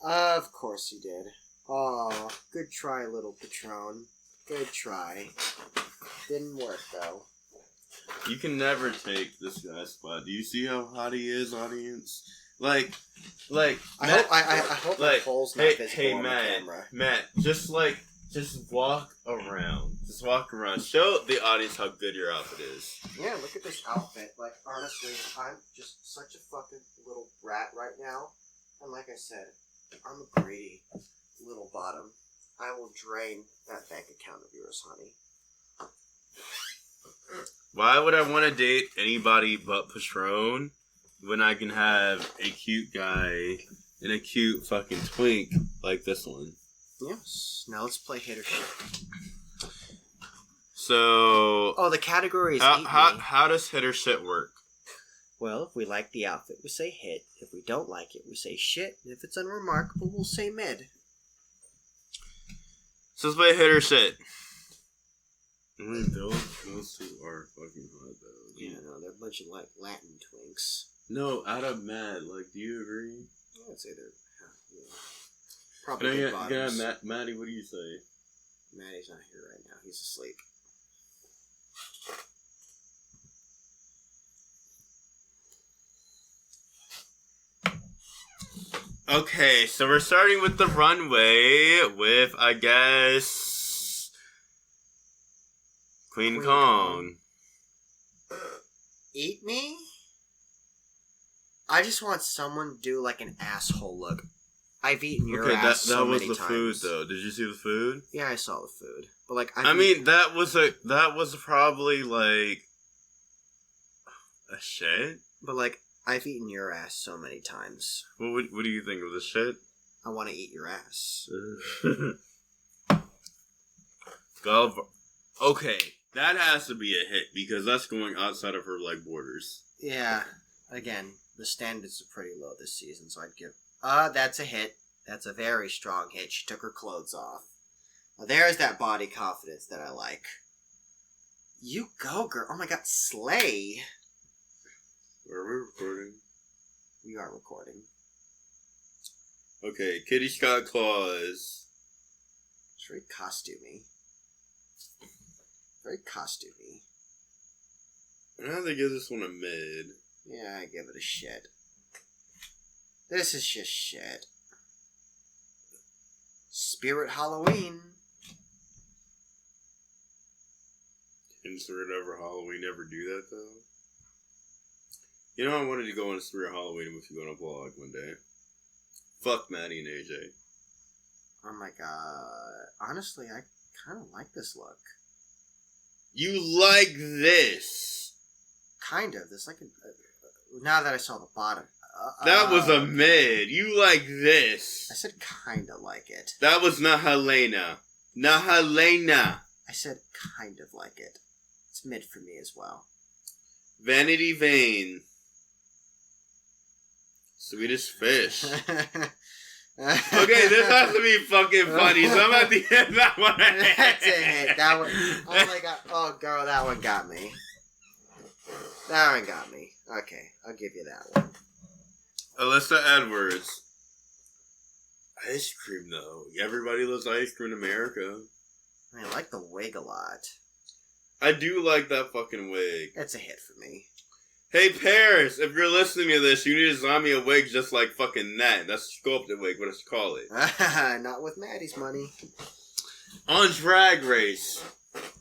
Of course he did. Aw, good try, little Patron. Good try. Didn't work, though. You can never take this guy's spot. Do you see how hot he is, audience? I hope that hole's not visible on the camera. Matt, just walk around. Just walk around. Show the audience how good your outfit is. Yeah, look at this outfit. Like, honestly, I'm just such a fucking little brat right now. And like I said, I'm a greedy little bottom. I will drain that bank account of yours, honey. Why would I want to date anybody but Patron when I can have a cute guy and a cute fucking twink like this one? Yes. Now let's play hit or shit. So... Oh, the category is how does hit or shit work? Well, if we like the outfit, we say hit. If we don't like it, we say shit. And if it's unremarkable, we'll say mid. So let's play hit or shit. Those two are fucking hot, though. Yeah, no, they're a bunch of, like, Latin twinks. No, out of mad. Like, do you agree? I'd say they're... Probably good bottoms. Maddie, what do you say? Maddie's not here right now. He's asleep. Okay, so we're starting with the runway with, I guess, Kween Kong. Eat me? I just want someone to do like an asshole look. I've eaten your ass so many times. That was the food, though. Did you see the food? Yeah, I saw the food. But like, that was probably like a shit. But like, I've eaten your ass so many times. What do you think of the shit? I want to eat your ass. Gala Varo. Okay, that has to be a hit because that's going outside of her like borders. Yeah. Again, the standards are pretty low this season, so I'd give... that's a hit. That's a very strong hit. She took her clothes off. Now, there's that body confidence that I like. You go, girl. Oh my god, slay. Are we recording? We are recording. Okay, Kitty's got claws. It's very costumey. Very costumey. I have to give this one a mid. Yeah, I give it a shit. This is just shit. Spirit Halloween. Didn't Spirit ever Halloween ever do that, though? You know, I wanted to go on a Spirit Halloween with you on a vlog one day. Fuck Mattie and AJ. Oh my god. Honestly, I kind of like this look. You like this? Kind of. There's like a... now that I saw the bottom. That was a mid. You like this. I said kind of like it. That was Nahalena. Nahalena. I said kind of like it. It's mid for me as well. Vanity Vane. Swedish Fish. Okay, this has to be fucking funny, so I'm at the end of that one. That's a hit. That one. Oh my god. Oh, girl, that one got me. That one got me. Okay, I'll give you that one. Alyssa Edwards. Ice cream, though. Everybody loves ice cream in America. I mean, I like the wig a lot. I do like that fucking wig. It's a hit for me. Hey, Paris, if you're listening to this, you need to design me a wig just like fucking that. That's a sculpted wig, what you call it. Not with Maddie's money. On Drag Race.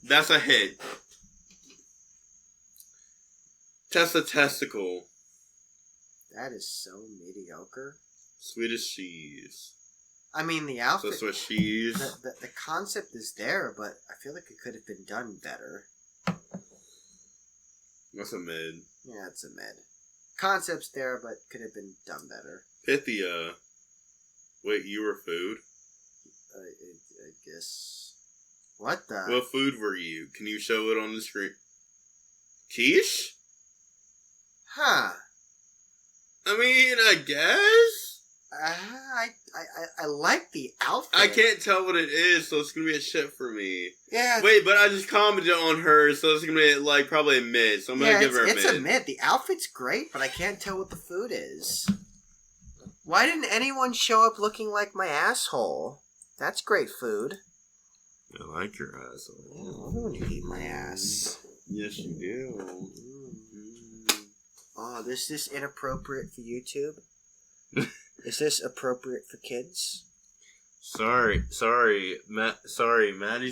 That's a hit. Tessa Testicle. That is so mediocre. Swedish cheese. I mean, the outfit... So Swiss cheese. The concept is there, but I feel like it could have been done better. That's a mid. Yeah, it's a mid. Concept's there, but could have been done better. Pythia. Wait, you were food? I guess... What the... What food were you? Can you show it on the screen? Quiche? Huh. I mean, I guess? I like the outfit. I can't tell what it is, so it's gonna be a shit for me. Yeah. Wait, but I just commented on her, so it's gonna be like probably a mid. So I'm gonna give her a mid. It's a mid. The outfit's great, but I can't tell what the food is. Why didn't anyone show up looking like my asshole? That's great food. I like your asshole. Yeah, I want to eat my ass. Yes, you do. Oh, is this inappropriate for YouTube? Is this appropriate for kids? Sorry, Matt's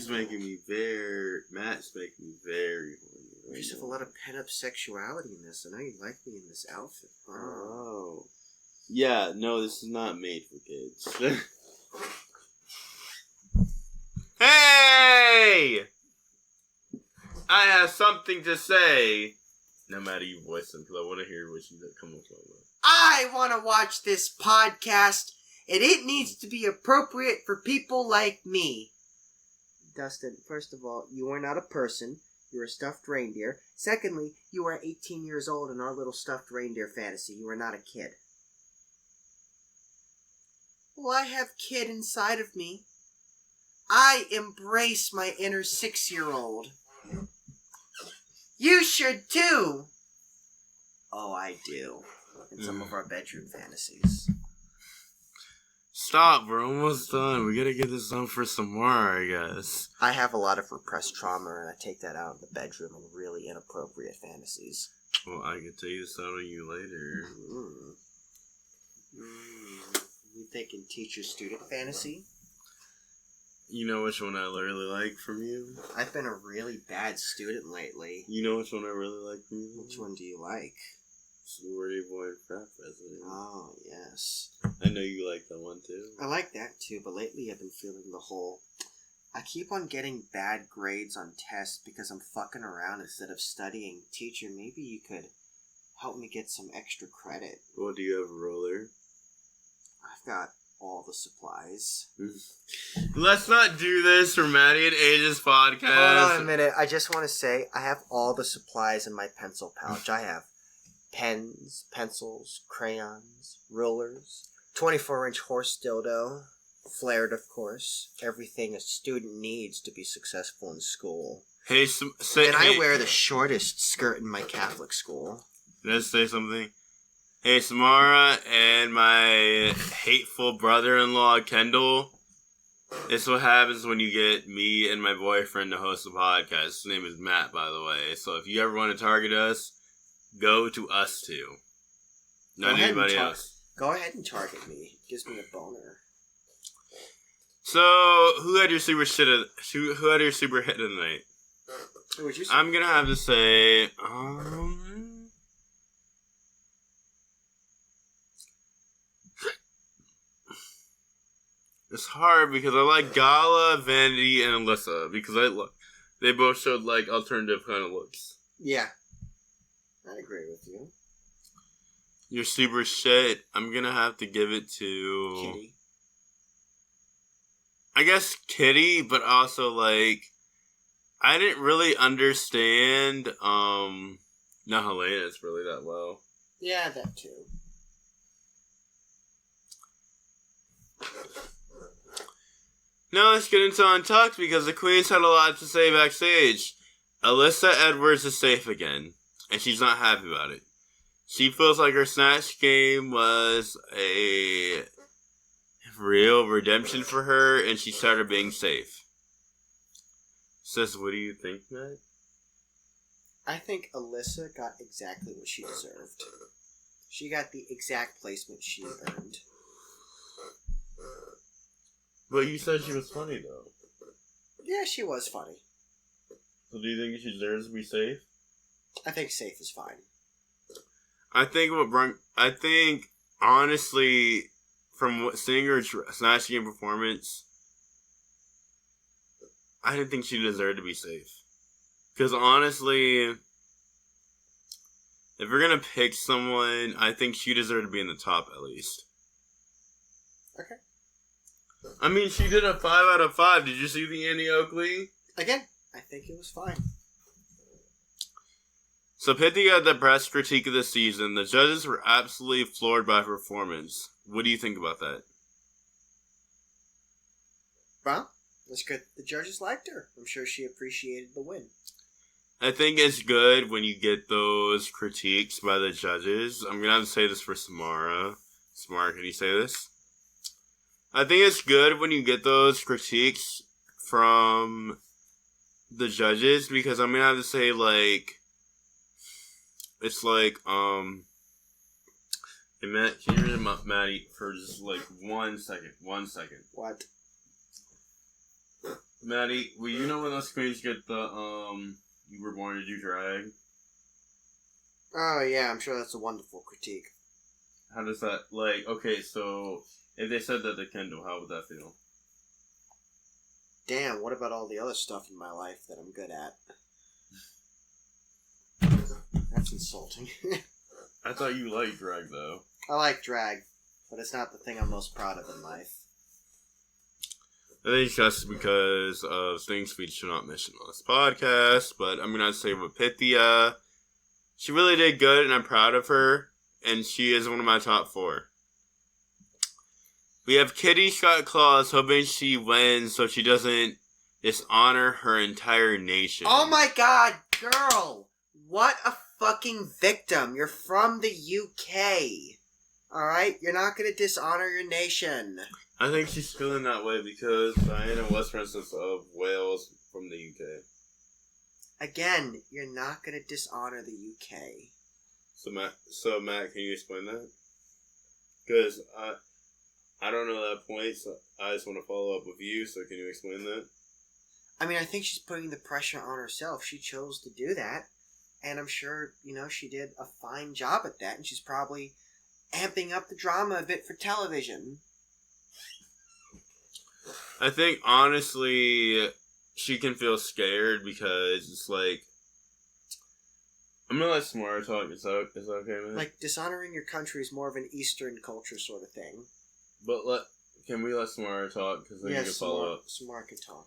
making me very horny. You just have a lot of pent-up sexuality in this. I know you like me in this outfit. Oh. Yeah, no, this is not made for kids. Hey! I have something to say. No matter you voice them, because I want to hear what you come up with. I want to watch this podcast, and it needs to be appropriate for people like me. Dustin, first of all, you are not a person. You're a stuffed reindeer. Secondly, you are 18 years old in our little stuffed reindeer fantasy. You are not a kid. Well, I have kid inside of me. I embrace my inner 6-year-old. You should too. Oh, I do. In some of our bedroom fantasies. Stop, we're almost done. We gotta get this done for Samara, I guess. I have a lot of repressed trauma, and I take that out in the bedroom in really inappropriate fantasies. Well, I can tell you this out on you later. You thinking teacher-student fantasy? You know which one I really like from you? I've been a really bad student lately. You know which one I really like from you? Which one do you like? Sorority Boy and Frat President. Oh, yes. I know you like that one too. I like that too, but lately I've been feeling the whole... I keep on getting bad grades on tests because I'm fucking around instead of studying. Teacher, maybe you could help me get some extra credit. Well, do you have a roller? I've got all the supplies. Let's not do this for Mattie and Age's podcast. Hold on a minute. I just want to say I have all the supplies in my pencil pouch. I have pens, pencils, crayons, rulers, 24-inch horse dildo, flared, of course. Everything a student needs to be successful in school. Hey, I wear the shortest skirt in my Catholic school. Can I say something? Hey, Samara and my hateful brother-in-law, Kendall. This is what happens when you get me and my boyfriend to host a podcast. His name is Matt, by the way. So if you ever want to target us, go to us two. Not anybody else. Go ahead and target me. It gives me a boner. So, who had your super hit of the night? Who would you say? I'm gonna have to say, it's hard because I like Gala, Vanity, and Alyssa because they both showed like alternative kind of looks. Yeah, I agree with you. Your super shit, I'm gonna have to give it to Kitty. I guess Kitty, but also like I didn't really understand not Helena's really that well. Yeah, that too. Now let's get into Untucked because the Queens had a lot to say backstage. Alyssa Edwards is safe again, and she's not happy about it. She feels like her Snatch game was a real redemption for her, and she started being safe. Sis, what do you think, Matt? I think Alyssa got exactly what she deserved. She got the exact placement she earned. But you said she was funny, though. Yeah, she was funny. So do you think she deserves to be safe? I think safe is fine. I think honestly, from seeing her Snatch Game performance, I didn't think she deserved to be safe. Because honestly, if we're gonna pick someone, I think she deserved to be in the top at least. Okay. I mean, she did a 5 out of 5. Did you see the Annie Oakley? Again, I think it was fine. So Pithy got the press critique of the season. The judges were absolutely floored by her performance. What do you think about that? Well, that's good. The judges liked her. I'm sure she appreciated the win. I think it's good when you get those critiques by the judges. I'm going to have to say this for Samara. Samara, can you say this? I think it's good when you get those critiques from the judges because I'm going to have to say, like, it's like, hey, Matt, can you read Mattie for just, like, 1 second? 1 second. What? Mattie, will you know when those queens get the, you were born to do drag? Oh, yeah, I'm sure that's a wonderful critique. How does that, like, okay, so if they said that to Kendall, how would that feel? Damn, what about all the other stuff in my life that I'm good at? That's insulting. I thought you liked drag, though. I like drag, but it's not the thing I'm most proud of in life. I think it's just because of things we should not mention on this podcast, but I'm going to say with Pythia, she really did good, and I'm proud of her, and she is one of my top 4. We have Kitty Scott Claus hoping she wins so she doesn't dishonor her entire nation. Oh my god, girl! What a fucking victim. You're from the UK. Alright? You're not gonna dishonor your nation. I think she's feeling that way because Diana was Princess of Wales from the UK. Again, you're not gonna dishonor the UK. So Matt, can you explain that? Because I don't know that point, so I just want to follow up with you, so can you explain that? I mean, I think she's putting the pressure on herself. She chose to do that, and I'm sure, she did a fine job at that, and she's probably amping up the drama a bit for television. I think, honestly, she can feel scared because it's like... I'm gonna let Samara talk. Is that okay, man? Like, dishonoring your country is more of an Eastern culture sort of thing. But can we let Samara talk? Because then you can follow up. Samara can talk.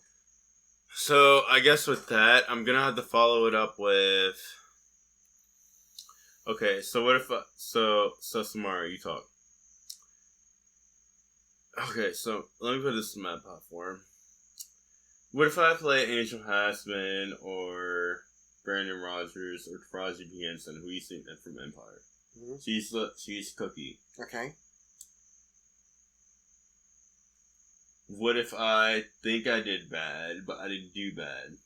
So, I guess with that, I'm gonna have to follow it up with... Okay, so what if... So Samara, you talk. Okay, so let me put this in my platform. What if I play Angel Hassman or Brandon Rogers or Taraji P. Henson, who you seen from Empire? Mm-hmm. She's Cookie. Okay. What if I think I did bad, but I didn't do bad?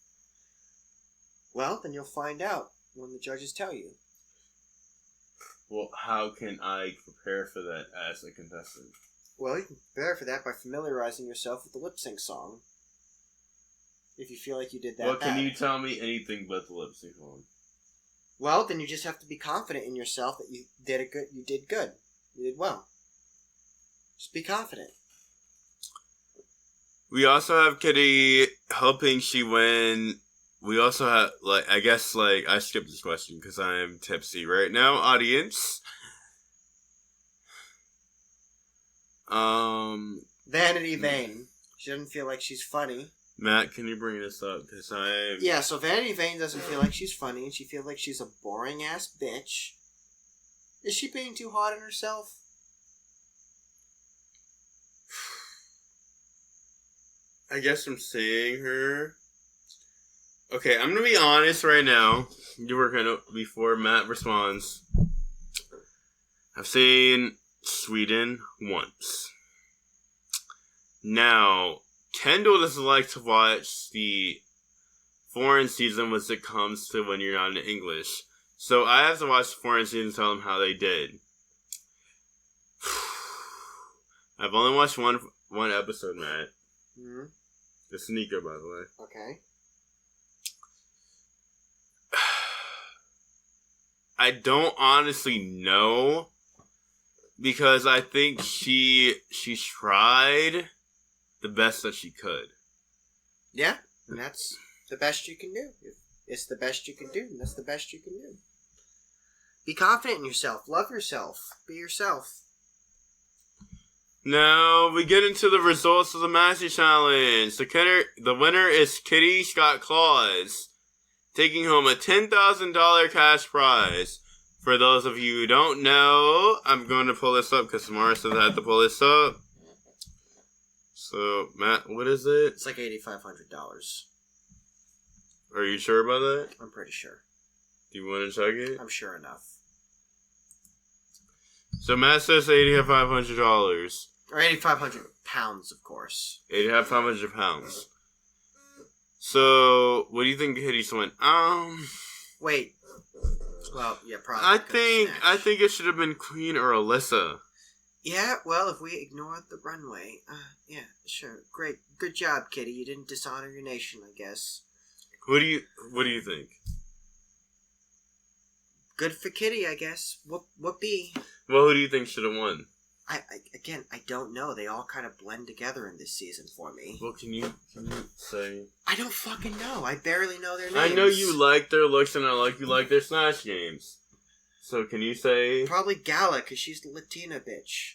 Well, then you'll find out when the judges tell you. Well, how can I prepare for that as a contestant? Well, you can prepare for that by familiarizing yourself with the lip sync song. If you feel like you did that. Well, can you tell me anything but the lip sync song? Well, then you just have to be confident in yourself that you did good. You did good. You did well. Just be confident. We also have Kitty hoping she win. We also have, I skipped this question because I am tipsy right now, audience. Vanity Vane. She doesn't feel like she's funny. Matt, can you bring this up? Because Yeah, so Vanity Vane doesn't feel like she's funny, and she feels like she's a boring-ass bitch. Is she being too hard on herself? I guess I'm seeing her. Okay, I'm gonna be honest right now. You were gonna before Matt responds. I've seen Sweden once. Now, Kendall doesn't like to watch the foreign season when it comes to when you're not in English. So I have to watch the foreign season and tell them how they did. I've only watched one episode, Matt. Mm-hmm. The sneaker, by the way. Okay. I don't honestly know because I think she tried the best that she could. Yeah, and that's the best you can do. If it's the best you can do, and that's the best you can do. Be confident in yourself. Love yourself. Be yourself. Now we get into the results of the Maxi Challenge. The winner is Kitty Scott Claus, taking home a $10,000 cash prize. For those of you who don't know, I'm going to pull this up because Samara said I had to pull this up. So, Matt, what is it? It's like $8,500. Are you sure about that? I'm pretty sure. Do you want to check it? I'm sure enough. So Matt says $8,500. Or 8,500 pounds, of course. 8,500 pounds. So, what do you think Kitty's went? Wait. Well, yeah, probably. I think it should have been Queen or Alyssa. Yeah, well, if we ignore the runway, yeah, sure, great, good job, Kitty. You didn't dishonor your nation, I guess. What do you think? Good for Kitty, I guess. What be? Well, who do you think should have won? I don't know. They all kind of blend together in this season for me. Well, can you say? I don't fucking know. I barely know their names. I know you like their looks and you like their Snatch games. So can you say? Probably Gala, because she's the Latina bitch.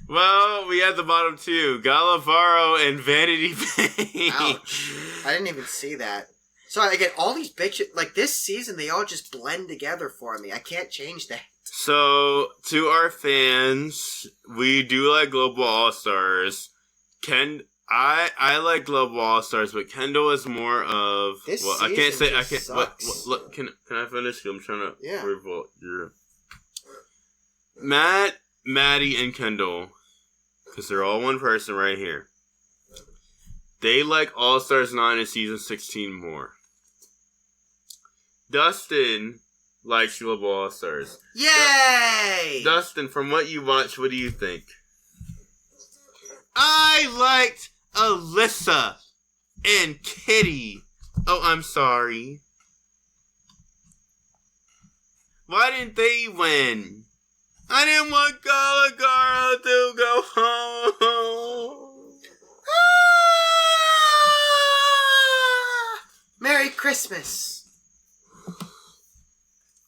Well, we had the bottom two. Gala Varo and Vanity Fair. Ouch. I didn't even see that. So again, all these bitches, like this season, they all just blend together for me. I can't change that. So, to our fans, we do like Global All-Stars. I like Global All-Stars, but Kendall is more of... This well, season I can't say... just sucks. Look, can I finish? I'm trying to revolt your... Matt, Mattie, and Kendall, because they're all one person right here, they like All-Stars 9 and Season 16 more. Dustin likes Global All-Stars. Yay! Dustin, from what you watched, what do you think? I liked Alyssa and Kitty. Oh, I'm sorry. Why didn't they win? I didn't want Gala Varo to go home. Merry Christmas.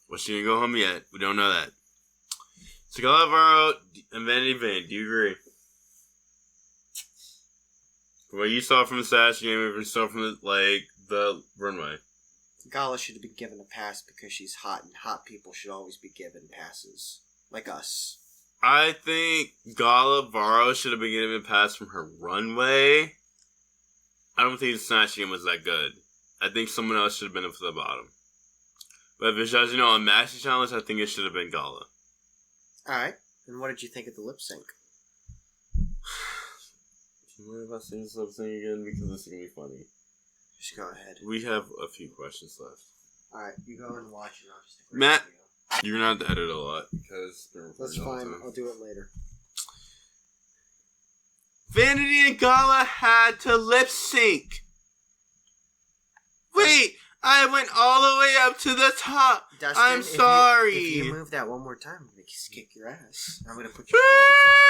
Well, she didn't go home yet. We don't know that. So Gala Varo and Vanity Vane, do you agree? From what you saw from the Snatch Game, or you saw from the runway. Gala should have been given a pass because she's hot, and hot people should always be given passes. Like us. I think Gala Varo should have been given a pass from her runway. I don't think the Snatch Game was that good. I think someone else should have been up for the bottom. But if it's, a Maxi Challenge, I think it should have been Gala. Alright. And what did you think of the lip sync? Do you mind if I sing this lip sync again? Because this is going to be funny. Just go ahead. We have a few questions left. Alright, you go and watch it. I'll just Matt, you're going to have to edit a lot because that's fine. I'll do it later. Vanity and Gala had to lip sync. Wait, I went all the way up to the top. Dustin, I'm sorry. If you move that one more time, I'm going to kick your ass. I'm going to put your clothes on.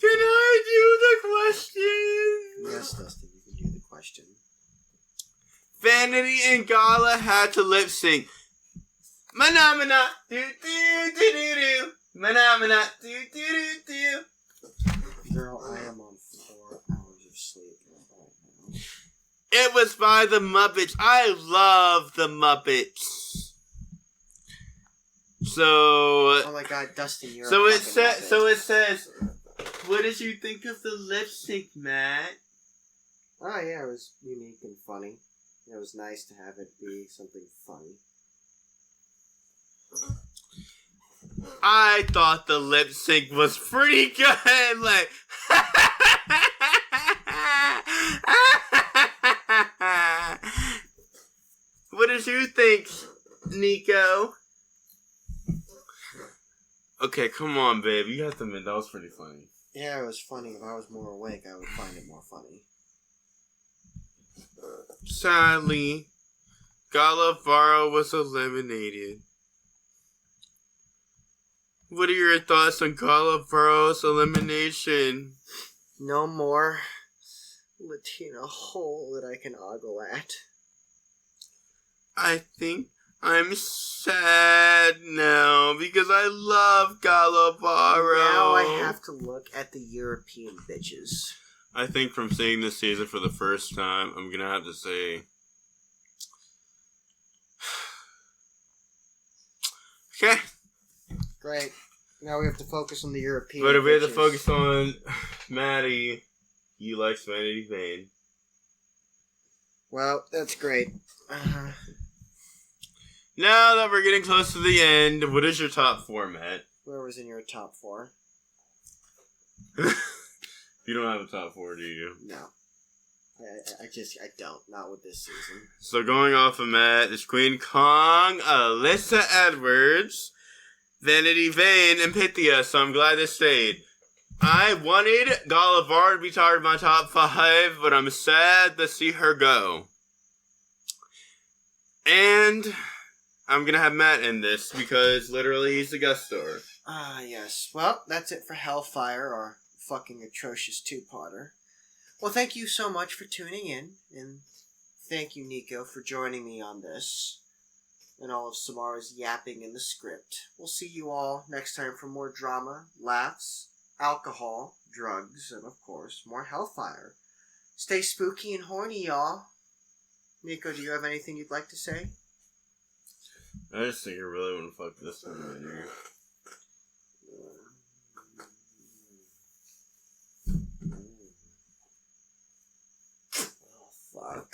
Can I do the question? Yes, Dustin, you can do the question. Vanity and Gala had to lip sync. Mana do do do do do. Mana do do do do. Girl, I am on 4 hours of sleep right now. It was by the Muppets. I love the Muppets. So. Oh my God, Dustin, you're. So it says. What did you think of the lip sync, Matt? Oh yeah, it was unique and funny. It was nice to have it be something funny. I thought the lip sync was pretty good. Like, what did you think, Nico? Okay, come on, babe. You have to admit that was pretty funny. Yeah, it was funny. If I was more awake, I would find it more funny. Sadly, Gala Varo was eliminated. What are your thoughts on Gala Varo's elimination? No more Latina hole that I can ogle at. I think I'm sad now because I love Gala Varo. Now I have to look at the European bitches. I think from seeing this season for the first time, I'm going to have to say... Okay. Great. Now we have to focus on the European But if we have to bitches. focus on Mattie, he likes Vanity Vane. Well, that's great. Now that we're getting close to the end, what is your top 4, Matt? Where was in your top 4? You don't have a top 4, do you? No. I don't. Not with this season. So going off of Matt, it's Kween Kong, Alyssa Edwards, Vanity Vane, and Pythia, so I'm glad they stayed. I wanted Gala Varo to be tired of my top 5, but I'm sad to see her go. And I'm gonna have Matt in this, because literally he's the guest star. Yes. Well, that's it for Hellfire, our fucking atrocious two-parter. Well, thank you so much for tuning in, and thank you, Nico, for joining me on this, and all of Samara's yapping in the script. We'll see you all next time for more drama, laughs, alcohol, drugs, and of course, more Hellfire. Stay spooky and horny, y'all. Nico, do you have anything you'd like to say? I just think I really want to fuck this one right here. Fuck.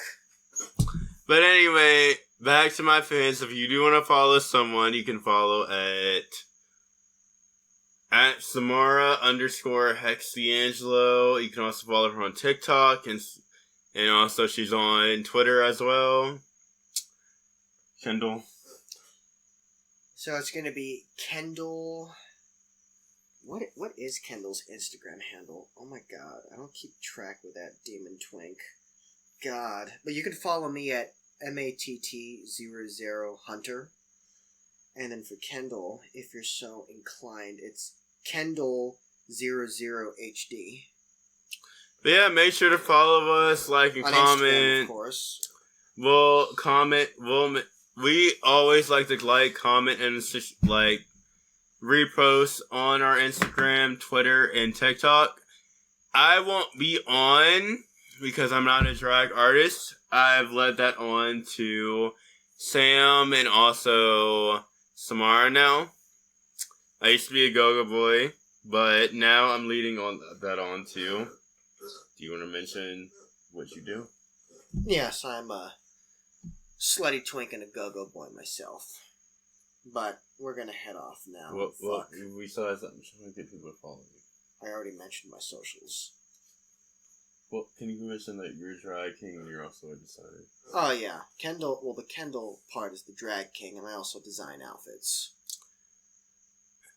But anyway, back to my fans. If you do want to follow someone, you can follow at Samara _Hex Di'Angelo. You can also follow her on TikTok, and also she's on Twitter as well. Kendall. So it's going to be Kendall. What is Kendall's Instagram handle? Oh my god, I don't keep track with that demon twink. God. But you can follow me at MATT00Hunter. And then for Kendall, if you're so inclined, it's Kendall00HD. But yeah, make sure to follow us, like and on comment. Instagram, of course. We'll comment. We always like to like, comment, and like repost on our Instagram, Twitter, and TikTok. I won't be on because I'm not a drag artist. I've led that on to Sam and also Samara now. I used to be a go-go boy, but now I'm leading that on too. Do you want to mention what you do? Yes, I'm a slutty twink and a go-go boy myself. But we're going to head off now. Well, we still have something. Should we get people to follow you? I already mentioned my socials. Well, can you mention that you're a drag king and you're also a designer? Oh, yeah. The Kendall part is the drag king, and I also design outfits.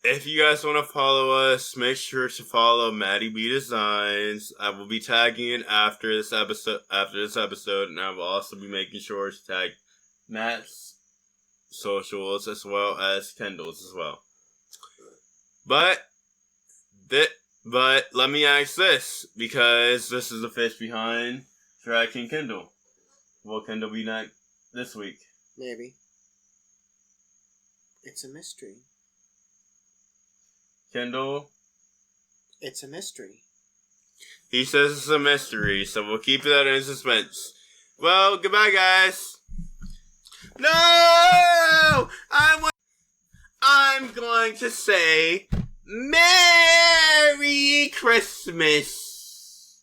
If you guys want to follow us, make sure to follow Mattie B Designs. I will be tagging it after this episode, and I will also be making sure to tag Matt's socials as well as Kendall's as well. But let me ask this, because this is the fish behind Drag King Kendall. Will Kendall be next this week? Maybe. It's a mystery. Kendall? It's a mystery. He says it's a mystery, so we'll keep that in suspense. Well, goodbye, guys. No! I I'm going to say Merry Christmas.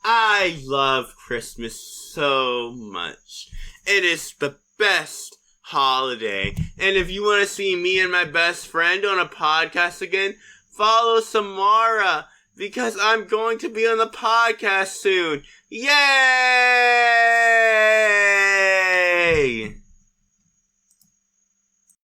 I love Christmas so much. It is the best holiday. And if you want to see me and my best friend on a podcast again, follow Samara, because I'm going to be on the podcast soon. Yay!